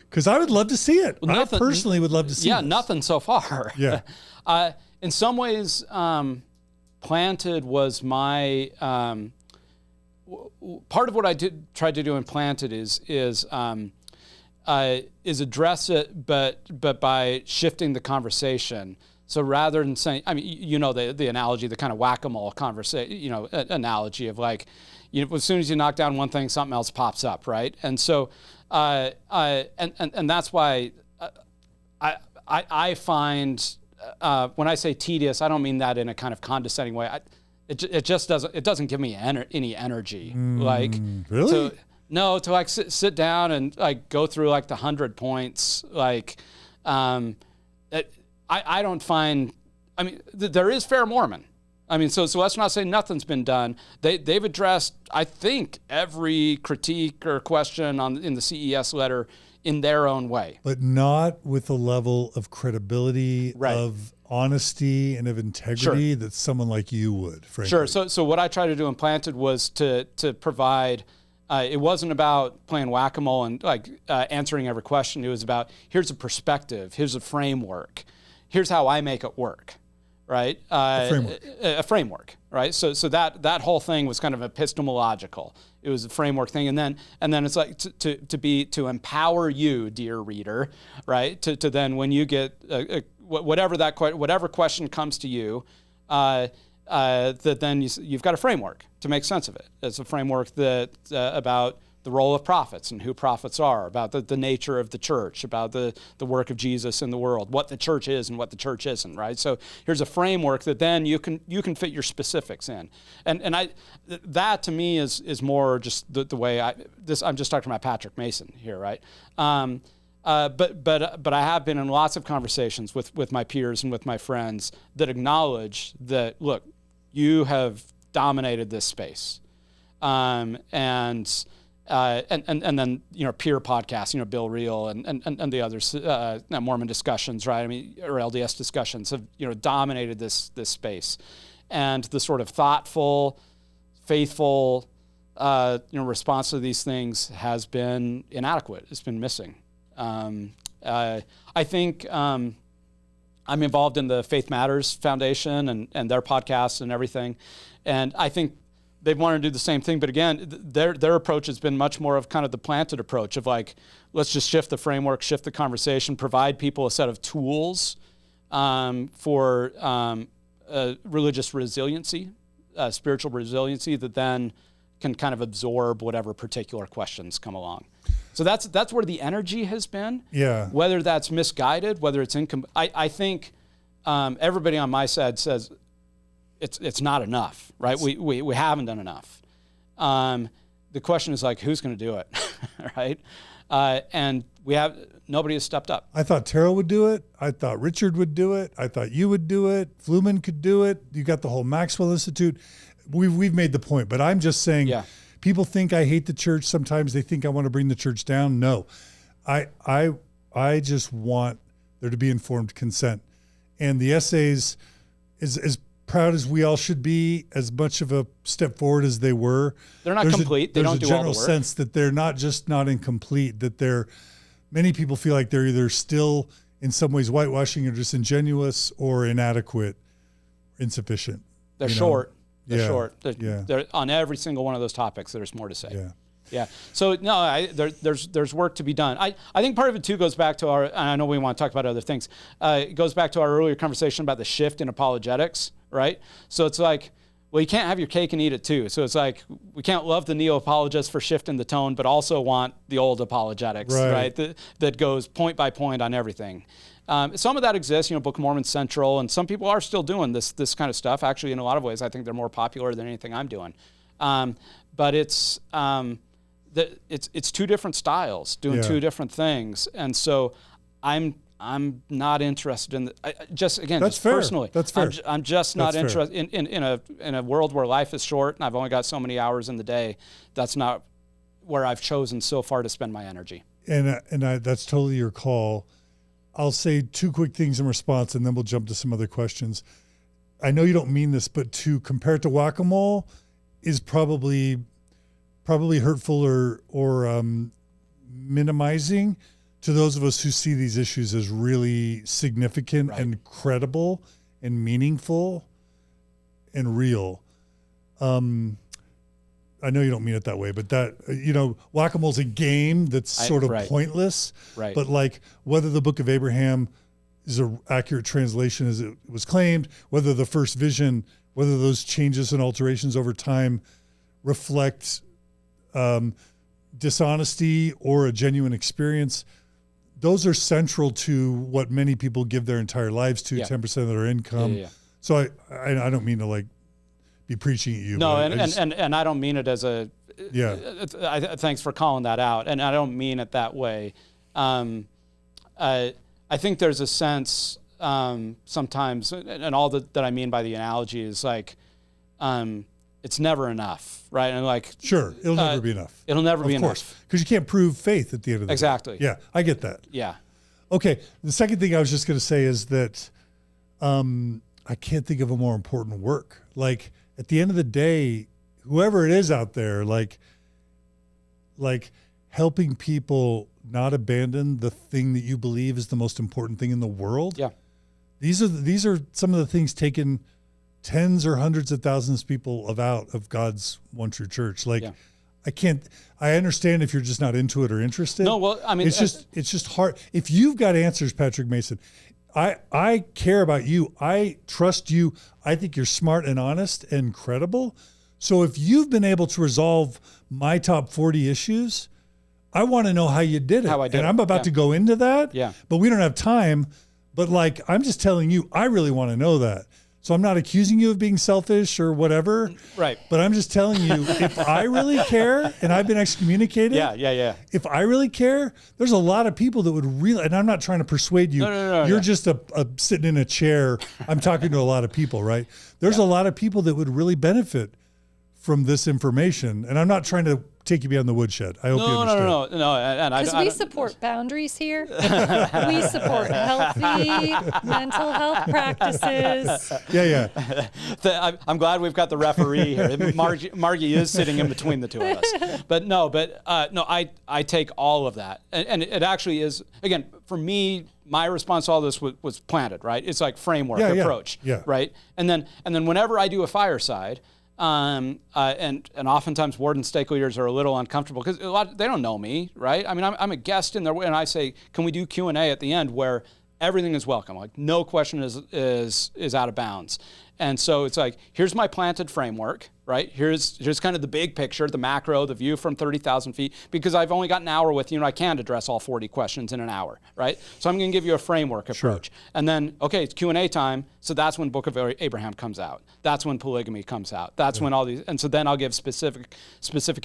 Because I would love to see it. I personally would love to see it. Yeah, nothing so far. Yeah. In some ways, Planted was my... part of what I tried to do in Planted is address it, but by shifting the conversation. So rather than saying, I mean, the analogy, the kind of whack-a-mole conversation, analogy of like, as soon as you knock down one thing, something else pops up, right? And so, and that's why I find when I say tedious, I don't mean that in a kind of condescending way. It just doesn't give me any energy. Really? To like sit down and like go through like the 100 points. Like, I don't find. I mean, there is Fair Mormon. I mean, so let's not say nothing's been done. They've addressed, I think, every critique or question in the CES letter in their own way, but not with a level of credibility, right, of honesty, and of integrity that someone like you would, frankly. Sure. So what I tried to do in Planted was to provide. It wasn't about playing whack-a-mole and like answering every question. It was about, here's a perspective, here's a framework, here's how I make it work, right? A framework, right? So that whole thing was kind of epistemological. It was a framework thing, and then it's like to empower you, dear reader, right? To then when you get whatever question comes to you, that then you've got a framework to make sense of it. It's a framework that about the role of prophets and who prophets are, about the nature of the church, about the work of Jesus in the world, what the church is and what the church isn't, right? So here's a framework that then you can fit your specifics in. And that to me is more just the way I'm just talking about Patrick Mason here, right? But I have been in lots of conversations with my peers and with my friends that acknowledge that, look, you have dominated this space, and then peer podcasts, Bill Reel and the others, Mormon discussions, right? I mean, or LDS discussions have dominated this space, and the sort of thoughtful, faithful, response to these things has been inadequate. It's been missing. I think I'm involved in the Faith Matters Foundation and their podcasts and everything, and I think they want to do the same thing, but again, their approach has been much more of kind of the Planted approach of like, let's just shift the framework, shift the conversation, provide people a set of tools for religious resiliency, spiritual resiliency that then can kind of absorb whatever particular questions come along. So that's where the energy has been. Yeah. Whether that's misguided, whether it's I think everybody on my side says it's not enough, right? We haven't done enough. The question is like, who's going to do it, right? And nobody has stepped up. I thought Terrell would do it. I thought Richard would do it. I thought you would do it. Fluman could do it. You got the whole Maxwell Institute. We've made the point, but I'm just saying. Yeah. People think I hate the church. Sometimes they think I want to bring the church down. No, I just want there to be informed consent. And the essays is proud as we all should be, as much of a step forward as they were, they're not complete. They don't do all the work. There's a general sense that they're not just not incomplete, that many people feel like they're either still in some ways whitewashing or just ingenuous or inadequate, insufficient. They're short. They're Yeah. short. Yeah. They're on every single one of those topics. There's more to say. Yeah. Yeah. So no, there's work to be done. I think part of it too goes back to and I know we want to talk about other things. It goes back to our earlier conversation about the shift in apologetics, right? So it's like, well, you can't have your cake and eat it too. So it's like, we can't love the neo-apologists for shifting the tone, but also want the old apologetics, right? That goes point by point on everything. Some of that exists, Book of Mormon Central, and some people are still doing this kind of stuff. Actually, in a lot of ways, I think they're more popular than anything I'm doing. But it's two different styles doing two different things, and so I'm not interested in just fair. Personally. That's fair. I'm just not interested in a world where life is short and I've only got so many hours in the day. That's not where I've chosen so far to spend my energy. And that's totally your call. I'll say two quick things in response, and then we'll jump to some other questions. I know you don't mean this, but to compare it to whack-a-mole is probably hurtful or minimizing to those of us who see these issues as really significant and credible and meaningful and real. I know you don't mean it that way, but whack-a-mole's a game that's sort of pointless. Right. But like whether the Book of Abraham is an accurate translation as it was claimed, whether the first vision, whether those changes and alterations over time reflect dishonesty or a genuine experience, those are central to what many people give their entire lives to, 10% of their income. Yeah. So I don't mean to be preaching at you. No, and I don't mean it as a. Yeah. Thanks for calling that out, and I don't mean it that way. I think there's a sense sometimes, and all that I mean by the analogy is it's never enough, right? And sure, it'll never be enough. It'll never be enough. Of course, because you can't prove faith at the end of the day. Exactly. Yeah, I get that. Yeah. Okay, the second thing I was just going to say is that I can't think of a more important work. At the end of the day, whoever it is out there, helping people not abandon the thing that you believe is the most important thing in the world. Yeah. These are some of the things taken tens or hundreds of thousands of people out of God's one true church. I understand if you're just not into it or interested. No, well, I mean, it's just hard. If you've got answers, Patrick Mason, I care about you. I trust you. I think you're smart and honest and credible. So if you've been able to resolve my top 40 issues, I want to know how you did it. How I did and I'm about to go into that. Yeah. But we don't have time. But I'm just telling you, I really want to know that. So I'm not accusing you of being selfish or whatever. Right. But I'm just telling you, if I really care and I've been excommunicated. Yeah. If I really care, there's a lot of people that would really, and I'm not trying to persuade you. No, You're just a sitting in a chair. I'm talking to a lot of people, right? There's a lot of people that would really benefit from this information. And I'm not trying to take you beyond the woodshed. I hope you understand. No. Because we support boundaries here. We support healthy mental health practices. Yeah. I'm glad we've got the referee here. Margi is sitting in between the two of us. I take all of that. And it actually is, again, for me, my response to all this was planted, right? It's like framework, approach, right? And then whenever I do a fireside, and oftentimes warden stakeholders are a little uncomfortable because they don't know me, right? I mean, I'm a guest in there, and I say, can we do Q&A at the end where everything is welcome? No question is out of bounds. And so it's here's my planted framework, right? Here's kind of the big picture, the macro, the view from 30,000 feet, because I've only got an hour with you and I can't address all 40 questions in an hour, right? So I'm going to give you a framework approach. Sure. And then, okay, it's Q&A time. So that's when Book of Abraham comes out. That's when polygamy comes out. That's when all these, and so then I'll give specific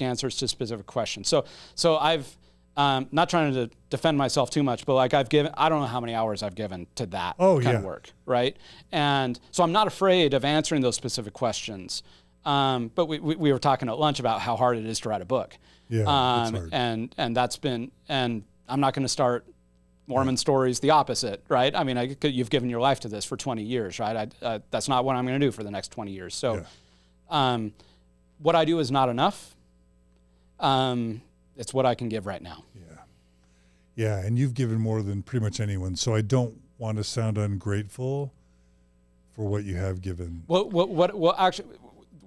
answers to specific questions. So I've, not trying to defend myself too much, but I've given, I don't know how many hours I've given to that kind of work, right? And so I'm not afraid of answering those specific questions. But we were talking at lunch about how hard it is to write a book. Yeah, it's hard. And that's been, and I'm not going to start Mormon stories, the opposite, right? I mean, you've given your life to this for 20 years, right? That's not what I'm going to do for the next 20 years. So what I do is not enough. It's what I can give right now. Yeah, and you've given more than pretty much anyone, so I don't want to sound ungrateful for what you have given. Well, actually,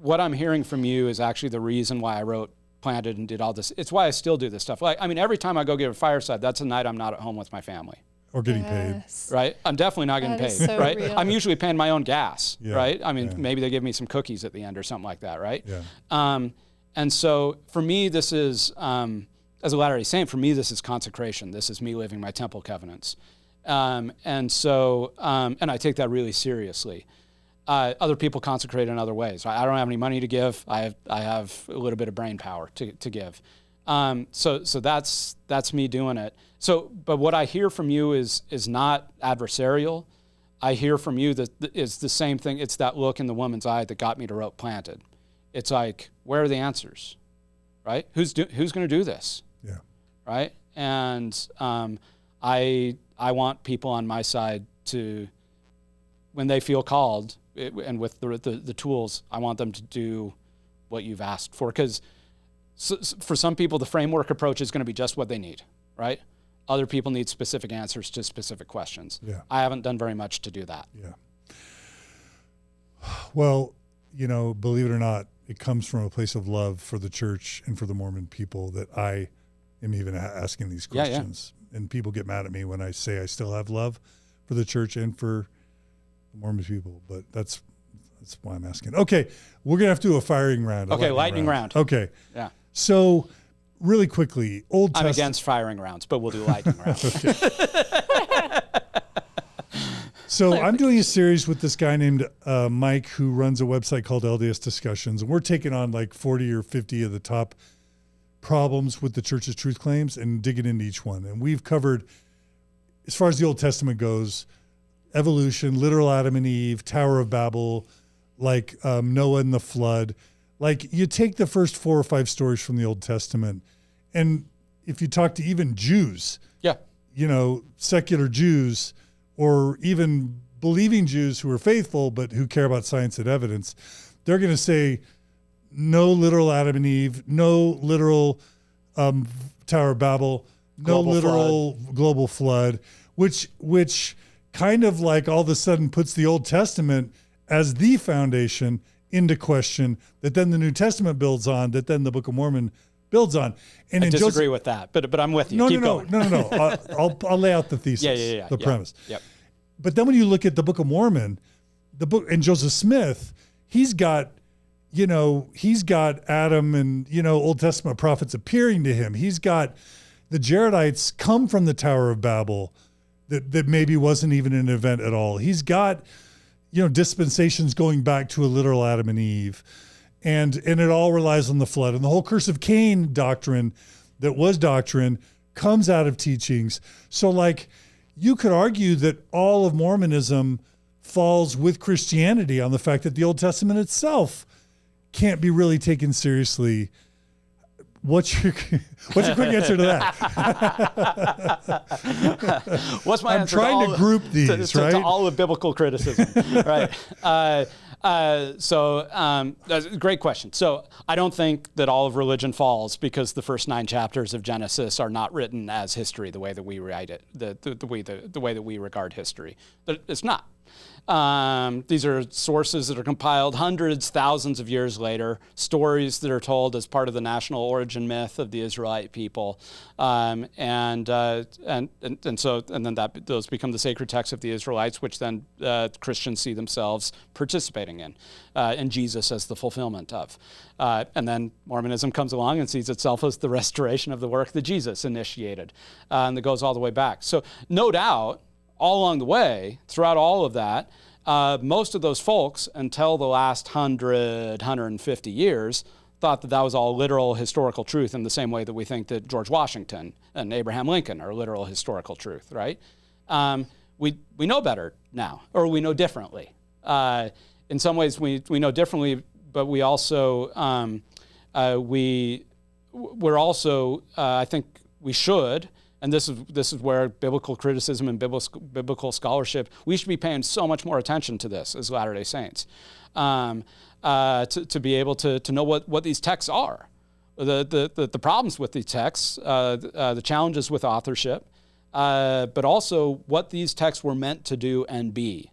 what I'm hearing from you is actually the reason why I wrote, planted, and did all this. It's why I still do this stuff. Like, I mean, every time I go give a fireside, that's a night I'm not at home with my family. Or getting paid. Right? I'm definitely not getting paid, so right? real. I'm usually paying my own gas, right? I mean, maybe they give me some cookies at the end or something like that, right? Yeah. And so for me, this is, as a Latter-day Saint, for me, this is consecration. This is me living my temple covenants. And so, and I take that really seriously. Other people consecrate in other ways. I don't have any money to give. I have a little bit of brain power to give. So that's me doing it. So, but what I hear from you is not adversarial. I hear from you that is the same thing. It's that look in the woman's eye that got me to rope planted. It's like, where are the answers, right? Who's going to do this? Yeah. Right. And I want people on my side to, when they feel called, and with the tools, I want them to do what you've asked for. Because for some people, the framework approach is going to be just what they need, right? Other people need specific answers to specific questions. Yeah. I haven't done very much to do that. Yeah. Well, believe it or not, it comes from a place of love for the church and for the Mormon people that I am even asking these questions. Yeah. And people get mad at me when I say I still have love for the church and for Mormon people, but that's why I'm asking. Okay, we're gonna have to do a firing round. Okay, lightning round. Okay. Yeah. So, really quickly, Old Testament. I'm against firing rounds, but we'll do lightning rounds. So I'm doing a series with this guy named Mike, who runs a website called LDS Discussions, and we're taking on like 40 or 50 of the top problems with the church's truth claims and digging into each one. And we've covered, as far as the Old Testament goes, evolution, literal Adam and Eve, Tower of Babel, like Noah and the flood. Like, you take the first 4 or 5 stories from the Old Testament, and if you talk to even Jews, secular Jews, or even believing Jews who are faithful but who care about science and evidence, they're going to say no literal Adam and Eve, no literal Tower of Babel, no literal global flood, which kind of like all of a sudden puts the Old Testament as the foundation into question that then the New Testament builds on, that then the Book of Mormon builds on. And I disagree with that, but I'm with you. Keep going. No. I'll lay out the thesis, the premise. Yep. But then when you look at the Book of Mormon, and Joseph Smith, he's got Adam and, Old Testament prophets appearing to him. He's got the Jaredites come from the Tower of Babel that maybe wasn't even an event at all. He's got, dispensations going back to a literal Adam and Eve. And it all relies on the flood. And the whole curse of Cain doctrine that was doctrine comes out of teachings. So, like, you could argue that all of Mormonism falls with Christianity on the fact that the Old Testament itself can't be really taken seriously. What's your quick answer to that? What's my answer? I'm trying to group these, right? To all of biblical criticism, right? That's a great question. So I don't think that all of religion falls because the first 9 chapters of Genesis are not written as history the way that we write it, the way that we regard history. It's not. These are sources that are compiled hundreds, thousands of years later, stories that are told as part of the national origin myth of the Israelite people, and then those become the sacred texts of the Israelites, which then Christians see themselves participating in, and Jesus as the fulfillment of. And then Mormonism comes along and sees itself as the restoration of the work that Jesus initiated, and that goes all the way back. So no doubt, all along the way, throughout all of that, most of those folks, until the last 150 years, thought that was all literal historical truth in the same way that we think that George Washington and Abraham Lincoln are literal historical truth, right? We know better now, or we know differently. In some ways, we know differently, but we also, we're also, I think we should and this is where biblical criticism and biblical scholarship, we should be paying so much more attention to this as Latter-day Saints, to be able to know what these texts are, the problems with these texts, the challenges with authorship, but also what these texts were meant to do and be,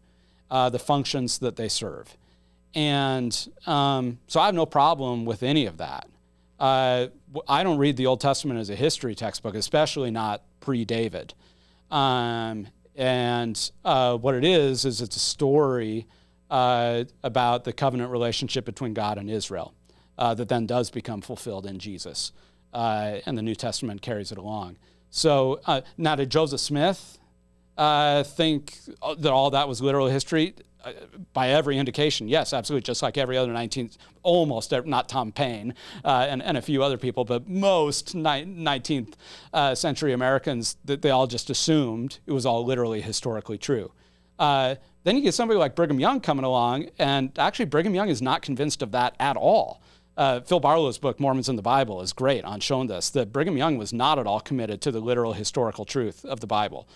the functions that they serve. And so I have no problem with any of that. I don't read the Old Testament as a history textbook, especially not pre-David. And what it is it's a story about the covenant relationship between God and Israel that then does become fulfilled in Jesus. And the New Testament carries it along. So now, did Joseph Smith think that all that was literal history? By every indication, yes, absolutely. Just like every other 19th, almost, not Tom Paine and a few other people, but most 19th century Americans, that they all just assumed it was all literally historically true. Then you get somebody like Brigham Young coming along, and actually Brigham Young is not convinced of that at all. Phil Barlow's book, Mormons and the Bible, is great on showing this, that Brigham Young was not at all committed to the literal historical truth of the Bible.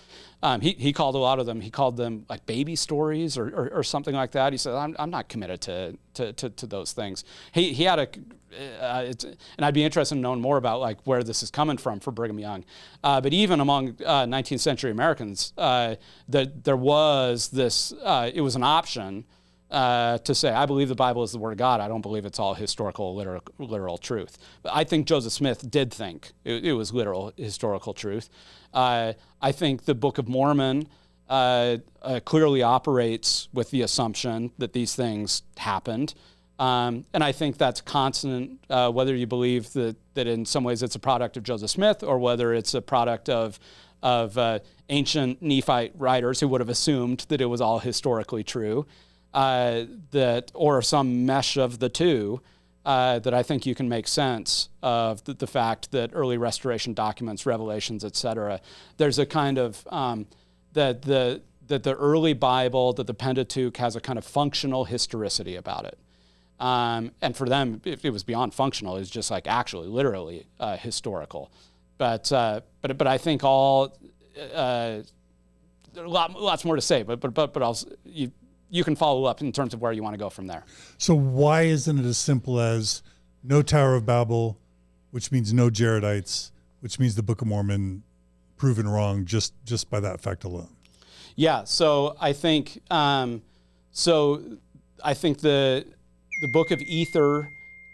He called a lot of them, he called them like baby stories or something like that. He said, I'm not committed to those things. He had and I'd be interested in knowing more about like where this is coming from for Brigham Young. But even among 19th century Americans, there was this, it was an option to say, I believe the Bible is the Word of God. I don't believe it's all historical, literal truth. But I think Joseph Smith did think it was literal, historical truth. I think the Book of Mormon clearly operates with the assumption that these things happened. And I think that's constant, whether you believe that in some ways it's a product of Joseph Smith or whether it's a product of ancient Nephite writers who would have assumed that it was all historically true. Or some mesh of the two, that I think you can make sense of the fact that early restoration documents, revelations, etc. There's a kind of that the early Bible, that the Pentateuch has a kind of functional historicity about it, and for them it was beyond functional. It was just like actually, literally historical. But I think all there's lots more to say. But you can follow up in terms of where you want to go from there. So why isn't it as simple as no Tower of Babel, which means no Jaredites, which means the Book of Mormon proven wrong just by that fact alone? Yeah. So I think the Book of Ether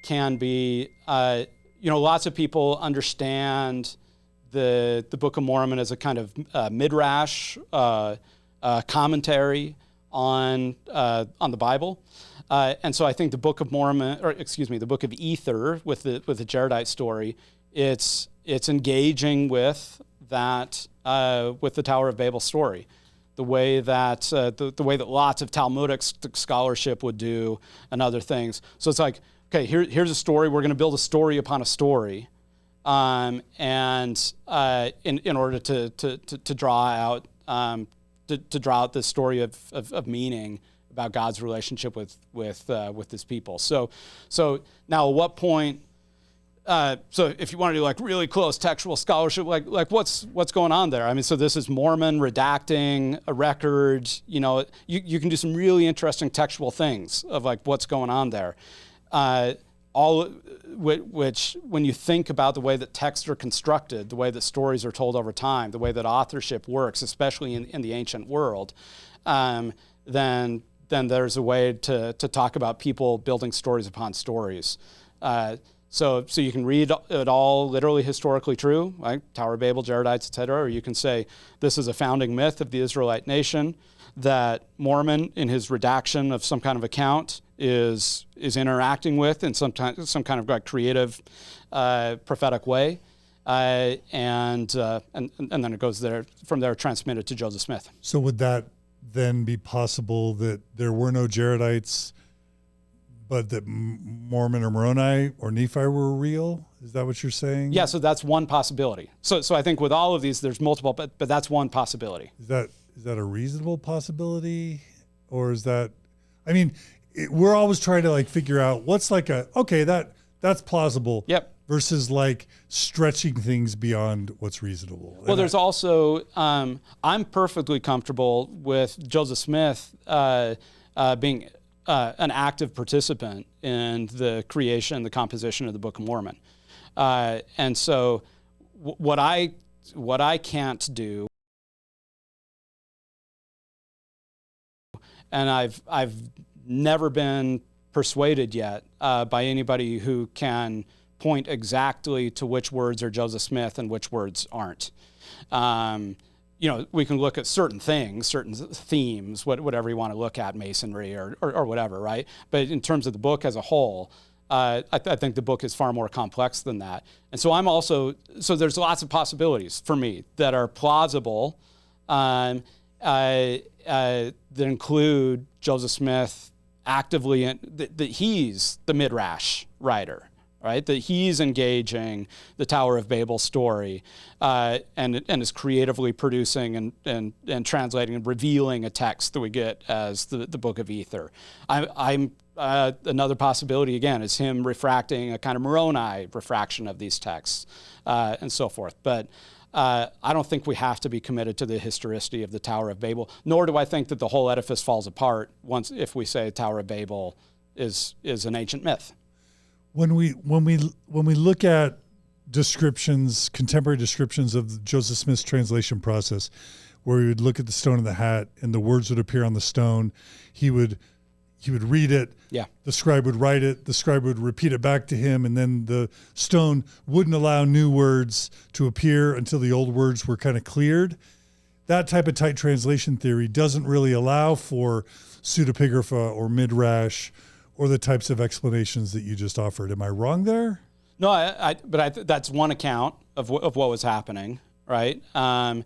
can be lots of people understand the Book of Mormon as a kind of midrash commentary on the Bible, and so I think the Book of Mormon, the Book of Ether with the Jaredite story, it's engaging with that with the Tower of Babel story, the way that the way that lots of Talmudic scholarship would do and other things. So it's like, okay, here's a story. We're going to build a story upon a story, and in order to draw out. To draw out this story of meaning about God's relationship with His people. So now at what point? So if you want to do like really close textual scholarship, like what's going on there? I mean, so this is Mormon redacting a record. You can do some really interesting textual things of like what's going on there. All which, when you think about the way that texts are constructed, the way that stories are told over time, the way that authorship works, especially in the ancient world, then there's a way to talk about people building stories upon stories. So you can read it all literally historically true, right? Tower of Babel, Jaredites, etc. Or you can say this is a founding myth of the Israelite nation that Mormon, in his redaction of some kind of account, is interacting with in some kind of like creative, prophetic way, and then it goes there from there, transmitted to Joseph Smith. So would that then be possible that there were no Jaredites, but that Mormon or Moroni or Nephi were real? Is that what you're saying? Yeah. So that's one possibility. So I think with all of these, there's multiple, but that's one possibility. Is that a reasonable possibility, or is that? I mean. We're always trying to like figure out what's like that's plausible. Yep. versus like stretching things beyond what's reasonable. Well, there's also, I'm perfectly comfortable with Joseph Smith being an active participant in the creation, the composition of the Book of Mormon. And so what I can't do, and I've never been persuaded yet by anybody who can point exactly to which words are Joseph Smith and which words aren't. We can look at certain things, certain themes, whatever you want to look at, Masonry or whatever, right? But in terms of the book as a whole, I think the book is far more complex than that. And so so there's lots of possibilities for me that are plausible that include Joseph Smith actively, that he's the Midrash writer, right? That he's engaging the Tower of Babel story and is creatively producing and translating and revealing a text that we get as the Book of Ether. Another possibility, again, is him refracting a kind of Moroni refraction of these texts and so forth. But I don't think we have to be committed to the historicity of the Tower of Babel, nor do I think that the whole edifice falls apart if we say Tower of Babel is an ancient myth. When we look at descriptions, contemporary descriptions of Joseph Smith's translation process, where he would look at the stone in the hat and the words would appear on the stone, he would read it. Yeah. The scribe would write it. The scribe would repeat it back to him, and then the stone wouldn't allow new words to appear until the old words were kind of cleared. That type of tight translation theory doesn't really allow for pseudepigrapha or midrash or the types of explanations that you just offered. Am I wrong there? No, but that's one account of what was happening, right? And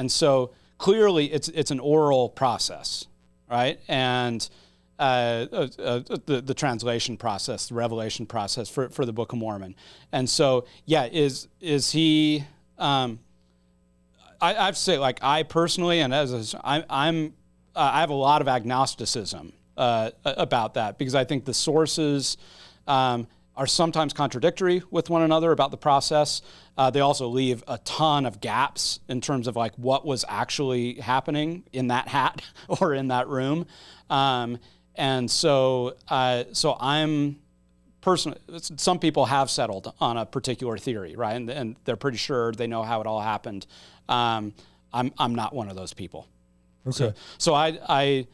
so clearly it's an oral process, right? And the translation process, the revelation process for the Book of Mormon. And so, yeah, is he? I have to say, like, I personally, and I have a lot of agnosticism about that, because I think the sources are sometimes contradictory with one another about the process. They also leave a ton of gaps in terms of like what was actually happening in that hat or in that room. And so I'm personally, some people have settled on a particular theory, right? And they're pretty sure they know how it all happened. I'm not one of those people. Okay. So I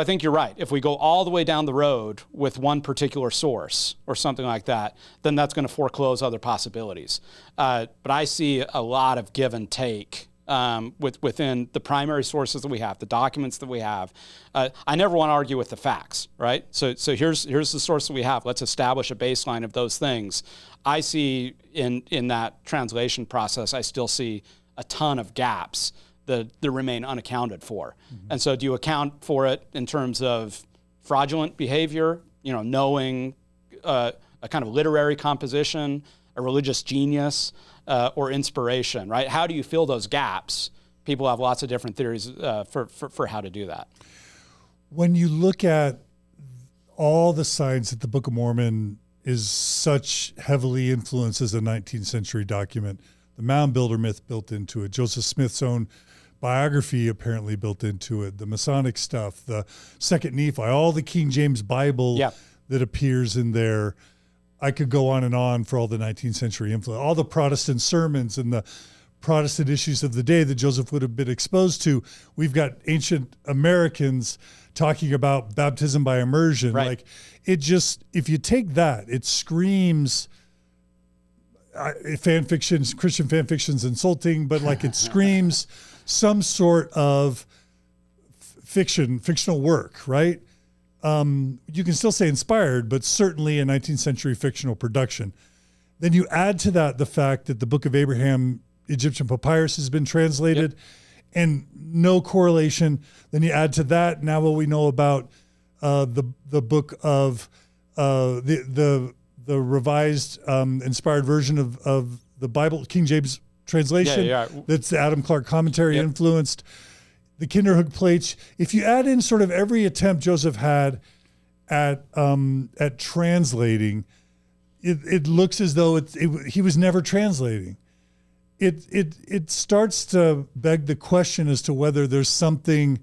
think you're right. If we go all the way down the road with one particular source or something like that, then that's going to foreclose other possibilities. But I see a lot of give and take within the primary sources that we have, the documents that we have. I never want to argue with the facts, right? So here's the source that we have. Let's establish a baseline of those things. I see in that translation process, I still see a ton of gaps that remain unaccounted for. Mm-hmm. And so do you account for it in terms of fraudulent behavior, knowing a kind of literary composition, a religious genius, or inspiration, right? How do you fill those gaps? People have lots of different theories for how to do that. When you look at all the signs that the Book of Mormon is such heavily influenced as a 19th century document, the mound builder myth built into it, Joseph Smith's own biography apparently built into it, the Masonic stuff, the Second Nephi, all the King James Bible that appears in there. I could go on and on for all the 19th century influence, all the Protestant sermons and the Protestant issues of the day that Joseph would have been exposed to. We've got ancient Americans talking about baptism by immersion. Right. Like, it just, if you take that, it screams fan fictions, Christian fan fiction's insulting, but like it screams some sort of fictional work, right? You can still say inspired, but certainly a 19th century fictional production. Then you add to that the fact that the Book of Abraham Egyptian papyrus has been translated and no correlation. Then you add to that now what we know about the book of the revised inspired version of the Bible, King James translation. That's the Adam Clark commentary influenced. The Kinderhook plates. If you add in sort of every attempt Joseph had at translating, it looks as though he was never translating. It starts to beg the question as to whether there's something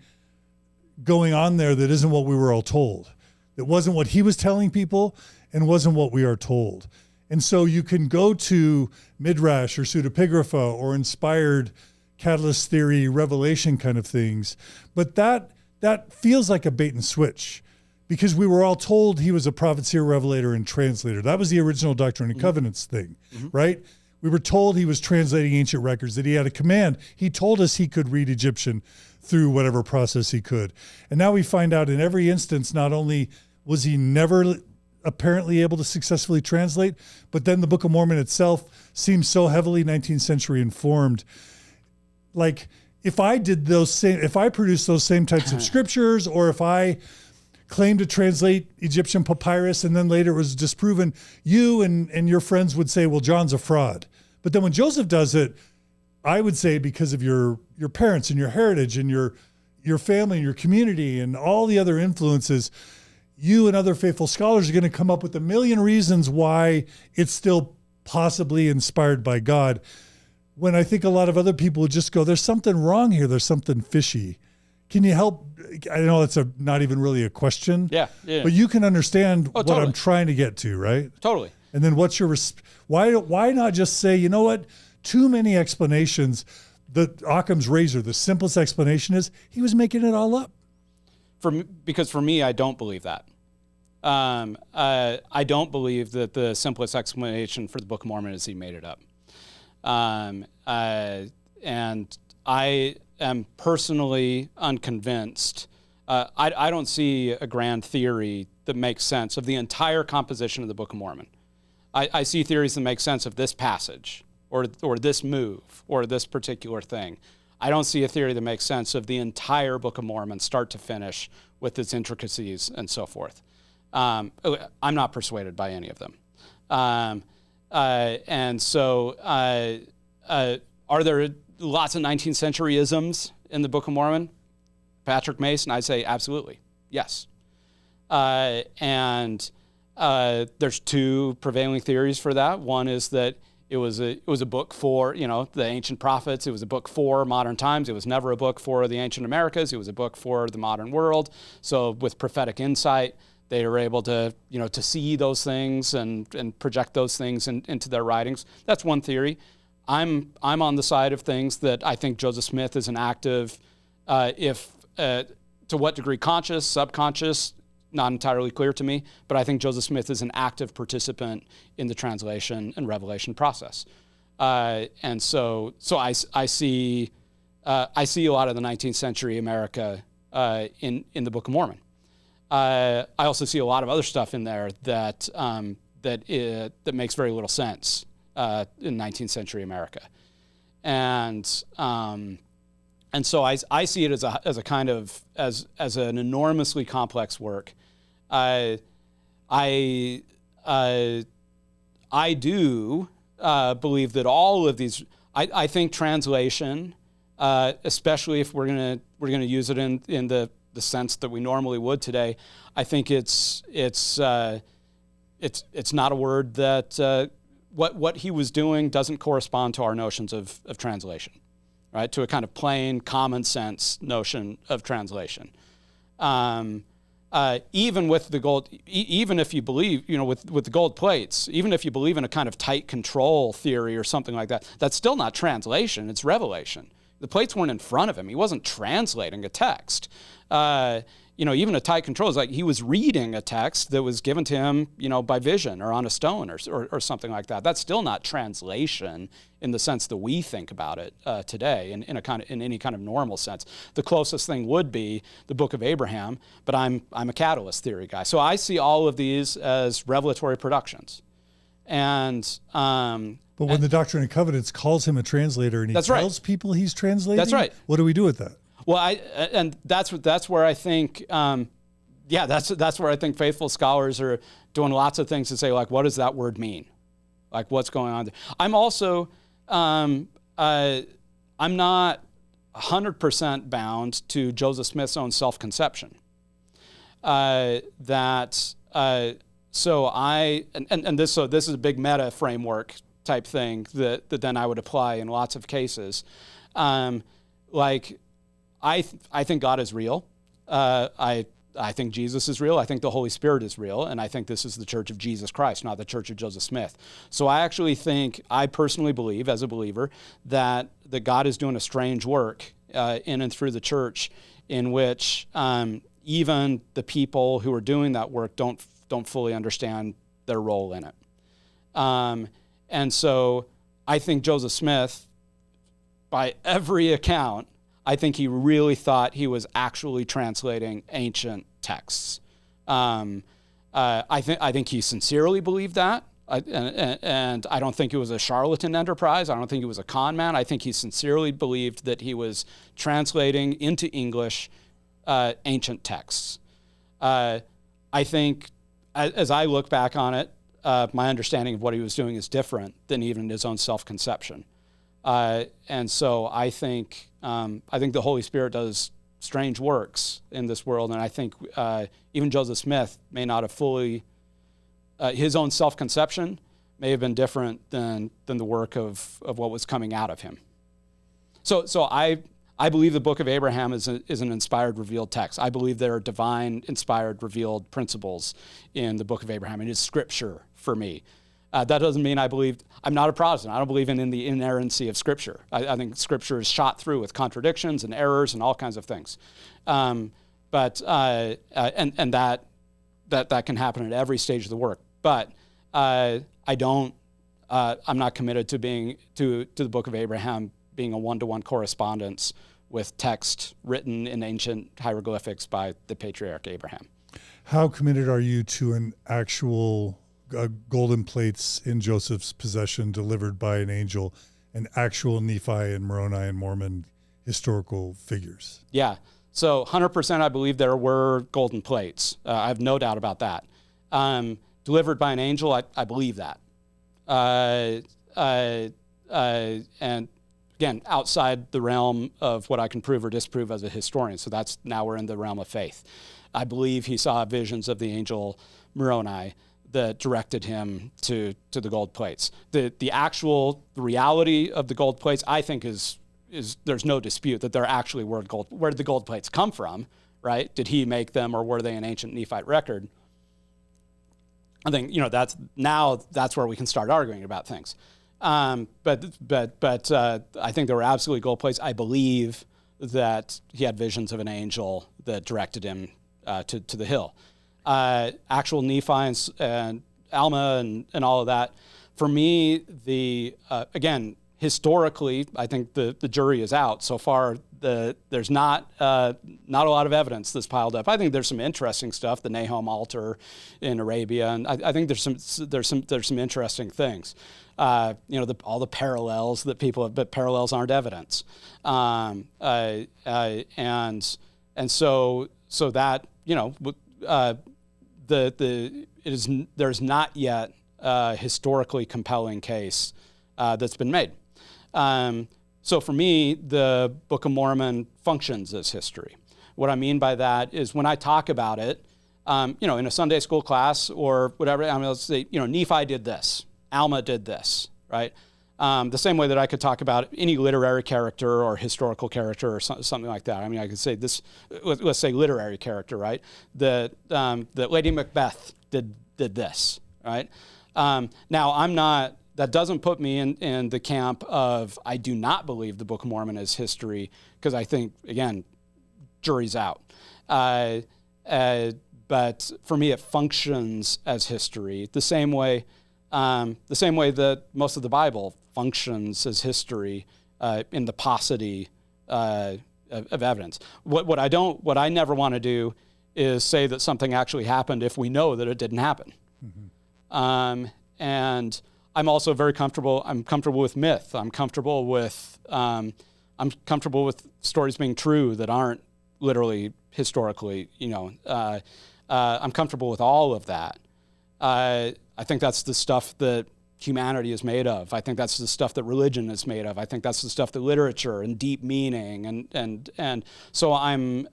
going on there that isn't what we were all told. That wasn't what he was telling people and wasn't what we are told. And so you can go to Midrash or pseudepigrapha or inspired catalyst theory, revelation kind of things, but that feels like a bait and switch, because we were all told he was a prophet, seer, revelator, and translator. That was the original Doctrine and Covenants thing, right? We were told he was translating ancient records, that he had a command. He told us he could read Egyptian through whatever process he could. And now we find out in every instance, not only was he never apparently able to successfully translate, but then the Book of Mormon itself seems so heavily 19th century informed. Like, if I produced those same types of scriptures, or if I claimed to translate Egyptian papyrus and then later it was disproven, you and your friends would say, well, John's a fraud. But then when Joseph does it, I would say, because of your parents and your heritage and your family and your community and all the other influences, you and other faithful scholars are going to come up with a million reasons why it's still possibly inspired by God. When I think a lot of other people would just go, there's something wrong here. There's something fishy. Can you help? I know that's not even really a question. Yeah. But you can understand what totally. I'm trying to get to, right? Totally. And then what's your why not just say, you know what? Too many explanations. The Occam's razor, the simplest explanation is he was making it all up. Because for me, I don't believe that. I don't believe that the simplest explanation for the Book of Mormon is he made it up. And I am personally unconvinced. I don't see a grand theory that makes sense of the entire composition of the Book of Mormon. I see theories that make sense of this passage or this move or this particular thing. I don't see a theory that makes sense of the entire Book of Mormon, start to finish, with its intricacies and so forth. I'm not persuaded by any of them. And so are there lots of 19th century isms in the Book of Mormon? Patrick Mason, I'd say absolutely, yes. And there's two prevailing theories for that. One is that it was a book for, the ancient prophets. It was a book for modern times. It was never a book for the ancient Americas. It was a book for the modern world. So with prophetic insight, they were able to, to see those things and project those things into their writings. That's one theory. I'm on the side of things that I think Joseph Smith is an active, to what degree conscious, subconscious, not entirely clear to me, but I think Joseph Smith is an active participant in the translation and revelation process. And so I see a lot of the 19th century America in the Book of Mormon. I also see a lot of other stuff in there that makes very little sense in 19th century America, and so I see it as a kind of as an enormously complex work. I do believe that all of these. I think translation, especially if we're gonna use it in the sense that we normally would today, I think it's not a word that what he was doing doesn't correspond to our notions of translation, right? To a kind of plain common sense notion of translation. Even with the gold, even if you believe, with the gold plates, even if you believe in a kind of tight control theory or something like that, that's still not translation, it's revelation. The plates weren't in front of him. He wasn't translating a text. Even a tight control is like he was reading a text that was given to him, by vision or on a stone or something like that. That's still not translation in the sense that we think about it today, in any kind of normal sense. The closest thing would be the Book of Abraham, but I'm a catalyst theory guy, so I see all of these as revelatory productions, and. But when the Doctrine and Covenants calls him a translator and he tells people he's translating, that's right. What do we do with that? Well, that's where I think, that's where I think faithful scholars are doing lots of things to say, like, what does that word mean? Like, what's going on there? I'm also, I'm not 100% bound to Joseph Smith's own self-conception. this is a big meta framework type thing that then I would apply in lots of cases. I think God is real. I think Jesus is real. I think the Holy Spirit is real. And I think this is the Church of Jesus Christ, not the Church of Joseph Smith. So I personally believe, as a believer, that God is doing a strange work in and through the church, in which even the people who are doing that work don't fully understand their role in it. And so I think Joseph Smith, by every account, I think he really thought he was actually translating ancient texts. I think he sincerely believed that, and I don't think it was a charlatan enterprise. I don't think he was a con man. I think he sincerely believed that he was translating into English ancient texts. I think, as I look back on it, my understanding of what he was doing is different than even his own self-conception. And so I think the Holy Spirit does strange works in this world, and I think even Joseph Smith may not have fully, his own self-conception may have been different than the work of what was coming out of him. So I believe the Book of Abraham is an inspired, revealed text. I believe there are divine, inspired, revealed principles in the Book of Abraham. It is Scripture for me. That doesn't mean I'm not a Protestant. I don't believe in the inerrancy of Scripture. I think Scripture is shot through with contradictions and errors and all kinds of things. But that can happen at every stage of the work. But I'm not committed to the Book of Abraham being a one-to-one correspondence with text written in ancient hieroglyphics by the patriarch Abraham. How committed are you to an actual golden plates in Joseph's possession delivered by an angel, and actual Nephi and Moroni and Mormon historical figures? Yeah, so 100% I believe there were golden plates. I have no doubt about that. Delivered by an angel, I believe that. And again, outside the realm of what I can prove or disprove as a historian. So now we're in the realm of faith. I believe he saw visions of the angel Moroni that directed him to the gold plates. The actual reality of the gold plates, I think, is there's no dispute that there actually were gold. Where did the gold plates come from, right? Did he make them, or were they an ancient Nephite record? I think that's where we can start arguing about things. But I think there were absolutely gold plates. I believe that he had visions of an angel that directed him to the hill. Actual Nephi and Alma and all of that. For me, again, historically, I think the jury is out. So far, there's not a lot of evidence that's piled up. I think there's some interesting stuff, the Nahum altar in Arabia, and I think there's some interesting things. All the parallels that people have, but parallels aren't evidence. And so that there's not yet a historically compelling case that's been made. So for me, the Book of Mormon functions as history. What I mean by that is when I talk about it, in a Sunday school class or whatever, let's say, Nephi did this, Alma did this, right? The same way that I could talk about any literary character or historical character or something like that. I mean, I could say this, let's say literary character, right? That Lady Macbeth did this, right? Now, that doesn't put me in the camp of I do not believe the Book of Mormon is history, because I think, again, jury's out. But for me, it functions as history the same way that most of the Bible functions as history in the paucity of evidence. What I never want to do is say that something actually happened if we know that it didn't happen. Mm-hmm. And I'm also very comfortable. I'm comfortable with myth. I'm comfortable with stories being true that aren't literally historically. I'm comfortable with all of that. I think that's the stuff that humanity is made of. I think that's the stuff that religion is made of. I think that's the stuff that literature and deep meaning and so I'm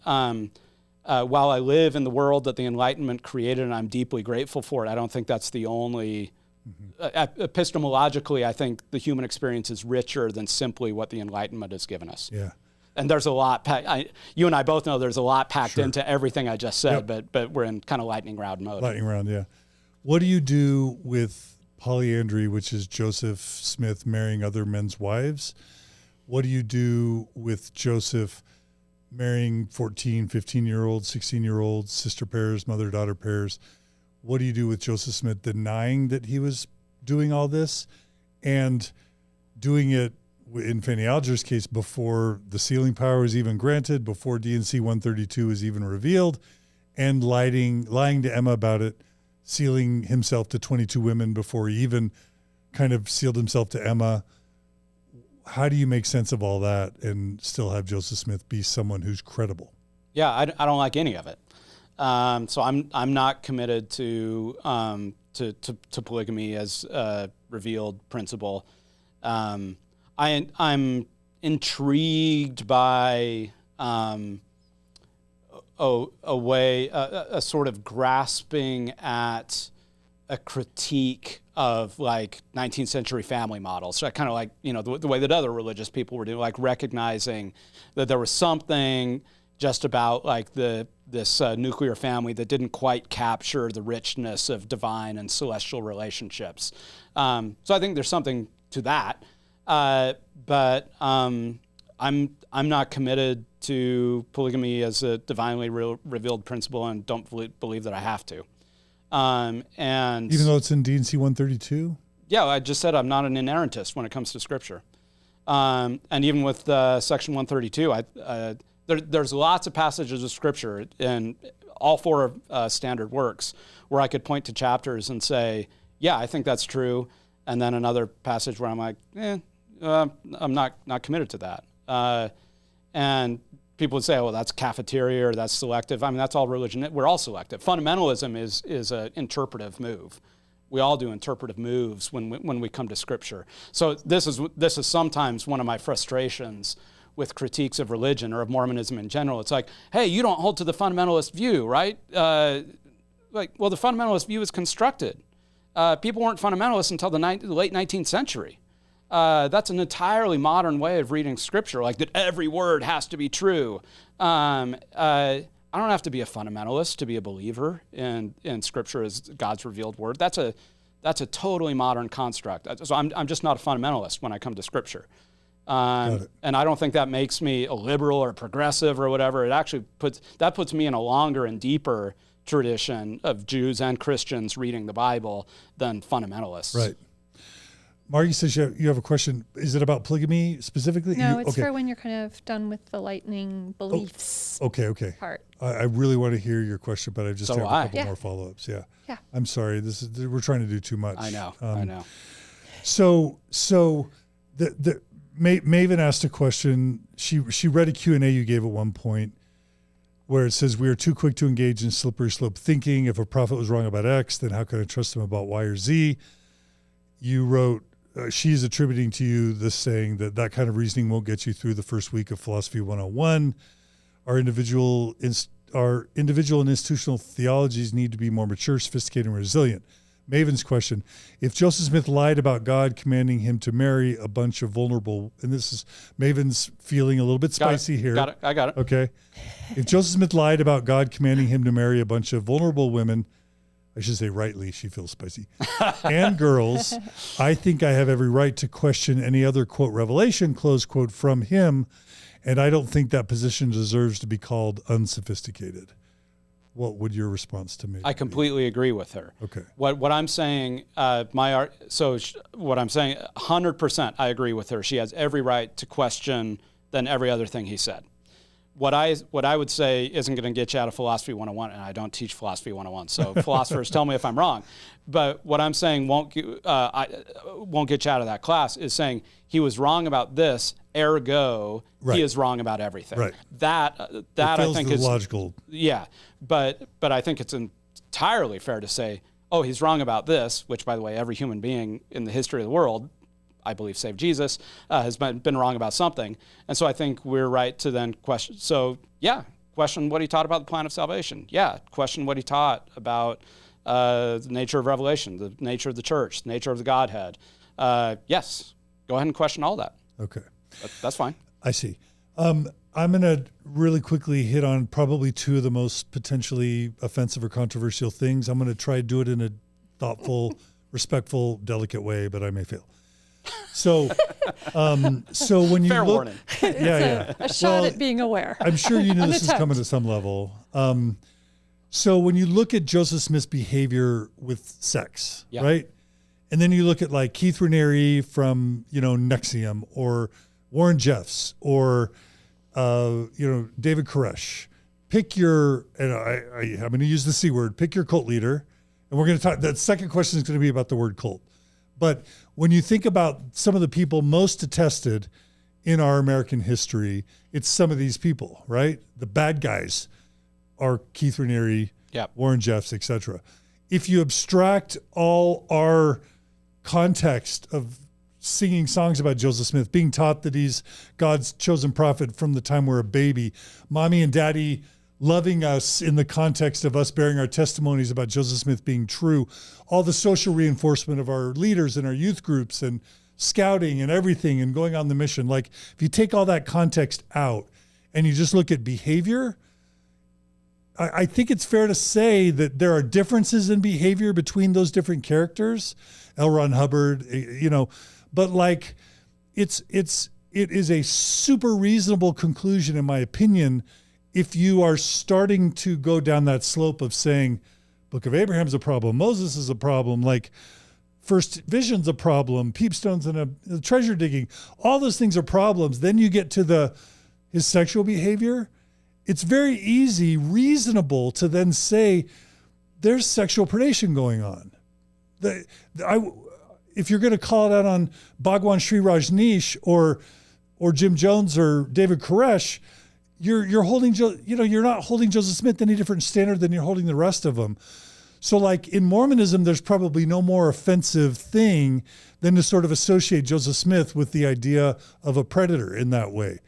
while I live in the world that the Enlightenment created, and I'm deeply grateful for it, I don't think that's the only. Epistemologically, I think the human experience is richer than simply what the Enlightenment has given us. Yeah. And there's a lot. You and I both know there's a lot packed Sure. into everything I just said, but we're in kind of lightning round mode. Lightning round, yeah. What do you do with polyandry, which is Joseph Smith marrying other men's wives? What do you do with Joseph marrying 14, 15-year-olds, 16-year-olds, sister pairs, mother-daughter pairs? What do you do with Joseph Smith denying that he was doing all this and doing it, in Fanny Alger's case, before the sealing power was even granted, before D&C 132 was even revealed, and lying to Emma about it, sealing himself to 22 women before he even kind of sealed himself to Emma? How do you make sense of all that and still have Joseph Smith be someone who's credible? Yeah, I don't like any of it. So I'm not committed to polygamy as a revealed principle. I'm intrigued by a sort of grasping at a critique of like 19th century family models. So kind of like, the way that other religious people were doing, like recognizing that there was something just about like this nuclear family that didn't quite capture the richness of divine and celestial relationships. So I think there's something to that, but I'm not committed to polygamy as a divinely revealed principle, and don't believe that I have to. And even though it's in D&C 132? Yeah, I just said I'm not an inerrantist when it comes to Scripture. And even with Section 132, there's lots of passages of Scripture in all four standard works where I could point to chapters and say, yeah, I think that's true. And then another passage where I'm like, I'm not committed to that. And people would say, oh, well, that's cafeteria or that's selective. I mean, that's all religion. We're all selective. Fundamentalism is an interpretive move. We all do interpretive moves when we come to Scripture. So this is sometimes one of my frustrations with critiques of religion or of Mormonism in general. It's like, hey, you don't hold to the fundamentalist view, right? Well, the fundamentalist view is constructed. People weren't fundamentalists until the late 19th century. That's an entirely modern way of reading Scripture, like that every word has to be true. I don't have to be a fundamentalist to be a believer in Scripture as God's revealed word. That's a totally modern construct. So I'm just not a fundamentalist when I come to Scripture. And I don't think that makes me a liberal or progressive or whatever. It actually puts me in a longer and deeper tradition of Jews and Christians reading the Bible than fundamentalists. Right. Margie says you have a question. Is it about polygamy specifically? No, it's for when you're kind of done with the lightning beliefs okay. part. I really want to hear your question, but I just have a couple more follow-ups. Yeah. I'm sorry. We're trying to do too much. I know. So Maven asked a question. She read a Q&A you gave at one point where it says, we are too quick to engage in slippery slope thinking. If a prophet was wrong about X, then how can I trust him about Y or Z? You wrote, she's attributing to you this saying that kind of reasoning won't get you through the first week of Philosophy 101. Our individual and institutional theologies need to be more mature, sophisticated, and resilient. Maven's question, if Joseph Smith lied about God commanding him to marry a bunch of vulnerable, and this is Maven's feeling a little bit spicy here. I got it. Okay. If Joseph Smith lied about God commanding him to marry a bunch of vulnerable women, I should say rightly, she feels spicy, and girls, I think I have every right to question any other, quote, revelation, close quote, from him, and I don't think that position deserves to be called unsophisticated. What would your response to me? I completely agree with her. Okay. What I'm saying, what I'm saying, 100%, I agree with her. She has every right to question then every other thing he said. What I would say isn't going to get you out of Philosophy 101, and I don't teach Philosophy 101, so philosophers tell me if I'm wrong. But what I'm saying won't get you out of that class is saying he was wrong about this, ergo he is wrong about everything. Right. That I think is logical. Yeah, but I think it's entirely fair to say, oh, he's wrong about this, which, by the way, every human being in the history of the world, I believe, save Jesus, has been wrong about something. And so I think we're right to then question. So, yeah, Question what he taught about the plan of salvation. Yeah. Question what he taught about the nature of revelation, the nature of the church, the nature of the Godhead. Yes. Go ahead and question all that. Okay. That's fine. I see. I'm going to really quickly hit on probably two of the most potentially offensive or controversial things. I'm going to try to do it in a thoughtful, respectful, delicate way, but I may fail. So, so when you Fair look, warning. yeah, A shot at being aware. I'm sure you knew An this is attempt. coming at some level. So when you look at Joseph Smith's behavior with sex, Yeah. right? And then you look at like Keith Raniere from, Nexium, or Warren Jeffs, or, David Koresh. Pick your, and I'm going to use the C word, pick your cult leader. And we're going to talk, that second question is going to be about the word cult. But when you think about some of the people most attested in our American history, it's some of these people, right? The bad guys are Keith Raniere, Yep. Warren Jeffs, etc. If you abstract all our context of singing songs about Joseph Smith, being taught that he's God's chosen prophet from the time we're a baby, mommy and daddy loving us in the context of us bearing our testimonies about Joseph Smith being true, all the social reinforcement of our leaders and our youth groups and scouting and everything and going on the mission. Like if you take all that context out and you just look at behavior, I think it's fair to say that there are differences in behavior between those different characters, L. Ron Hubbard, but like it is a super reasonable conclusion, in my opinion, if you are starting to go down that slope of saying Book of Abraham's a problem, Moses is a problem, like First Vision's a problem, Peepstones and a treasure digging, all those things are problems. Then you get to his sexual behavior. It's very easy, reasonable to then say there's sexual predation going on. If you're going to call it out on Bhagwan Sri Rajneesh or Jim Jones or David Koresh, you're holding, you're not holding Joseph Smith any different standard than you're holding the rest of them. So like in Mormonism, there's probably no more offensive thing than to sort of associate Joseph Smith with the idea of a predator in that way.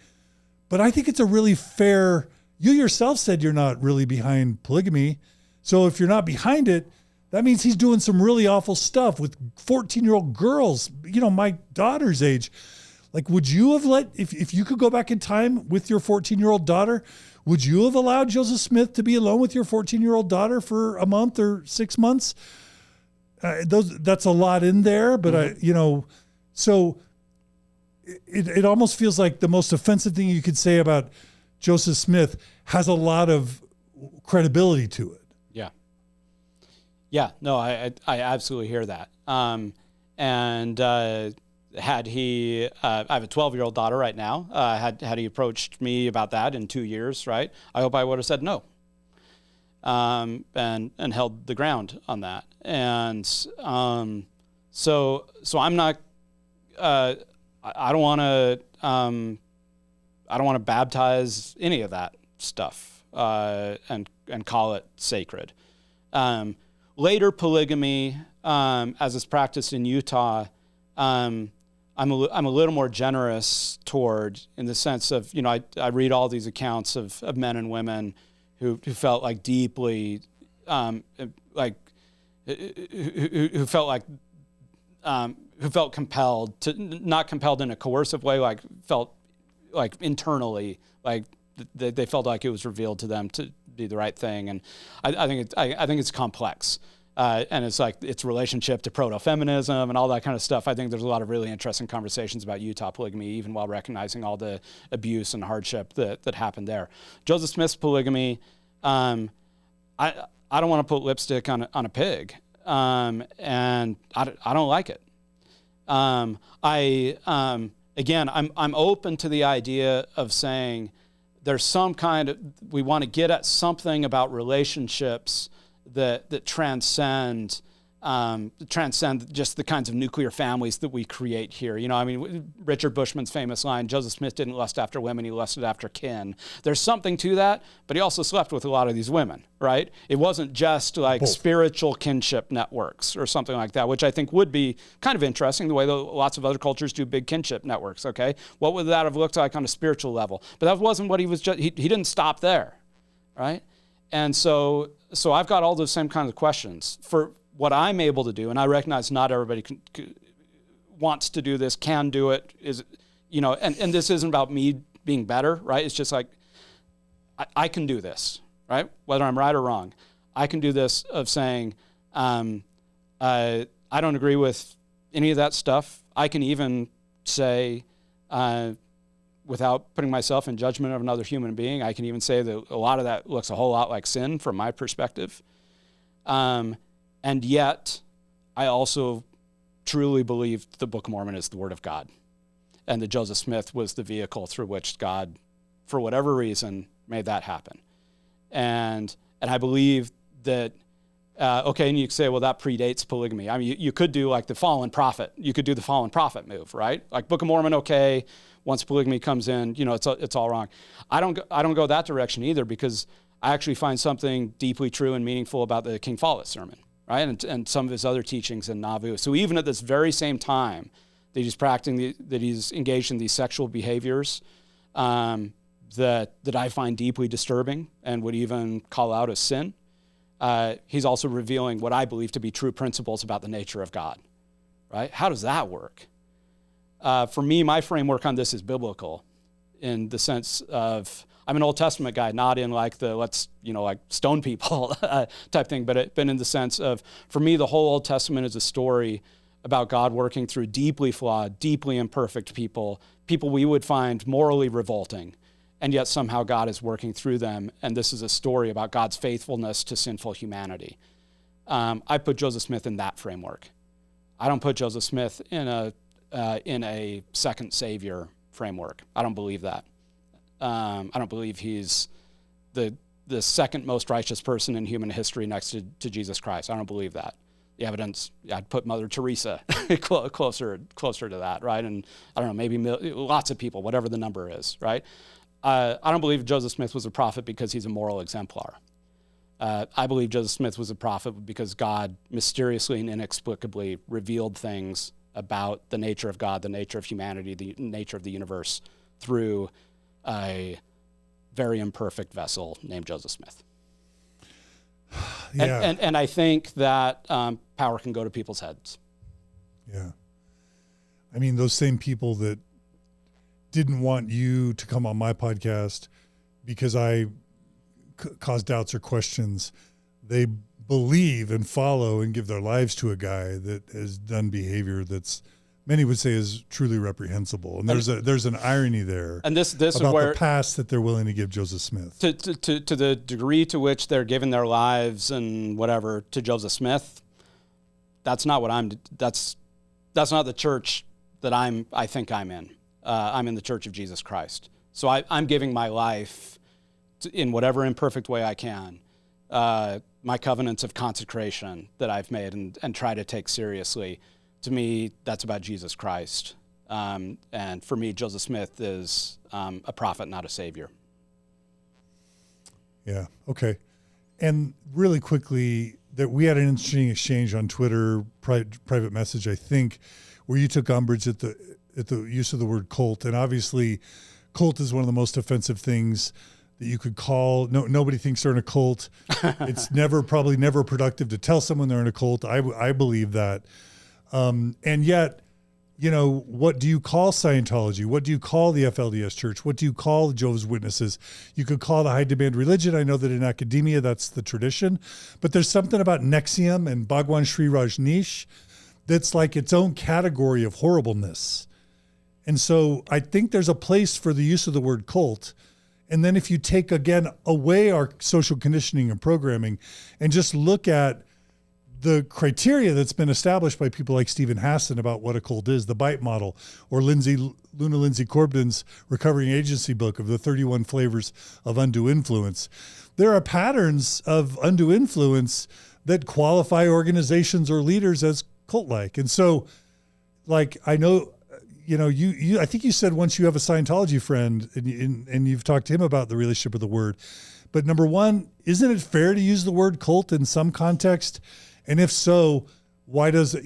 But I think it's a really fair, you yourself said you're not really behind polygamy. So if you're not behind it, that means he's doing some really awful stuff with 14-year-old girls, my daughter's age. Like, would you have if you could go back in time with your 14-year-old daughter, would you have allowed Joseph Smith to be alone with your 14-year-old daughter for a month or 6 months? That's a lot in there, but so it almost feels like the most offensive thing you could say about Joseph Smith has a lot of credibility to it. Yeah. Yeah. No, I absolutely hear that. Had he, I have a 12-year-old daughter right now. Had he approached me about that in 2 years, right? I hope I would have said no, and held the ground on that. And so I'm not. I don't want to baptize any of that stuff and call it sacred. Later polygamy, as is practiced in Utah. I'm a little more generous toward, in the sense of, I read all these accounts of men and women who felt like deeply, who felt compelled to, not compelled in a coercive way, like felt like internally, like they felt like it was revealed to them to be the right thing. And I think it's complex. And it's like its relationship to proto-feminism and all that kind of stuff. I think there's a lot of really interesting conversations about Utah polygamy, even while recognizing all the abuse and hardship that happened there. Joseph Smith's polygamy, I don't want to put lipstick on a pig, and I don't like it. Again, I'm open to the idea of saying there's some kind of, we want to get at something about relationships that transcend just the kinds of nuclear families that we create here. Richard Bushman's famous line, Joseph Smith didn't lust after women, he lusted after kin. There's something to that, but he also slept with a lot of these women, right? It wasn't just like spiritual kinship networks or something like that, which I think would be kind of interesting, the way that lots of other cultures do big kinship networks, okay? What would that have looked like on a spiritual level? But that wasn't what he was he didn't stop there. right? And so I've got all those same kinds of questions. For what I'm able to do, and I recognize not everybody wants to do this, can do it, and this isn't about me being better, right? It's just like, I can do this, right? Whether I'm right or wrong. I can do this of saying, I don't agree with any of that stuff. I can even say, without putting myself in judgment of another human being, I can even say that a lot of that looks a whole lot like sin from my perspective. And yet, I also truly believe the Book of Mormon is the Word of God, and that Joseph Smith was the vehicle through which God, for whatever reason, made that happen. And I believe that, and you could say, well, that predates polygamy. I mean, you could do like the fallen prophet. You could do the fallen prophet move, right? Like Book of Mormon, okay. Once polygamy comes in, it's all wrong. I don't go that direction either, because I actually find something deeply true and meaningful about the King Follett sermon, right? And some of his other teachings in Nauvoo. So even at this very same time that he's practicing, that he's engaged in these sexual behaviors, that I find deeply disturbing and would even call out as sin, he's also revealing what I believe to be true principles about the nature of God, right? How does that work? For me, my framework on this is biblical, in the sense of, I'm an Old Testament guy, not in like the let's stone people type thing, but in the sense of, for me, the whole Old Testament is a story about God working through deeply flawed, deeply imperfect people we would find morally revolting, and yet somehow God is working through them, and this is a story about God's faithfulness to sinful humanity. I put Joseph Smith in that framework. I don't put Joseph Smith in a second savior framework. I don't believe that. I don't believe he's the second most righteous person in human history next to Jesus Christ. I don't believe that. The evidence, I'd put Mother Teresa closer to that, right? And I don't know, maybe lots of people, whatever the number is, right? I don't believe Joseph Smith was a prophet because he's a moral exemplar. I believe Joseph Smith was a prophet because God mysteriously and inexplicably revealed things about the nature of God, the nature of humanity, the nature of the universe through a very imperfect vessel named Joseph Smith. Yeah. And I think that power can go to people's heads. Yeah. I mean, those same people that didn't want you to come on my podcast because I cause doubts or questions, they believe and follow and give their lives to a guy that has done behavior that's, many would say, is truly reprehensible. And there's an irony there. And this about is where the pass that they're willing to give Joseph Smith. To the degree to which they're giving their lives and whatever to Joseph Smith, that's not what that's not the church that I think I'm in. I'm in the Church of Jesus Christ. So I'm giving my life in whatever imperfect way I can, my covenants of consecration that I've made and try to take seriously. To me, that's about Jesus Christ. And for me, Joseph Smith is a prophet, not a savior. Yeah, okay. And really quickly, that we had an interesting exchange on Twitter, private message, I think, where you took umbrage at the use of the word cult. And obviously, cult is one of the most offensive things that you could call. Nobody thinks they're in a cult. It's probably never productive to tell someone they're in a cult. I believe that. And yet, what do you call Scientology? What do you call the FLDS Church? What do you call Jehovah's Witnesses? You could call the high demand religion. I know that in academia, that's the tradition, but there's something about Nexium and Bhagwan Sri Rajneesh that's like its own category of horribleness. And so I think there's a place for the use of the word cult. And then if you take, again, away our social conditioning and programming and just look at the criteria that's been established by people like Stephen Hassan about what a cult is, the BITE model, or Luna Lindsay Corbden's Recovering Agency book of the 31 flavors of undue influence. There are patterns of undue influence that qualify organizations or leaders as cult-like. And so, like, I know, I think you said once you have a Scientology friend and you've talked to him about the relationship of the word. But number one, isn't it fair to use the word cult in some context? And if so, why does,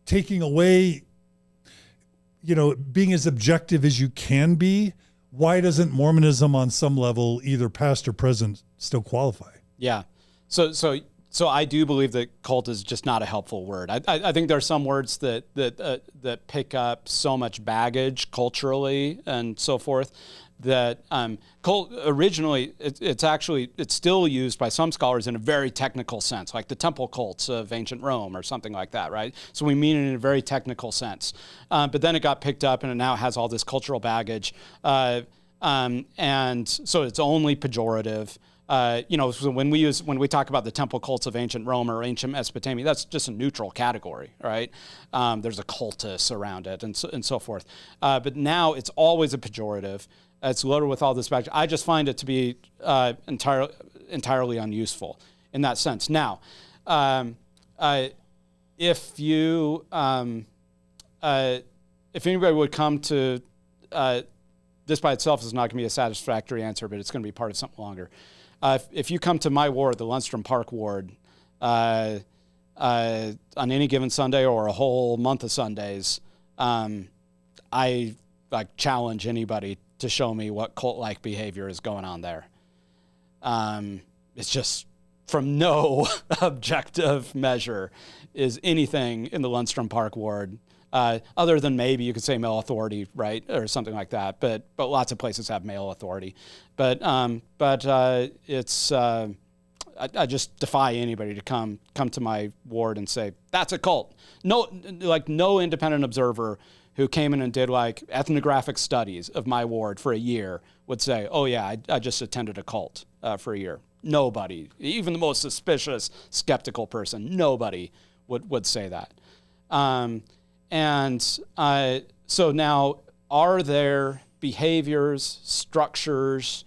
taking away, being as objective as you can be, why doesn't Mormonism on some level, either past or present, still qualify? Yeah. So I do believe that cult is just not a helpful word. I think there are some words that pick up so much baggage culturally and so forth that cult originally it's still used by some scholars in a very technical sense, like the temple cults of ancient Rome or something like that, right? So we mean it in a very technical sense. But then it got picked up and it now has all this cultural baggage, and so it's only pejorative. So when we talk about the temple cults of ancient Rome or ancient Mesopotamia, that's just a neutral category, right? There's a cultus around it and so forth. But now it's always a pejorative. It's loaded with all this baggage. I just find it to be entirely unuseful in that sense. Now, if anybody would come to this by itself is not going to be a satisfactory answer, but it's going to be part of something longer. If you come to my ward, the Lundstrom Park ward, on any given Sunday or a whole month of Sundays, I challenge anybody to show me what cult-like behavior is going on there. It's just from no objective measure is anything in the Lundstrom Park ward, other than maybe you could say male authority, right, or something like that. But lots of places have male authority. But it's I just defy anybody to come to my ward and say that's a cult. No independent observer who came in and did like ethnographic studies of my ward for a year would say, oh yeah, I just attended a cult for a year. Nobody, even the most suspicious, skeptical person, nobody would say that. So now, are there behaviors, structures,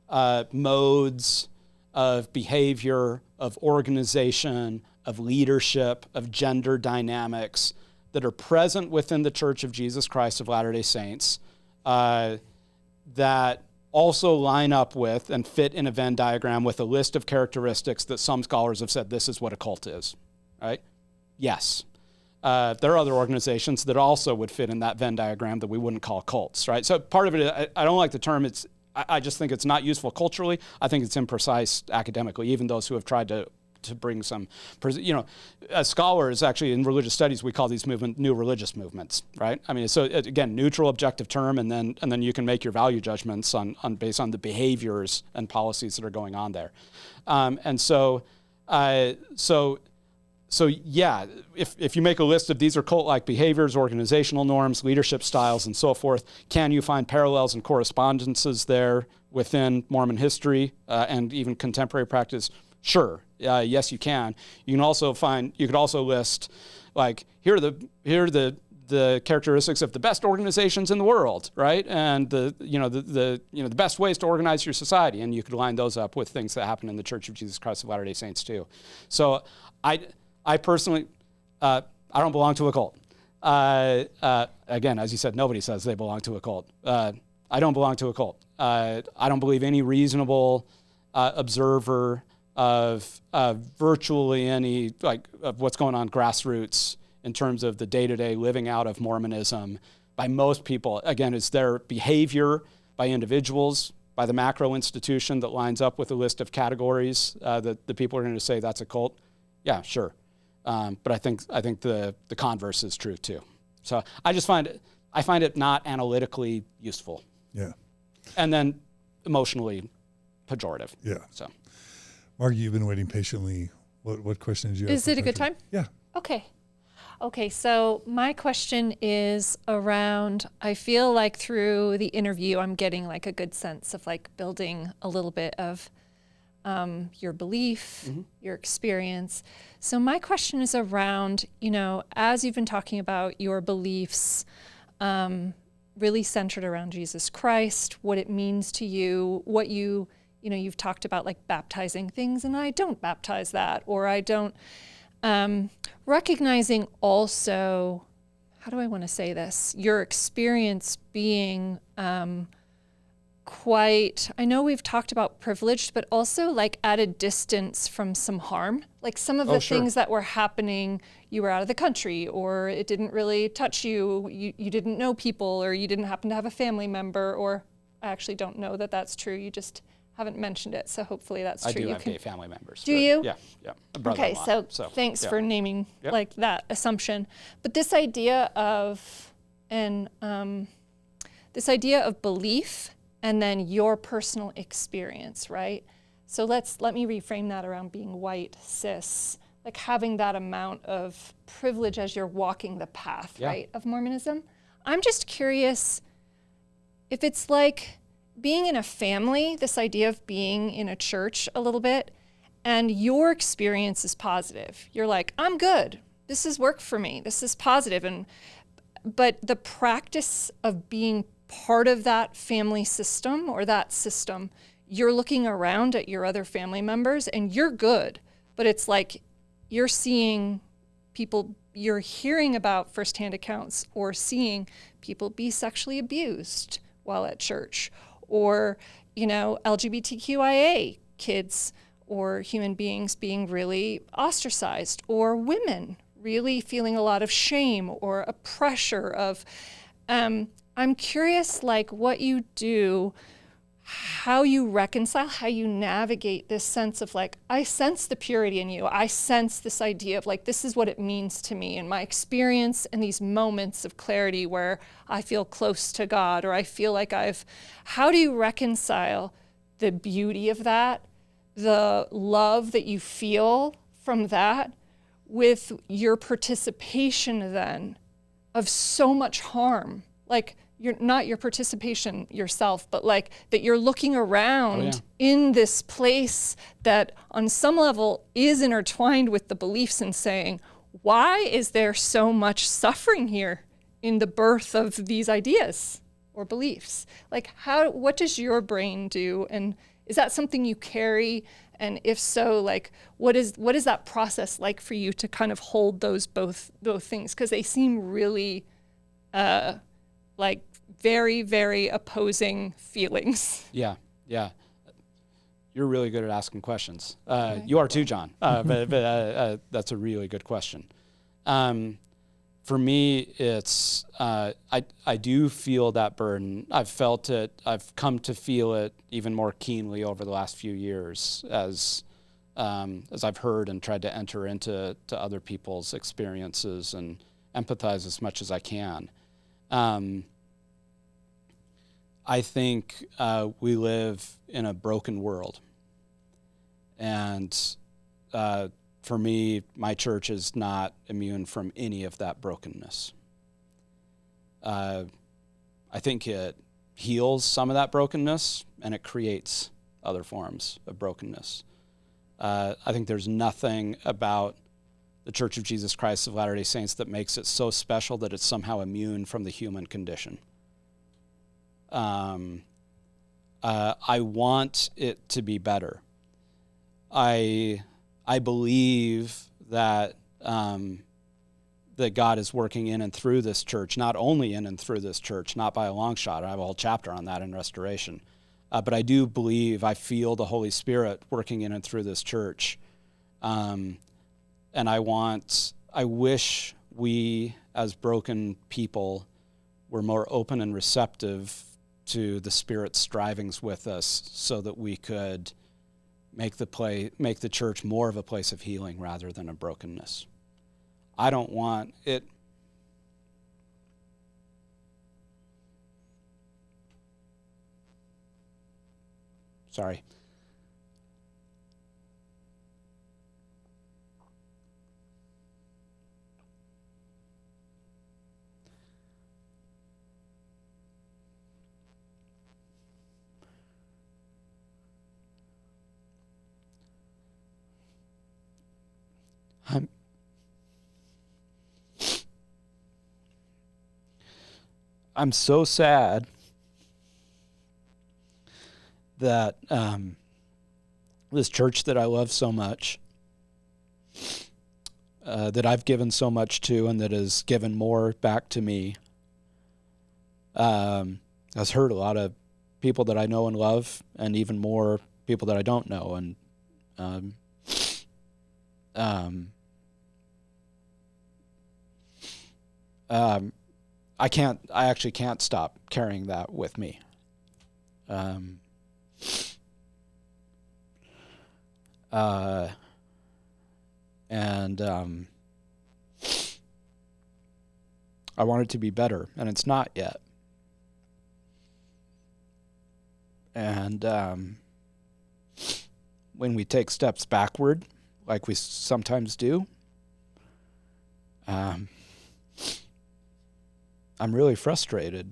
modes of behavior, of organization, of leadership, of gender dynamics that are present within the Church of Jesus Christ of Latter-day Saints that also line up with and fit in a Venn diagram with a list of characteristics that some scholars have said this is what a cult is, right? Yes. There are other organizations that also would fit in that Venn diagram that we wouldn't call cults, right? So part of it, I don't like the term. I just think it's not useful culturally. I think it's imprecise academically. Even those who have tried to bring some, as scholars actually in religious studies, we call these new religious movements, right? I mean, so again, neutral, objective term, and then you can make your value judgments based on the behaviors and policies that are going on there, So yeah, if you make a list of these are cult-like behaviors, organizational norms, leadership styles, and so forth, can you find parallels and correspondences there within Mormon history and even contemporary practice? Sure, yes, you can. You could also list like here are the characteristics of the best organizations in the world, right? And the best ways to organize your society, and you could line those up with things that happen in the Church of Jesus Christ of Latter-day Saints too. So I personally, I don't belong to a cult. Again, as you said, nobody says they belong to a cult. I don't belong to a cult. I don't believe any reasonable observer of virtually any, of what's going on grassroots in terms of the day-to-day living out of Mormonism by most people. Again, it's their behavior by individuals, by the macro institution that lines up with a list of categories that the people are going to say that's a cult. Yeah, sure. But I think the converse is true too. So I find it not analytically useful. Yeah. And then emotionally pejorative. Yeah. So, Margi, you've been waiting patiently. What question did you have? Is it a good time? Yeah. Okay, so my question is around, I feel like through the interview, I'm getting like a good sense of like building a little bit of your belief, your experience. So my question is around, as you've been talking about your beliefs, really centered around Jesus Christ, what it means to you, what you've talked about like baptizing things, and I don't baptize that, or I don't, recognizing also, how do I want to say this? Your experience being, quite, I know we've talked about privileged, but also like at a distance from some harm. Like some of the things that were happening, you were out of the country, or it didn't really touch you, you didn't know people, or you didn't happen to have a family member, or I actually don't know that that's true. You just haven't mentioned it, so hopefully that's true. I do have gay family members. Do you? Yeah, yeah. Okay, so thanks for naming like that assumption. But this idea of this idea of belief and then your personal experience, right? So let me reframe that around being white, cis, like having that amount of privilege as you're walking the path, right, of Mormonism. I'm just curious if it's like being in a family, this idea of being in a church a little bit, and your experience is positive. You're like, I'm good. This has worked for me. This is positive. But the practice of being part of that family system or that system, you're looking around at your other family members and you're good. But it's like you're seeing people, you're hearing about firsthand accounts or seeing people be sexually abused while at church, or, you know, LGBTQIA kids or human beings being really ostracized, or women really feeling a lot of shame or a pressure of, I'm curious, like, what you do, how you reconcile, how you navigate this sense of like, I sense the purity in you. I sense this idea of like, this is what it means to me in my experience and these moments of clarity where I feel close to God, or I feel like how do you reconcile the beauty of that, the love that you feel from that, with your participation then of so much harm? Like, you're not your participation yourself, but like that you're looking around in this place that on some level is intertwined with the beliefs and saying, why is there so much suffering here in the birth of these ideas or beliefs? Like, what does your brain do? And is that something you carry? And if so, like, what is that process like for you to kind of hold those both things? Because they seem really like very, very opposing feelings. Yeah. You're really good at asking questions. You are too, John. But that's a really good question. For me, it's I do feel that burden. I've felt it. I've come to feel it even more keenly over the last few years as I've heard and tried to enter into other people's experiences and empathize as much as I can. I think we live in a broken world. And for me, my church is not immune from any of that brokenness. I think it heals some of that brokenness, and it creates other forms of brokenness. I think there's nothing about the Church of Jesus Christ of Latter-day Saints that makes it so special that it's somehow immune from the human condition. I want it to be better. I believe that that God is working in and through this church, not only in and through this church, not by a long shot. I have a whole chapter on that in Restoration. But I do believe, I feel the Holy Spirit working in and through this church. And I wish we as broken people were more open and receptive to the Spirit's strivings with us so that we could make the church more of a place of healing rather than a brokenness. I don't want it. Sorry. I'm so sad that this church that I love so much, that I've given so much to, and that has given more back to me, has hurt a lot of people that I know and love, and even more people that I don't know. And I actually can't stop carrying that with me. And I want it to be better, and it's not yet. And when we take steps backward, like we sometimes do, I'm really frustrated.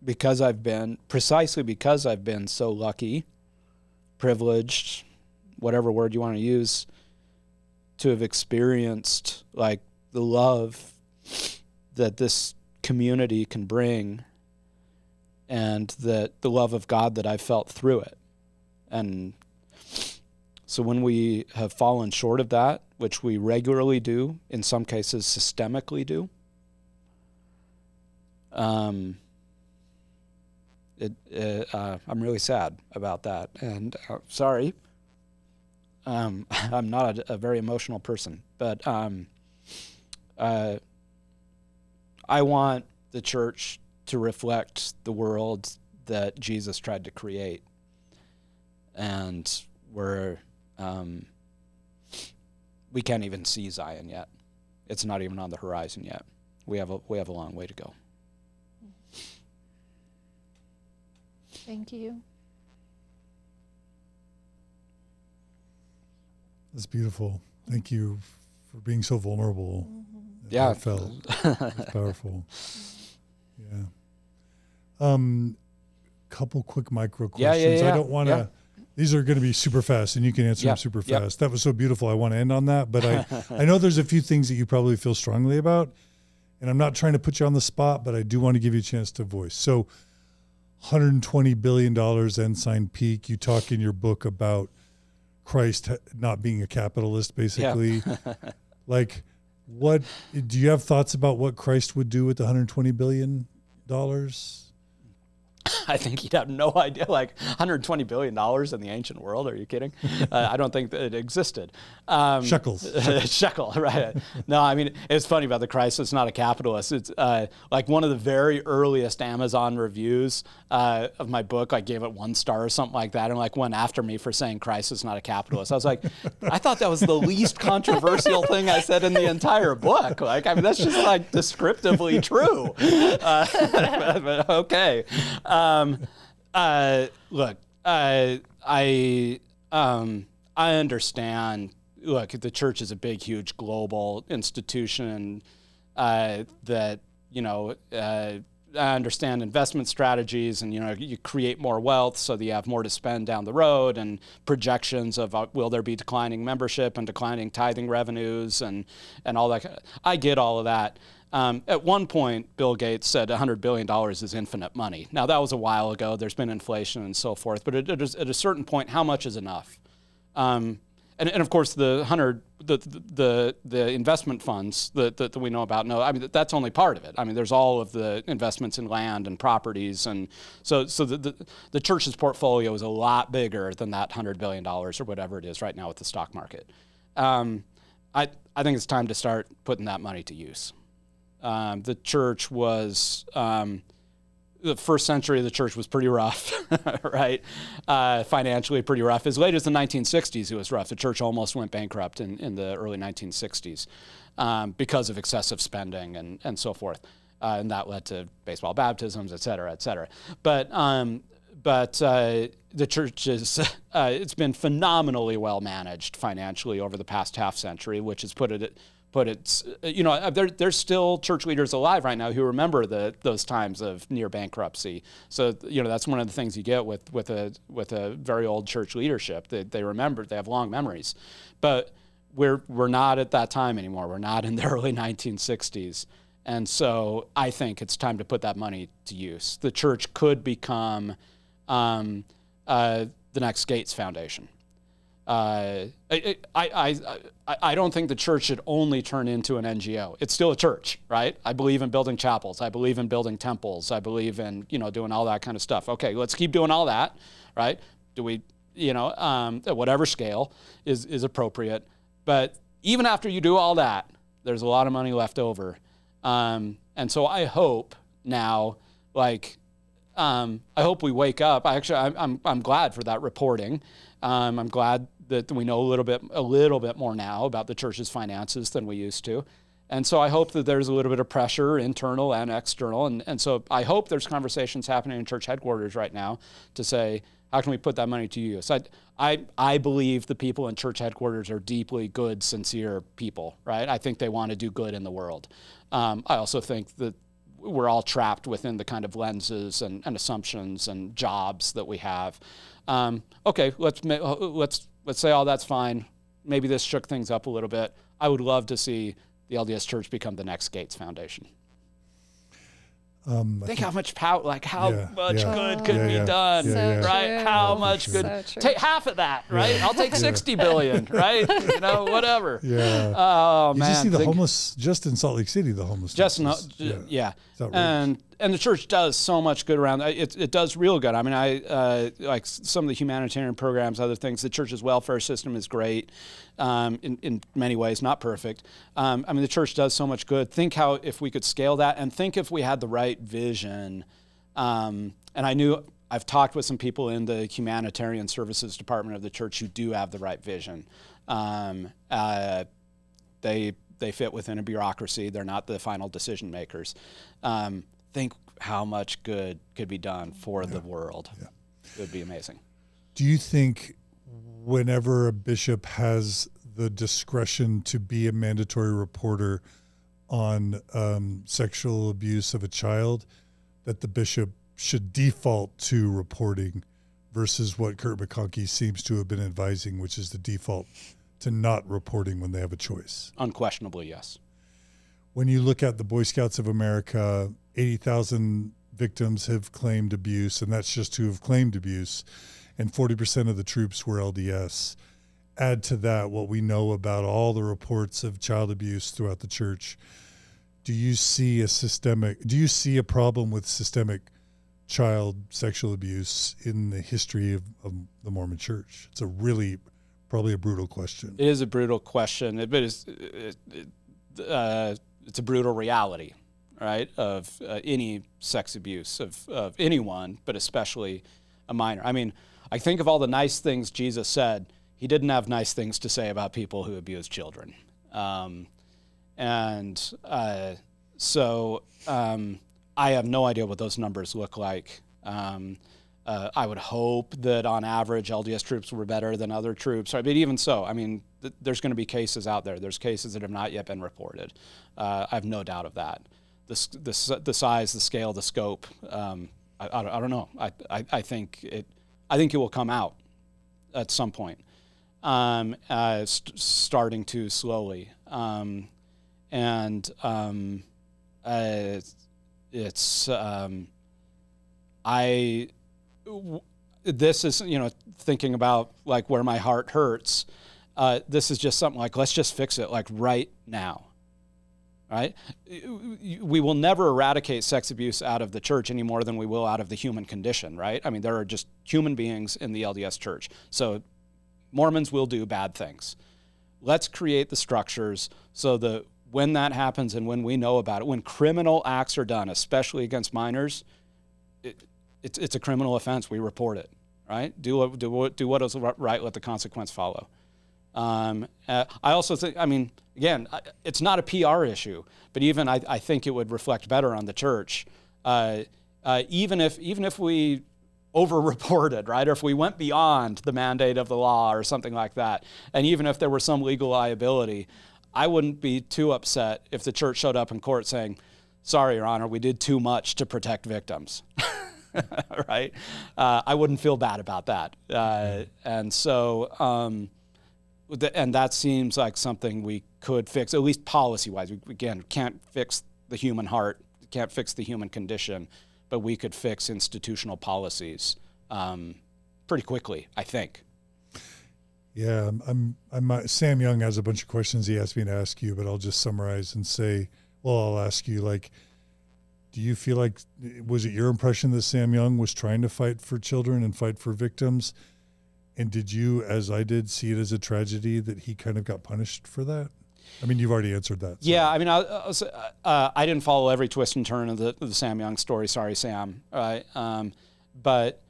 Because I've been so lucky, privileged, whatever word you want to use, to have experienced like the love that this community can bring, and that the love of God that I've felt through it. And so when we have fallen short of that, which we regularly do, in some cases systemically do, I'm really sad about that, and sorry. I'm not a very emotional person, but I want the church to reflect the world that Jesus tried to create, and we can't even see Zion yet. It's not even on the horizon yet. We have a long way to go. Thank you. That's beautiful. Thank you for being so vulnerable. Mm-hmm. Yeah. Felt. It's powerful. Yeah. Couple quick micro questions. Yeah. I don't want to. These are going to be super fast, and you can answer them super fast. That was so beautiful. I want to end on that, but I know there's a few things that you probably feel strongly about, and I'm not trying to put you on the spot, but I do want to give you a chance to voice. So, $120 billion ensign peak. You talk in your book about Christ not being a capitalist, basically. Yeah. Like, what do you have thoughts about what Christ would do with the $120 billion? I think he'd have no idea. Like $120 billion in the ancient world? Are you kidding? I don't think that it existed. Shekels. Shekel, right. No, I mean, it's funny about the Christ. It's not a capitalist. It's like one of the very earliest Amazon reviews of my book. I gave it 1 star or something like that, and like went after me for saying Christ is not a capitalist. I was like, I thought that was the least controversial thing I said in the entire book. Like, I mean, that's just like descriptively true. But okay. Look, I understand. Look, the church is a big, huge global institution that, I understand investment strategies, and, you create more wealth so that you have more to spend down the road, and projections of will there be declining membership and declining tithing revenues and all that. I get all of that. At one point, Bill Gates said $100 billion is infinite money. Now, that was a while ago. There's been inflation and so forth. But at a certain point, how much is enough? And of course, the investment funds that we know about, no, I mean, that's only part of it. I mean, there's all of the investments in land and properties. And so the church's portfolio is a lot bigger than that $100 billion or whatever it is right now with the stock market. I think it's time to start putting that money to use. The church was, the first century of the church was pretty rough, right? Financially pretty rough. As late as the 1960s, it was rough. The church almost went bankrupt in the early 1960s because of excessive spending and so forth. And that led to baseball baptisms, et cetera, et cetera. But the church is, it's been phenomenally well managed financially over the past half century, which has put it, there's still church leaders alive right now who remember those times of near bankruptcy. So, that's one of the things you get with a very old church leadership. They remember, they have long memories. But we're not at that time anymore. We're not in the early 1960s. And so I think it's time to put that money to use. The church could become the next Gates Foundation. I don't think the church should only turn into an NGO. It's still a church, right? I believe in building chapels. I believe in building temples. I believe in, doing all that kind of stuff. Okay, let's keep doing all that, right? Do we, at whatever scale is appropriate. But even after you do all that, there's a lot of money left over. And And so I hope now, like, I hope we wake up. I'm glad for that reporting. I'm glad that we know a little bit more now about the church's finances than we used to. And so I hope that there's a little bit of pressure, internal and external. And so I hope there's conversations happening in church headquarters right now to say, how can we put that money to use? I believe the people in church headquarters are deeply good, sincere people, right? I think they want to do good in the world. I also think that we're all trapped within the kind of lenses and assumptions and jobs that we have. Okay, let's say all that's fine. Maybe this shook things up a little bit. I would love to see the LDS Church become the next Gates Foundation. Think how much power, like how much good could be done, right? How much good? Take half of that, right? I'll take 60 billion, right? You know, whatever. Yeah. Oh man. Did you see the homeless just in Salt Lake City? The homeless. And the church does so much good around. It does real good. I mean, I like some of the humanitarian programs, other things. The church's welfare system is great, in many ways, not perfect. I mean, the church does so much good. Think how if we could scale that, and think if we had the right vision. And I've talked with some people in the humanitarian services department of the church who do have the right vision. They fit within a bureaucracy. They're not the final decision makers. Think how much good could be done for the world. Yeah. It would be amazing. Do you think whenever a bishop has the discretion to be a mandatory reporter on sexual abuse of a child, that the bishop should default to reporting versus what Kurt McConkie seems to have been advising, which is the default to not reporting when they have a choice? Unquestionably, yes. When you look at the Boy Scouts of America, 80,000 victims have claimed abuse, and that's just who have claimed abuse, and 40% of the troops were LDS. Add to that what we know about all the reports of child abuse throughout the church. Do you see a problem with systemic child sexual abuse in the history of the Mormon Church? It's probably a brutal question. It is a brutal question, but it's a brutal reality, right, of any sex abuse of anyone, but especially a minor. I mean, I think of all the nice things Jesus said. He didn't have nice things to say about people who abuse children. So I have no idea what those numbers look like. I would hope that on average LDS troops were better than other troops. But even so, I mean, there's going to be cases out there. There's cases that have not yet been reported. I have no doubt of that. The size, the scale, the scope. I don't know. I think it will come out at some point, starting to slowly. This is, thinking about like where my heart hurts. This is just something like, let's just fix it like right now, right? We will never eradicate sex abuse out of the church any more than we will out of the human condition, right? I mean, there are just human beings in the LDS church. So Mormons will do bad things. Let's create the structures so that when that happens and when we know about it, when criminal acts are done, especially against minors, it's a criminal offense. We report it, right? Do what is right. Let the consequence follow. I also think, I mean, again, it's not a PR issue, but even I think it would reflect better on the church, even if we over-reported, right, or if we went beyond the mandate of the law or something like that, and even if there were some legal liability, I wouldn't be too upset if the church showed up in court saying, "Sorry, Your Honor, we did too much to protect victims." Right? I wouldn't feel bad about that. And that seems like something we could fix, at least policy-wise. We, again, can't fix the human heart, can't fix the human condition, but we could fix institutional policies pretty quickly, I think. Yeah, Sam Young has a bunch of questions he asked me to ask you, but I'll just summarize and say, I'll ask you, like, do you feel like, was it your impression that Sam Young was trying to fight for children and fight for victims? And did you, as I did, see it as a tragedy that he kind of got punished for that? I mean, you've already answered that. So. Yeah, I mean, I didn't follow every twist and turn of the Sam Young story. Sorry, Sam. Right, but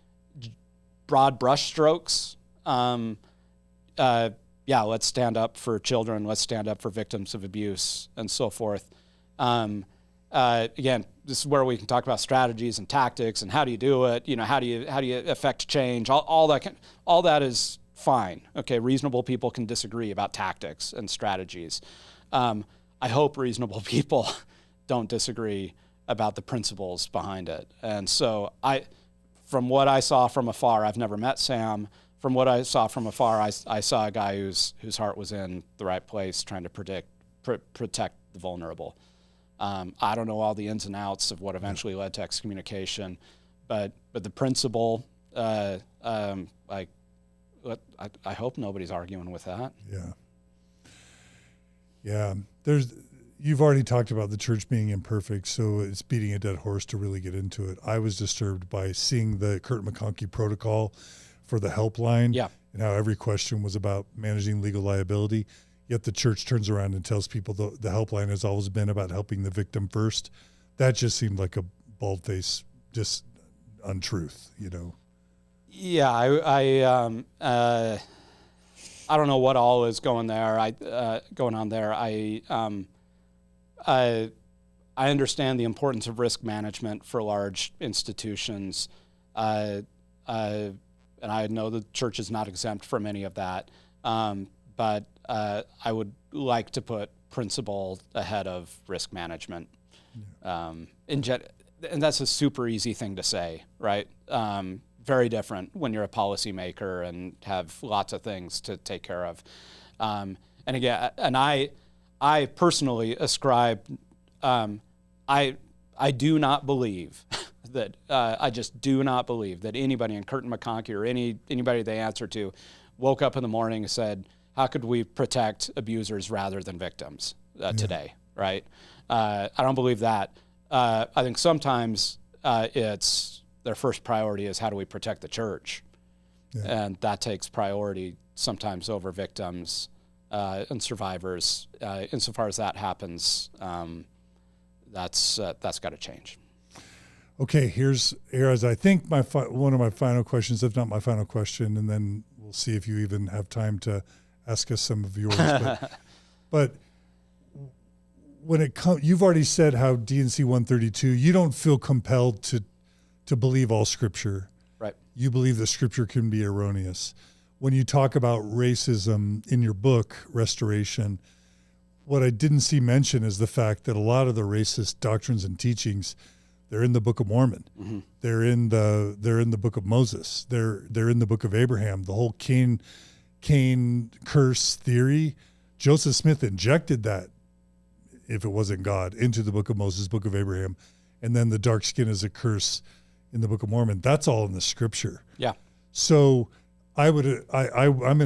broad brushstrokes. Yeah, let's stand up for children. Let's stand up for victims of abuse and so forth. Again, this is where we can talk about strategies and tactics and how do you do it. You know, how do you affect change? All that is fine. Okay, reasonable people can disagree about tactics and strategies. I hope reasonable people don't disagree about the principles behind it. And so from what I saw from afar, I've never met Sam. From what I saw from afar, I saw a guy whose heart was in the right place, trying to protect the vulnerable. I don't know all the ins and outs of what eventually led to excommunication, but the principle, I hope nobody's arguing with that. Yeah. You've already talked about the church being imperfect, so it's beating a dead horse to really get into it. I was disturbed by seeing the Kurt McConkie protocol for the helpline, and how every question was about managing legal liability. Yet the church turns around and tells people the helpline has always been about helping the victim first. That just seemed like a bald-faced just untruth, you know. Yeah, I don't know what all is going on there. I understand the importance of risk management for large institutions, and I know the church is not exempt from any of that. But I would like to put principle ahead of risk management. And that's a super easy thing to say, right? Very different when you're a policymaker and have lots of things to take care of. And again, and I personally ascribe, I do not believe that, I just do not believe that anybody in Curtin McConkie or anybody they answer to woke up in the morning and said, how could we protect abusers rather than victims today, right? I don't believe that. I think sometimes it's their first priority is how do we protect the church? And that takes priority sometimes over victims and survivors. Insofar as that happens, that's got to change. Okay, here's I think one of my final questions, if not my final question, and then we'll see if you even have time to ask us some of yours. But when it comes, you've already said how D&C 132, you don't feel compelled to believe all Scripture. Right. You believe that Scripture can be erroneous. When you talk about racism in your book, Restoration, what I didn't see mentioned is the fact that a lot of the racist doctrines and teachings, they're in the Book of Mormon. Mm-hmm. They're in the Book of Moses. They're in the Book of Abraham. The whole Cain curse theory, Joseph Smith injected that, if it wasn't God, into the Book of Moses, Book of Abraham, and then the dark skin is a curse in the Book of Mormon. That's all in the Scripture. Yeah. So I'm going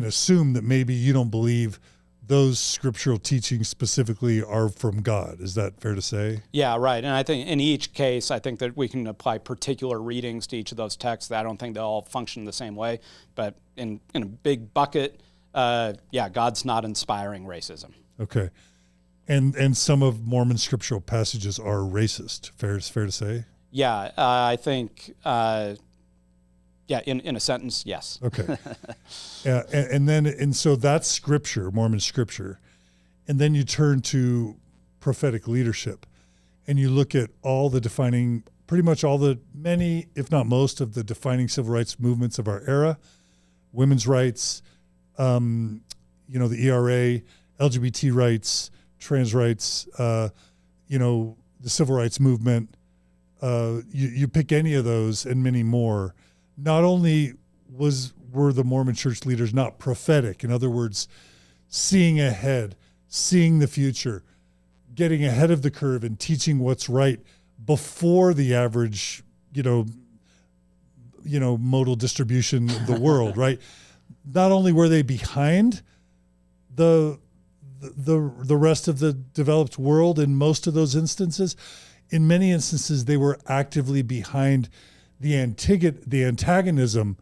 to assume that maybe you don't believe those scriptural teachings specifically are from God. Is that fair to say? Yeah, right. And I think in each case, I think that we can apply particular readings to each of those texts. I don't think they all function the same way. But in a big bucket, God's not inspiring racism. Okay. And some of Mormon scriptural passages are racist. Fair to say? Yeah, I think... in a sentence, yes. Okay. And so that's scripture, Mormon scripture. And then you turn to prophetic leadership and you look at all the defining, pretty much all the many, if not most of the defining civil rights movements of our era, women's rights, the ERA, LGBT rights, trans rights, the civil rights movement. You pick any of those and many more. Not only were the Mormon church leaders not prophetic, in other words, seeing ahead, seeing the future, getting ahead of the curve and teaching what's right before the average, modal distribution of the world, right? Not only were they behind the rest of the developed world in most of those instances, in many instances they were actively behind the antagonism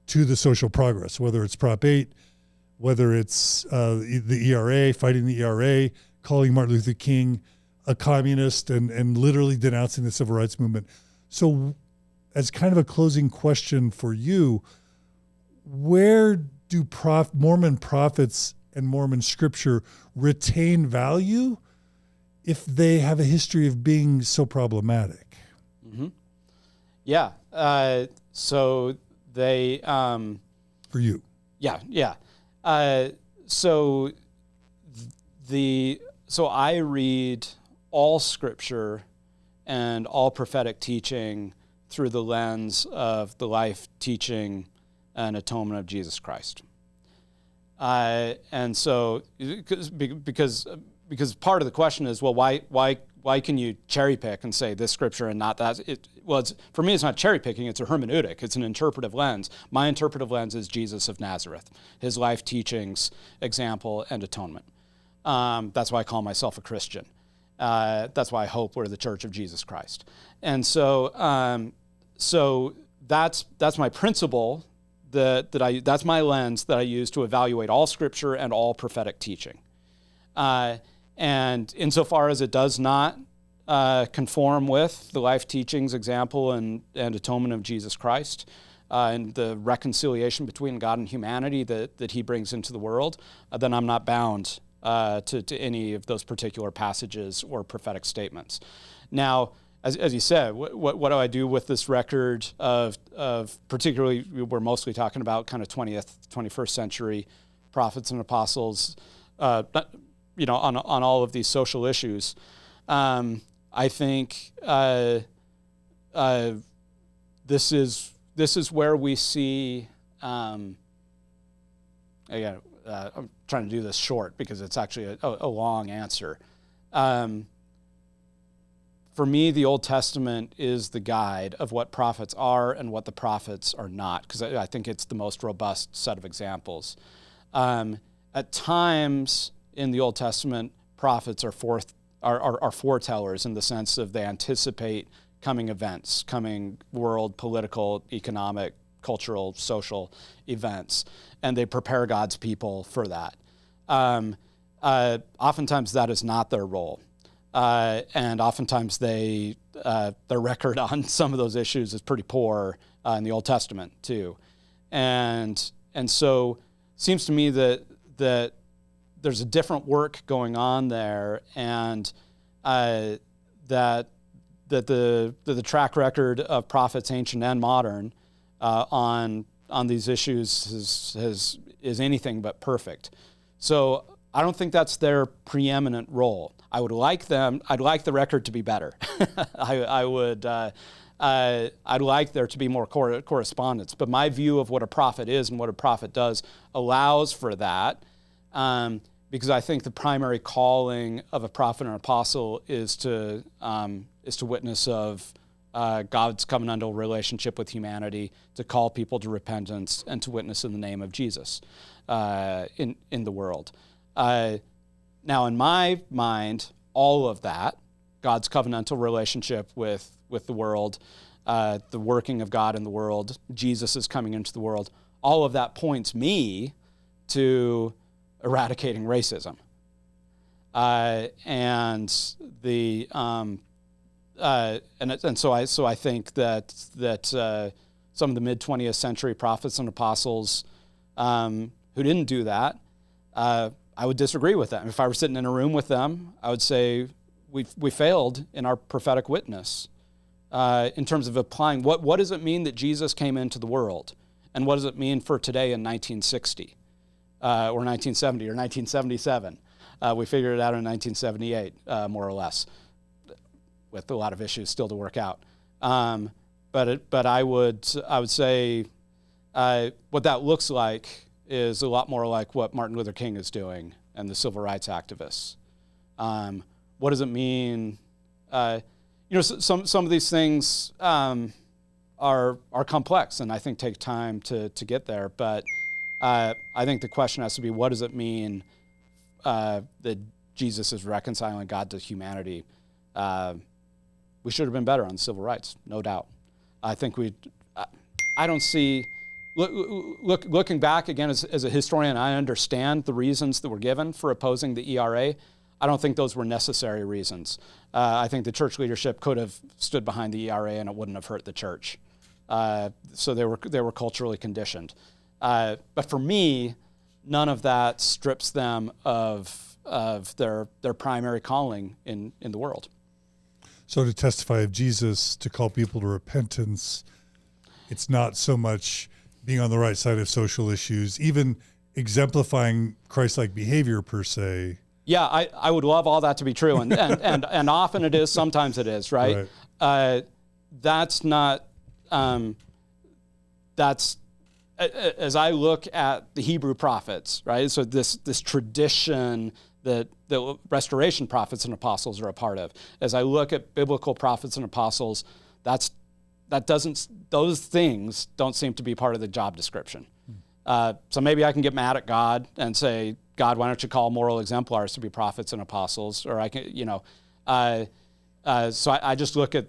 to the social progress, whether it's Prop 8, whether it's the ERA, fighting the ERA, calling Martin Luther King a communist and literally denouncing the civil rights movement. So as kind of a closing question for you, where do Mormon prophets and Mormon scripture retain value if they have a history of being so problematic? Mm-hmm. Yeah. So they... for you. Yeah, yeah. So I read all scripture and all prophetic teaching through the lens of the life, teaching, and atonement of Jesus Christ. And so, because part of the question is, well, why can you cherry pick and say this scripture and not that? For me, it's not cherry picking, it's a hermeneutic, it's an interpretive lens. My interpretive lens is Jesus of Nazareth, his life, teachings, example, and atonement. That's why I call myself a Christian. That's why I hope we're the Church of Jesus Christ. And so, that's my principle, that's my lens that I use to evaluate all scripture and all prophetic teaching. And insofar as it does not conform with the life, teachings, example, and atonement of Jesus Christ, and the reconciliation between God and humanity that he brings into the world, then I'm not bound to any of those particular passages or prophetic statements. Now, as you said, what do I do with this record of particularly, we're mostly talking about kind of 21st century prophets and apostles, on all of these social issues. I think this is where we see. I'm trying to do this short because it's actually a long answer. For me, the Old Testament is the guide of what prophets are and what the prophets are not, because I think it's the most robust set of examples. At times in the Old Testament, prophets are foretellers in the sense of they anticipate coming events, coming world, political, economic, cultural, social events, and they prepare God's people for that. Oftentimes that is not their role. And oftentimes their record on some of those issues is pretty poor in the Old Testament too. And so it seems to me that there's a different work going on there, and that the track record of prophets, ancient and modern, on these issues is anything but perfect. So I don't think that's their preeminent role. I'd like the record to be better. I'd like there to be more correspondence. But my view of what a prophet is and what a prophet does allows for that, because I think the primary calling of a prophet and an apostle is to witness of God's covenantal relationship with humanity, to call people to repentance, and to witness in the name of Jesus in the world. Now, in my mind, all of that, God's covenantal relationship with the world, the working of God in the world, Jesus is coming into the world, all of that points me to eradicating racism. So I think that some of the mid-20th century prophets and apostles who didn't do that, I would disagree with them. If I were sitting in a room with them, I would say we failed in our prophetic witness in terms of applying what does it mean that Jesus came into the world, and what does it mean for today in 1960 or 1970 or 1977? We figured it out in 1978, more or less, with a lot of issues still to work out. But I would say what that looks like is a lot more like what Martin Luther King is doing and the civil rights activists. What does it mean? Some of these things are complex, and I think take time to get there. But I think the question has to be, what does it mean that Jesus is reconciling God to humanity? We should have been better on civil rights, no doubt. I think I don't see. looking back again as a historian, I understand the reasons that were given for opposing the ERA. I don't think those were necessary reasons. I think the church leadership could have stood behind the ERA and it wouldn't have hurt the church. So they were culturally conditioned. But for me, none of that strips them of their primary calling in the world. So to testify of Jesus, to call people to repentance, it's not so much being on the right side of social issues, even exemplifying Christ-like behavior per se. Yeah, I would love all that to be true, and often it is, sometimes it is, right? That's not, that's, as I look at the Hebrew prophets, right? So this tradition that the restoration prophets and apostles are a part of. As I look at biblical prophets and apostles, those things don't seem to be part of the job description. So maybe I can get mad at God and say, God, why don't you call moral exemplars to be prophets and apostles? Or I can, so I just look at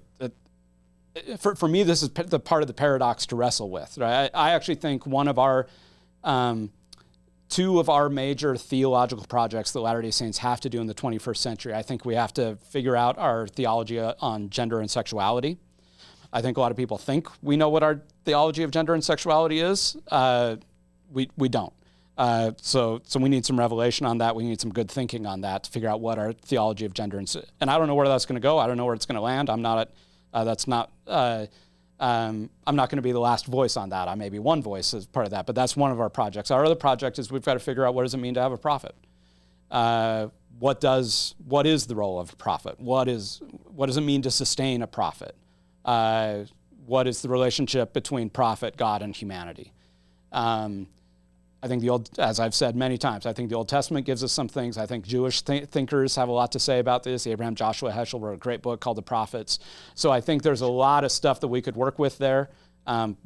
for me, this is the part of the paradox to wrestle with, right? I actually think one of our, two of our major theological projects that Latter-day Saints have to do in the 21st century, I think we have to figure out our theology on gender and sexuality. I think a lot of people think we know what our theology of gender and sexuality is. We don't. So we need some revelation on that. We need some good thinking on that to figure out what our theology of gender and I don't know where that's going to go. I don't know where it's going to land. I'm not going to be the last voice on that. I may be one voice as part of that, but that's one of our projects. Our other project is we've got to figure out what does it mean to have a prophet. What is the role of a prophet? What does it mean to sustain a prophet? What is the relationship between prophet, God, and humanity? I think as I've said many times, I think the Old Testament gives us some things. I think Jewish thinkers have a lot to say about this. Abraham Joshua Heschel wrote a great book called The Prophets. So I think there's a lot of stuff that we could work with there.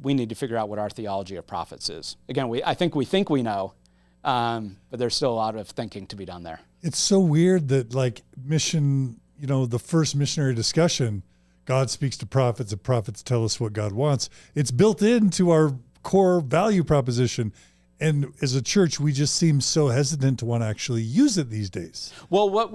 We need to figure out what our theology of prophets is. Again, I think we know, but there's still a lot of thinking to be done there. It's so weird that mission, the first missionary discussion, God speaks to prophets and prophets tell us what God wants. It's built into our core value proposition. And as a church, we just seem so hesitant to want to actually use it these days. Well,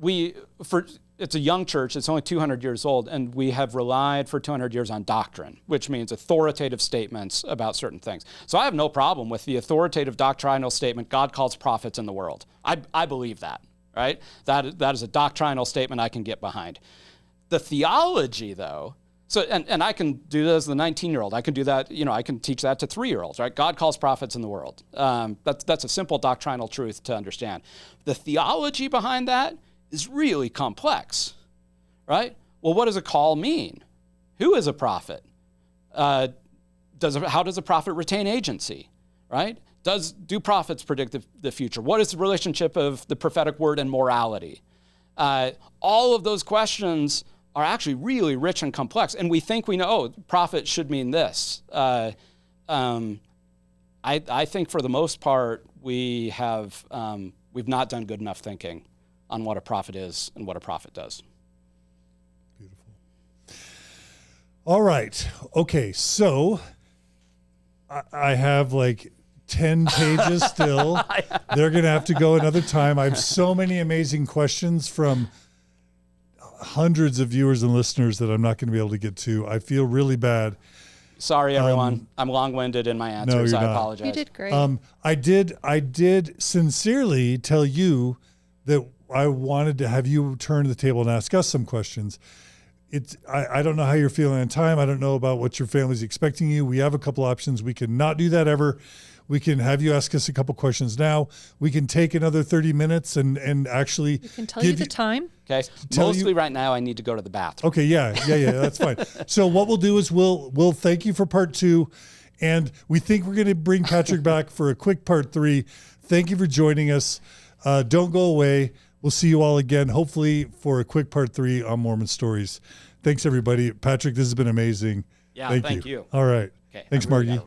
it's a young church, it's only 200 years old, and we have relied for 200 years on doctrine, which means authoritative statements about certain things. So I have no problem with the authoritative doctrinal statement, God calls prophets in the world. I believe that, right? That is a doctrinal statement I can get behind. The theology, though, so, and I can do that as the 19-year-old. I can do that, I can teach that to 3-year-olds, right? God calls prophets in the world. That's a simple doctrinal truth to understand. The theology behind that is really complex, right? Well, what does a call mean? Who is a prophet? How does a prophet retain agency, right? Do prophets predict the future? What is the relationship of the prophetic word and morality? All of those questions are actually really rich and complex. And we think we know, prophet should mean this. I think for the most part, we've not done good enough thinking on what a prophet is and what a prophet does. Beautiful. All right. Okay. So I have 10 pages still. They're going to have to go another time. I have so many amazing questions from hundreds of viewers and listeners that I'm not going to be able to get to. I feel really bad. Sorry, everyone. I'm long-winded in my answers. No, I apologize. You did great. I did sincerely tell you that I wanted to have you turn to the table and ask us some questions. I don't know how you're feeling on time. I don't know about what your family's expecting you. We have a couple options. We can not do that ever. We can have you ask us a couple questions now. We can take another 30 minutes and actually we can tell you the time. Okay. Mostly right now I need to go to the bathroom. Okay, yeah, that's fine. So what we'll do is we'll thank you for part 2, and we think we're going to bring Patrick back for a quick part 3. Thank you for joining us. Don't go away. We'll see you all again, hopefully for a quick part 3 on Mormon Stories. Thanks, everybody. Patrick, this has been amazing. Yeah, thank you. All right. Okay, Thanks, Margi.